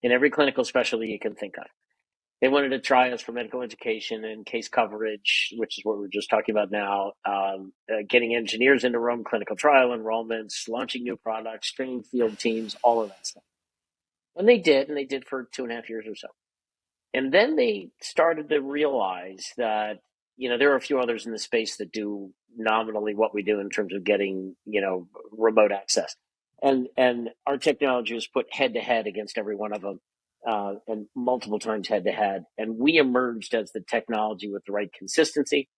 in every clinical specialty you can think of. They wanted to try us for medical education and case coverage, which is what we're just talking about now, getting engineers into room, clinical trial enrollments, launching new products, training field teams, all of that stuff. And they did for 2.5 years or so. And then they started to realize that, there are a few others in the space that do nominally what we do in terms of getting, remote access. And our technology was put head to head against every one of them, and multiple times head to head. And we emerged as the technology with the right consistency,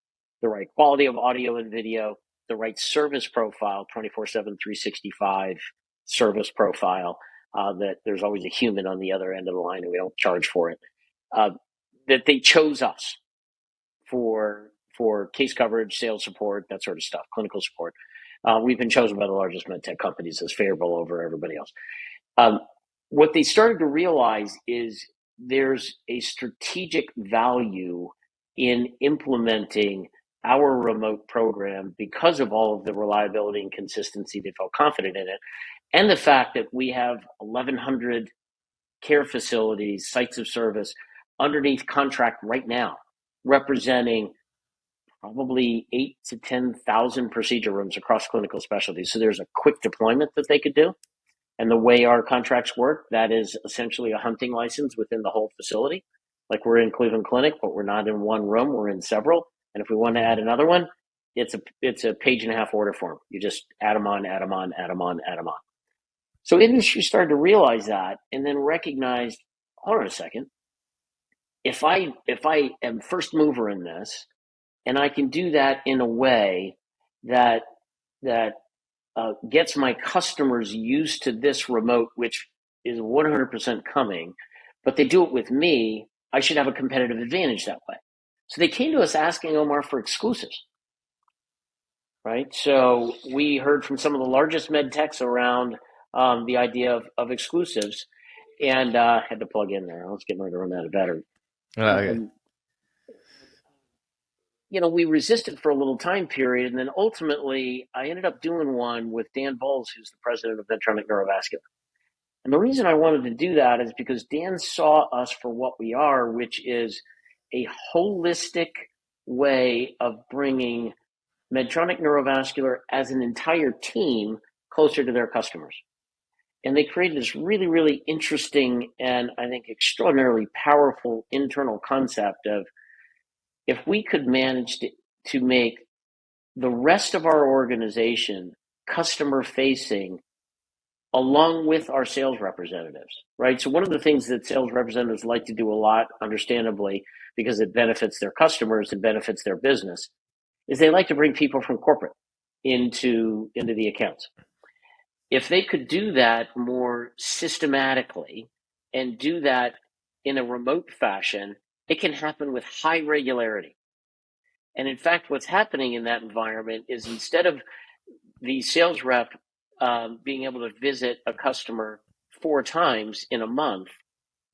the right quality of audio and video, the right service profile, 24/7, 365 service profile, that there's always a human on the other end of the line and we don't charge for it. That they chose us for for case coverage, sales support, that sort of stuff, clinical support. We've been chosen by the largest medtech companies as favorable over everybody else. What they started to realize is there's a strategic value in implementing our remote program because of all of the reliability and consistency. They felt confident in it. And the fact that we have 1,100 care facilities, sites of service underneath contract right now, representing probably 8 to 10,000 procedure rooms across clinical specialties. So there's a quick deployment that they could do. And the way our contracts work, that is essentially a hunting license within the whole facility. Like we're in Cleveland Clinic, but we're not in one room, we're in several. And if we want to add another one, it's a page and a half order form. You just add them on, add them on, add them on, add them on. So industry started to realize that and then recognized, hold on a second, if I am first mover in this, and I can do that in a way that gets my customers used to this remote, which is 100% coming, but they do it with me, I should have a competitive advantage that way. So they came to us asking Omar for exclusives, right? So we heard from some of the largest med techs around the idea of exclusives, and had to plug in there. I was getting ready to run out of battery. Okay. We resisted for a little time period, and then ultimately I ended up doing one with Dan Bowles, who's the president of Medtronic Neurovascular. And the reason I wanted to do that is because Dan saw us for what we are, which is a holistic way of bringing Medtronic Neurovascular as an entire team closer to their customers. And they created this really, really interesting and I think extraordinarily powerful internal concept of, if we could manage to make the rest of our organization customer facing along with our sales representatives, right? So one of the things that sales representatives like to do a lot, understandably, because it benefits their customers and benefits their business, is they like to bring people from corporate into the accounts. If they could do that more systematically and do that in a remote fashion, it can happen with high regularity. And in fact, what's happening in that environment is instead of the sales rep being able to visit a customer 4 times in a month,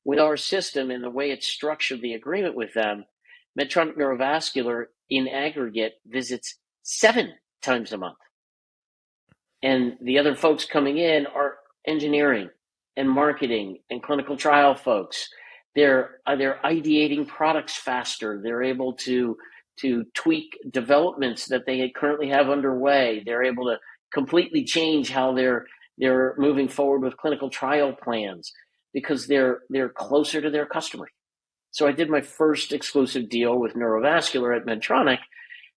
with our system and the way it's structured the agreement with them, Medtronic Neurovascular in aggregate visits 7 times a month. And the other folks coming in are engineering and marketing and clinical trial folks. They're ideating products faster. They're able to tweak developments that they currently have underway. They're able to completely change how they're moving forward with clinical trial plans because they're closer to their customers. So I did my first exclusive deal with Neurovascular at Medtronic.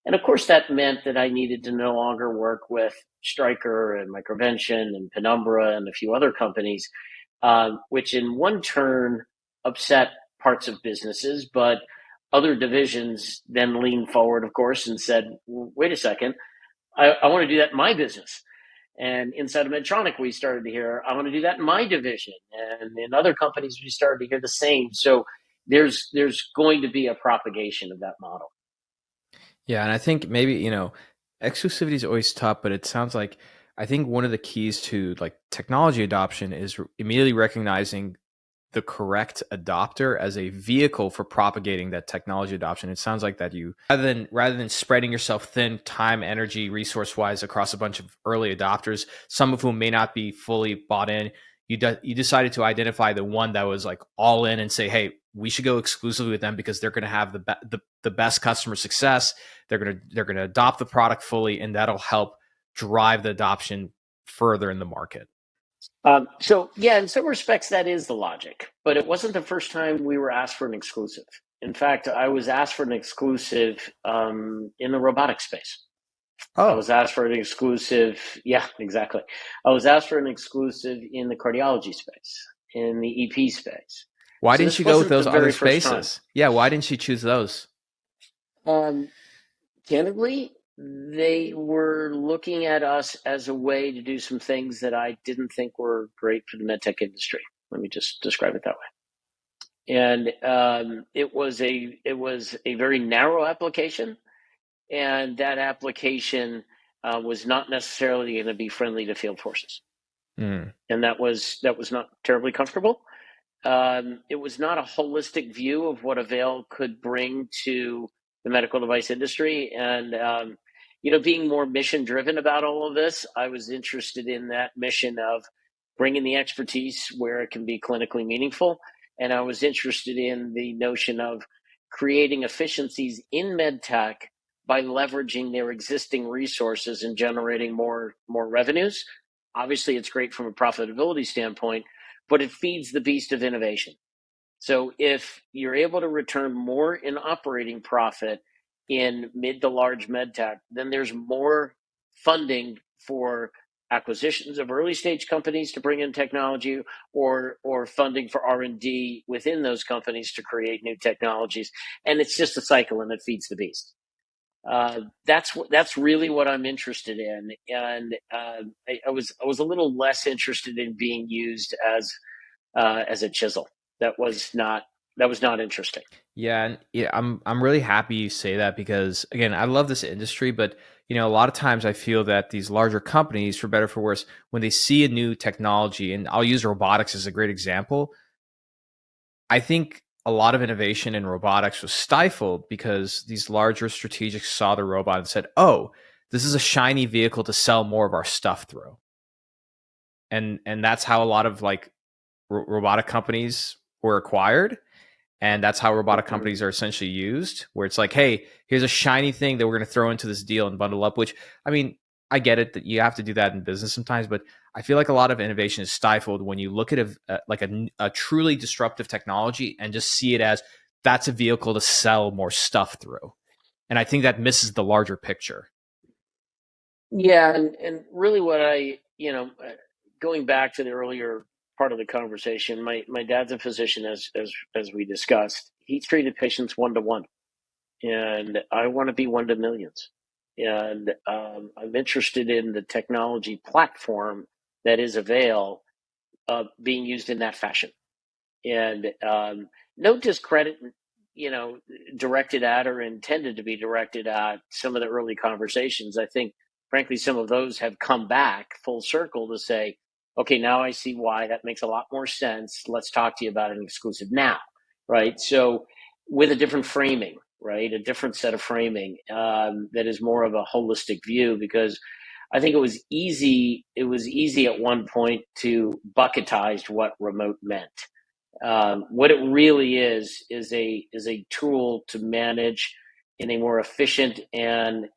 And of course, that meant that I needed to no longer work with Stryker and Microvention and Penumbra and a few other companies, which in one turn upset parts of businesses, but other divisions then leaned forward, of course, and said, wait a second, I want to do that in my business. And inside of Medtronic, we started to hear, I want to do that in my division. And in other companies, we started to hear the same. So there's going to be a propagation of that model. Yeah, and I think maybe, exclusivity is always tough, but it sounds like I think one of the keys to like technology adoption is immediately recognizing the correct adopter as a vehicle for propagating that technology adoption. It sounds like that you rather than spreading yourself thin, time, energy, resource wise across a bunch of early adopters, some of whom may not be fully bought in, you decided to identify the one that was like all in and say, hey, we should go exclusively with them because they're going to have the best customer success. They're going to adopt the product fully, and that'll help drive the adoption further in the market. So yeah, in some respects, that is the logic, but it wasn't the first time we were asked for an exclusive. In fact, I was asked for an exclusive in the robotic space. Oh. I was asked for an exclusive. Yeah, exactly. I was asked for an exclusive in the cardiology space, in the EP space. Why didn't you go with those other spaces? Yeah, why didn't you choose those? Candidly, they were looking at us as a way to do some things that I didn't think were great for the medtech industry. Let me just describe it that way. And it was a very narrow application. and that application was not necessarily going to be friendly to field forces, and that was not terribly comfortable. It was not a holistic view of what Avail could bring to the medical device industry. And, being more mission driven about all of this, I was interested in that mission of bringing the expertise where it can be clinically meaningful. And I was interested in the notion of creating efficiencies in medtech by leveraging their existing resources and generating more revenues. Obviously, it's great from a profitability standpoint, but it feeds the beast of innovation. So if you're able to return more in operating profit in mid to large medtech, then there's more funding for acquisitions of early stage companies to bring in technology, or funding for R&D within those companies to create new technologies. And it's just a cycle, and it feeds the beast. That's really what I'm interested in, and I was a little less interested in being used as a chisel. That was not interesting. Yeah, and yeah, I'm really happy you say that because again, I love this industry, but a lot of times I feel that these larger companies, for better or for worse, when they see a new technology, and I'll use robotics as a great example, I think a lot of innovation in robotics was stifled because these larger strategics saw the robot and said, "Oh, this is a shiny vehicle to sell more of our stuff through." And that's how a lot of like robotic companies were acquired. And that's how robotic companies are essentially used, where it's like, hey, here's a shiny thing that we're going to throw into this deal and bundle up, which, I mean, I get it that you have to do that in business sometimes, but I feel like a lot of innovation is stifled when you look at a truly disruptive technology and just see it as that's a vehicle to sell more stuff through. And I think that misses the larger picture. Yeah, and really what going back to the earlier part of the conversation, my dad's a physician, as we discussed. He treated patients one to one, and I want to be one to millions. And I'm interested in the technology platform that is Avail being used in that fashion. And no discredit, directed at or intended to be directed at some of the early conversations. I think, frankly, some of those have come back full circle to say, okay, now I see why that makes a lot more sense. Let's talk to you about an exclusive now, right? So, with a different framing, right, a different set of framing that is more of a holistic view, because I think it was easy. It was easy at one point to bucketize what remote meant. What it really is a tool to manage in a more efficient and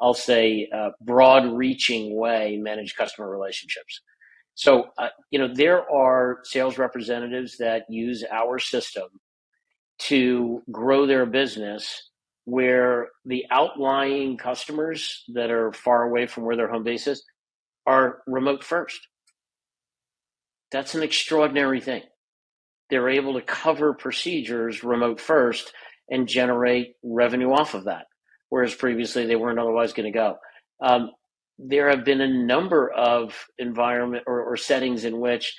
I'll say broad-reaching way, manage customer relationships. So there are sales representatives that use our system to grow their business, where the outlying customers that are far away from where their home base is are remote first. That's an extraordinary thing. They're able to cover procedures remote first and generate revenue off of that, whereas previously they weren't otherwise going to go. There have been a number of environment or settings in which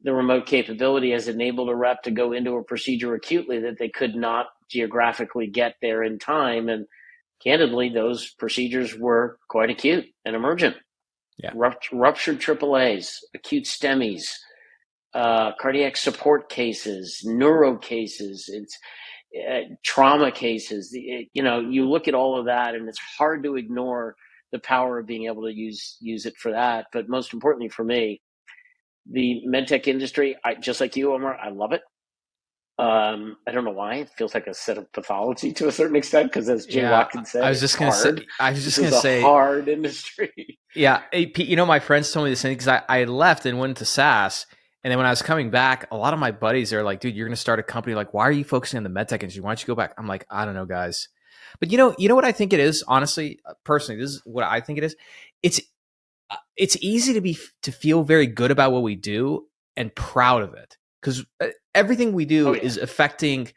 the remote capability has enabled a rep to go into a procedure acutely that they could not geographically get there in time. And candidly, those procedures were quite acute and emergent. Yeah. Ruptured AAAs, acute STEMIs, cardiac support cases, neuro cases, it's trauma cases. You look at all of that, and it's hard to ignore the power of being able to use it for that. But most importantly for me, the medtech industry, just like you, Omar, I love it. I don't know why. It feels like a set of pathology to a certain extent, because as Jay Watkins said, I was just going to say, this is a hard industry. Yeah. Pete, my friends told me the same because I left and went to SaaS. And then when I was coming back, a lot of my buddies are like, dude, you're going to start a company. Like, why are you focusing on the medtech industry? Why don't you go back? I'm like, I don't know, guys. But you know what I think it is, honestly, personally, this is what I think it is. It's easy to feel very good about what we do and proud of it, because everything we do is affecting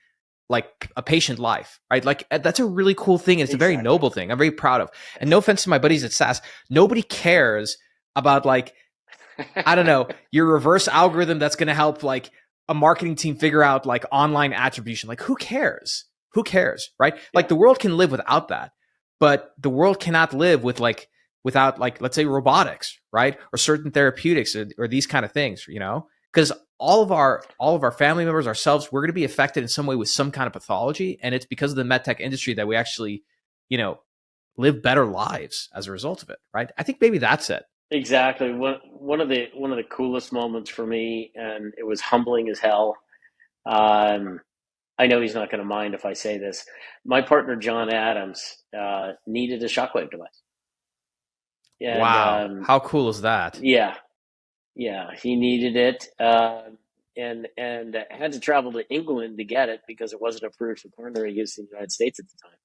like a patient life, right? Like that's a really cool thing. And it's a very noble thing. I'm very proud of. And no offense to my buddies at SaaS, nobody cares about like, I don't know, your reverse algorithm that's going to help like a marketing team figure out like online attribution. Like, who cares? Who cares, right? Yeah. Like the world can live without that, but the world cannot live with without let's say robotics, right? Or certain therapeutics or these kind of things, because all of our family members, ourselves, we're going to be affected in some way with some kind of pathology, and it's because of the medtech industry that we actually, live better lives as a result of it, right? I think maybe that's it. Exactly. One of the coolest moments for me, and it was humbling as hell. I know he's not going to mind if I say this. My partner John Adams needed a Shockwave device, and Wow, how cool is that? yeah, he needed it, and had to travel to England to get it because it wasn't approved for coronary use in the United States at the time.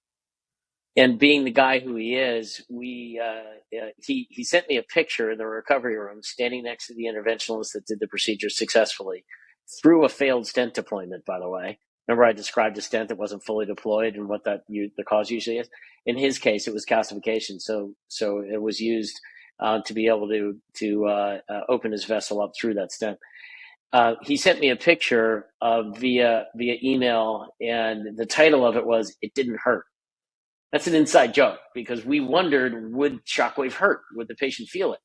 And being the guy who he is, he sent me a picture in the recovery room, standing next to the interventionalist that did the procedure successfully through a failed stent deployment. By the way, remember I described a stent that wasn't fully deployed and what the cause usually is. In his case, it was calcification, so it was used to be able to open his vessel up through that stent. He sent me a picture via email, and the title of it was "It Didn't Hurt." That's an inside joke because we wondered, would Shockwave hurt? Would the patient feel it?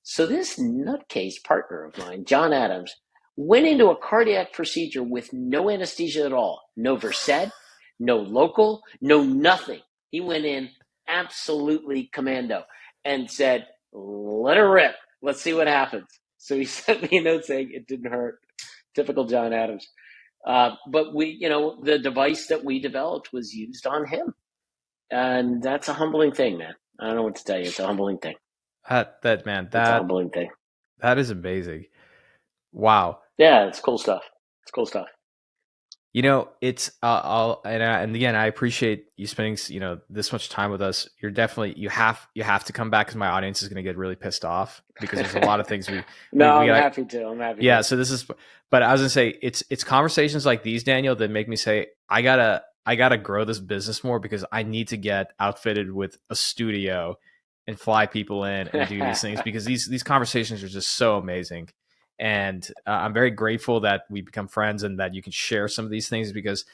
So this nutcase partner of mine, John Adams, went into a cardiac procedure with no anesthesia at all, no versed, no local, no nothing. He went in absolutely commando and said, let her rip. Let's see what happens. So he sent me a note saying it didn't hurt. Typical John Adams. But the device that we developed was used on him. And that's a humbling thing, man. I don't know what to tell you. It's a humbling thing. It's a humbling thing. That is amazing. Wow. Yeah, it's cool stuff. It's cool stuff. It's and again, I appreciate you spending this much time with us. You're definitely you have to come back because my audience is going to get really pissed off because there's a lot of things I'm happy to. I'm happy. Yeah. So but I was gonna say it's conversations like these, Daniel, that make me say I gotta grow this business more because I need to get outfitted with a studio and fly people in and do these things because these conversations are just so amazing. And I'm very grateful that we become friends and that you can share some of these things because,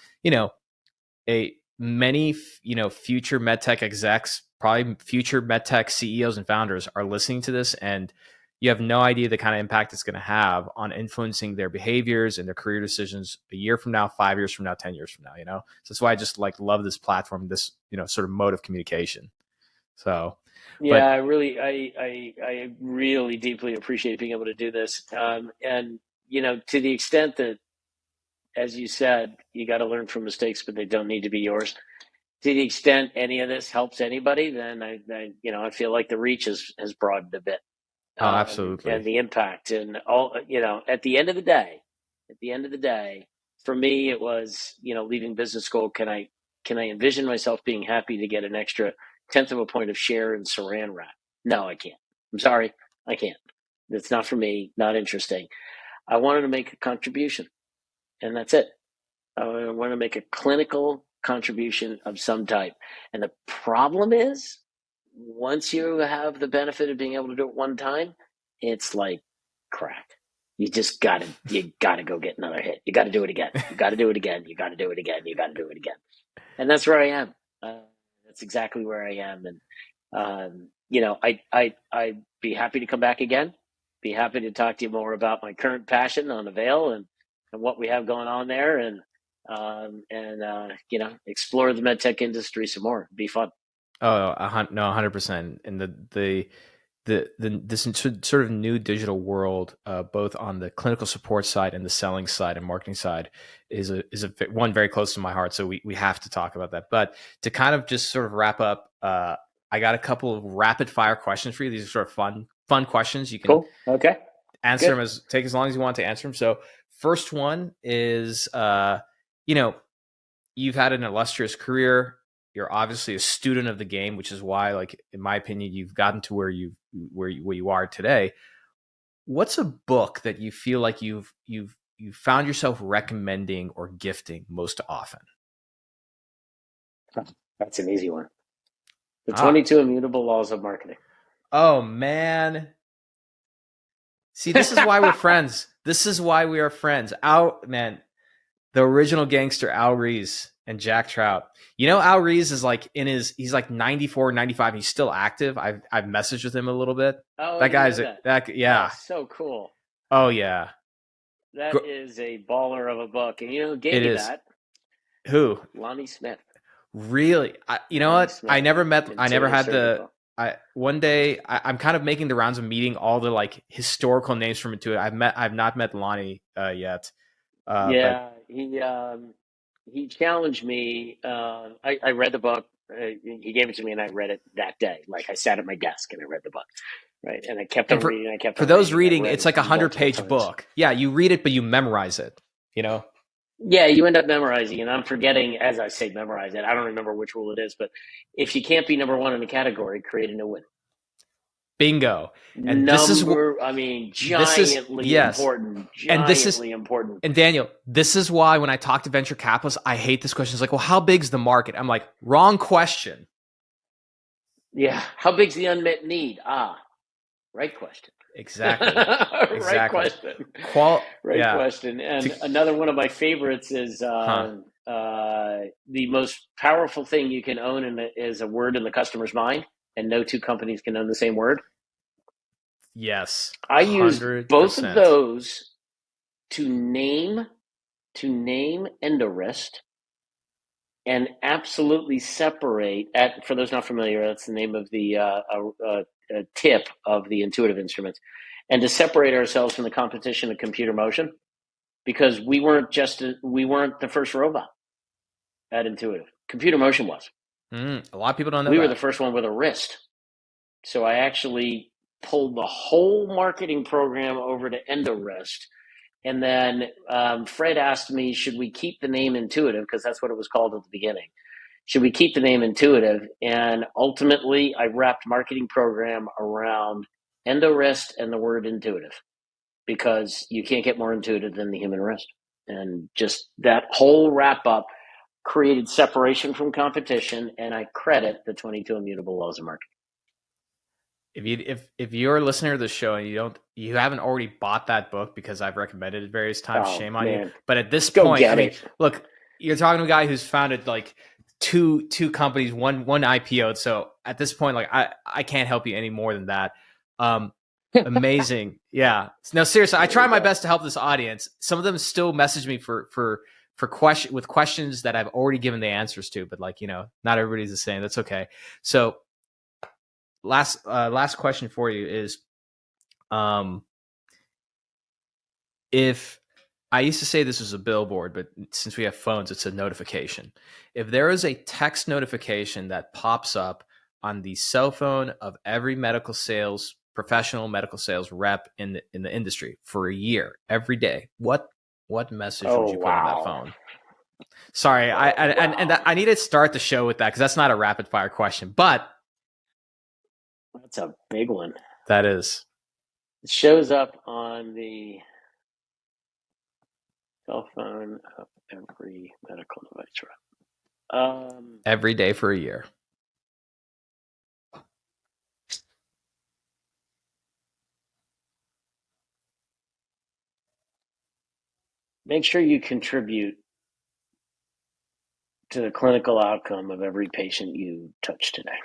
many future medtech execs, probably future medtech CEOs and founders are listening to this, and you have no idea the kind of impact it's going to have on influencing their behaviors and their career decisions a year from now, 5 years from now, 10 years from now, So that's why I just love this platform, this, sort of mode of communication. So, yeah, I really deeply appreciate being able to do this. And, to the extent that, as you said, you got to learn from mistakes, but they don't need to be yours. To the extent any of this helps anybody, then I feel like the reach has broadened a bit. Oh, absolutely. And the impact and all, at the end of the day, for me, it was, leaving business school. Can I envision myself being happy to get an extra 1/10 of a point of share in Saran wrap? No, I can't. I'm sorry. I can't. It's not for me. Not interesting. I wanted to make a contribution, and that's it. I want to make a clinical contribution of some type. And the problem is, once you have the benefit of being able to do it one time, it's like crack. You just gotta go get another hit. You gotta do it again. You gotta do it again. You gotta do it again. You gotta do it again. And that's where I am. That's exactly where I am. And I'd be happy to come back again. Be happy to talk to you more about my current passion on Avail and what we have going on there, and explore the medtech industry some more. It'd be fun. Oh, no, 100%. And this sort of new digital world, both on the clinical support side and the selling side and marketing side, is one very close to my heart. So we have to talk about that. But to kind of just sort of wrap up, I got a couple of rapid fire questions for you. These are sort of fun questions. You can cool. Okay. Answer them take as long as you want to answer them. So first one is, you've had an illustrious career. You're obviously a student of the game, which is why, in my opinion, you've gotten to where you are today. What's a book that you feel like you've found yourself recommending or gifting most often? That's an easy one. The 22 Immutable Laws of Marketing. Oh, man. See, this is why we're friends. This is why we are friends. The original gangster, Al Rees, And Jack Trout. You know, Al Rees is like he's like 94, 95. He's still active. I've messaged with him a little bit. Oh, That guy's Oh, so cool. Oh yeah. That is a baller of a book. And you know who gave It me is. that? Who? Lonnie Smith. Really? You know Lonnie what? Smith, I never met. I never had Surgical. one day I'm kind of making the rounds of meeting all the like historical names from Intuitive. I've not met Lonnie yet. Yeah, he challenged me. I read the book. He gave it to me, and I read it that day. Like I sat at my desk and I read the book, right? And I kept on reading. For those reading, it's like a 100-page book. Yeah, you read it, but you memorize it. You know. Yeah, you end up memorizing, and I'm forgetting as I say memorize it. I don't remember which rule it is, but if you can't be number one in the category, create a new one. Bingo. And giantly important. Giantly important. And Daniel, this is why when I talk to venture capitalists, I hate this question. It's like, well, how big's the market? I'm like, wrong question. Yeah. How big's the unmet need? Right question. Exactly. Right question. Question. And another one of my favorites is the most powerful thing you can own is a word in the customer's mind, and no two companies can own the same word. Yes. I use both of those to name Endorist and absolutely separate. For those not familiar, that's the name of the tip of the Intuitive instruments, and to separate ourselves from the competition of computer motion, because we weren't the first robot at Intuitive. Computer motion was. A lot of people don't know. We were the first one with a wrist. So I actually pulled the whole marketing program over to Endorist. And then Fred asked me, should we keep the name Intuitive? Because that's what it was called at the beginning. Should we keep the name Intuitive? And ultimately, I wrapped marketing program around Endorist and the word intuitive, because you can't get more intuitive than the human wrist. And just that whole wrap up created separation from competition, and I credit the 22 immutable laws of marketing. If you're a listener to the show and you haven't already bought that book, because I've recommended it various times, shame on you. But at this point, look, you're talking to a guy who's founded like two companies, one IPO'd. So at this point, like I can't help you any more than that. Amazing. Yeah. No, seriously, I try my best to help this audience. Some of them still message me for questions that I've already given the answers to, but like, not everybody's the same. That's okay. So last question for you is, if I used to say this was a billboard, but since we have phones, it's a notification. If there is a text notification that pops up on the cell phone of every professional medical sales rep in the industry for a year, every day, what message would you put on that phone? Sorry, I need to start the show with that, because that's not a rapid fire question, but that's a big one. That is. It shows up on the cell phone of every medical device rep. Every day for a year. Make sure you contribute to the clinical outcome of every patient you touch today.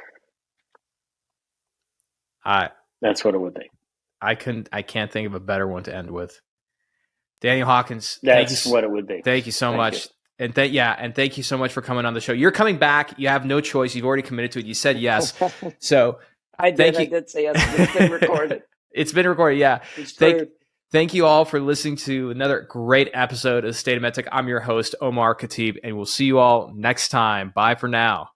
That's what it would be. I can't think of a better one to end with. Daniel Hawkins. That's what it would be. Thank you so much. And thank you so much for coming on the show. You're coming back. You have no choice. You've already committed to it. You said yes. So I did say yes. It's been recorded. It's been recorded. Yeah. Thank you all for listening to another great episode of State of MedTech. I'm your host, Omar Khateeb, and we'll see you all next time. Bye for now.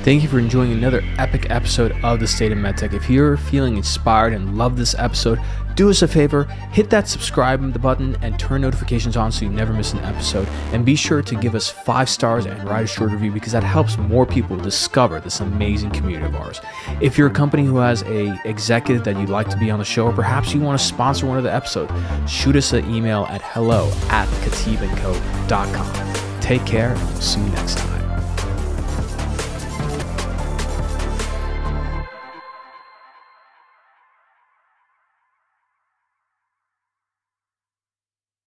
Thank you for enjoying another epic episode of the State of MedTech. If you're feeling inspired and love this episode, do us a favor, hit that subscribe button and turn notifications on so you never miss an episode. And be sure to give us 5 stars and write a short review, because that helps more people discover this amazing community of ours. If you're a company who has a executive that you'd like to be on the show, or perhaps you want to sponsor one of the episodes, shoot us an email at hello@khateebandco.com. Take care, and we'll see you next time.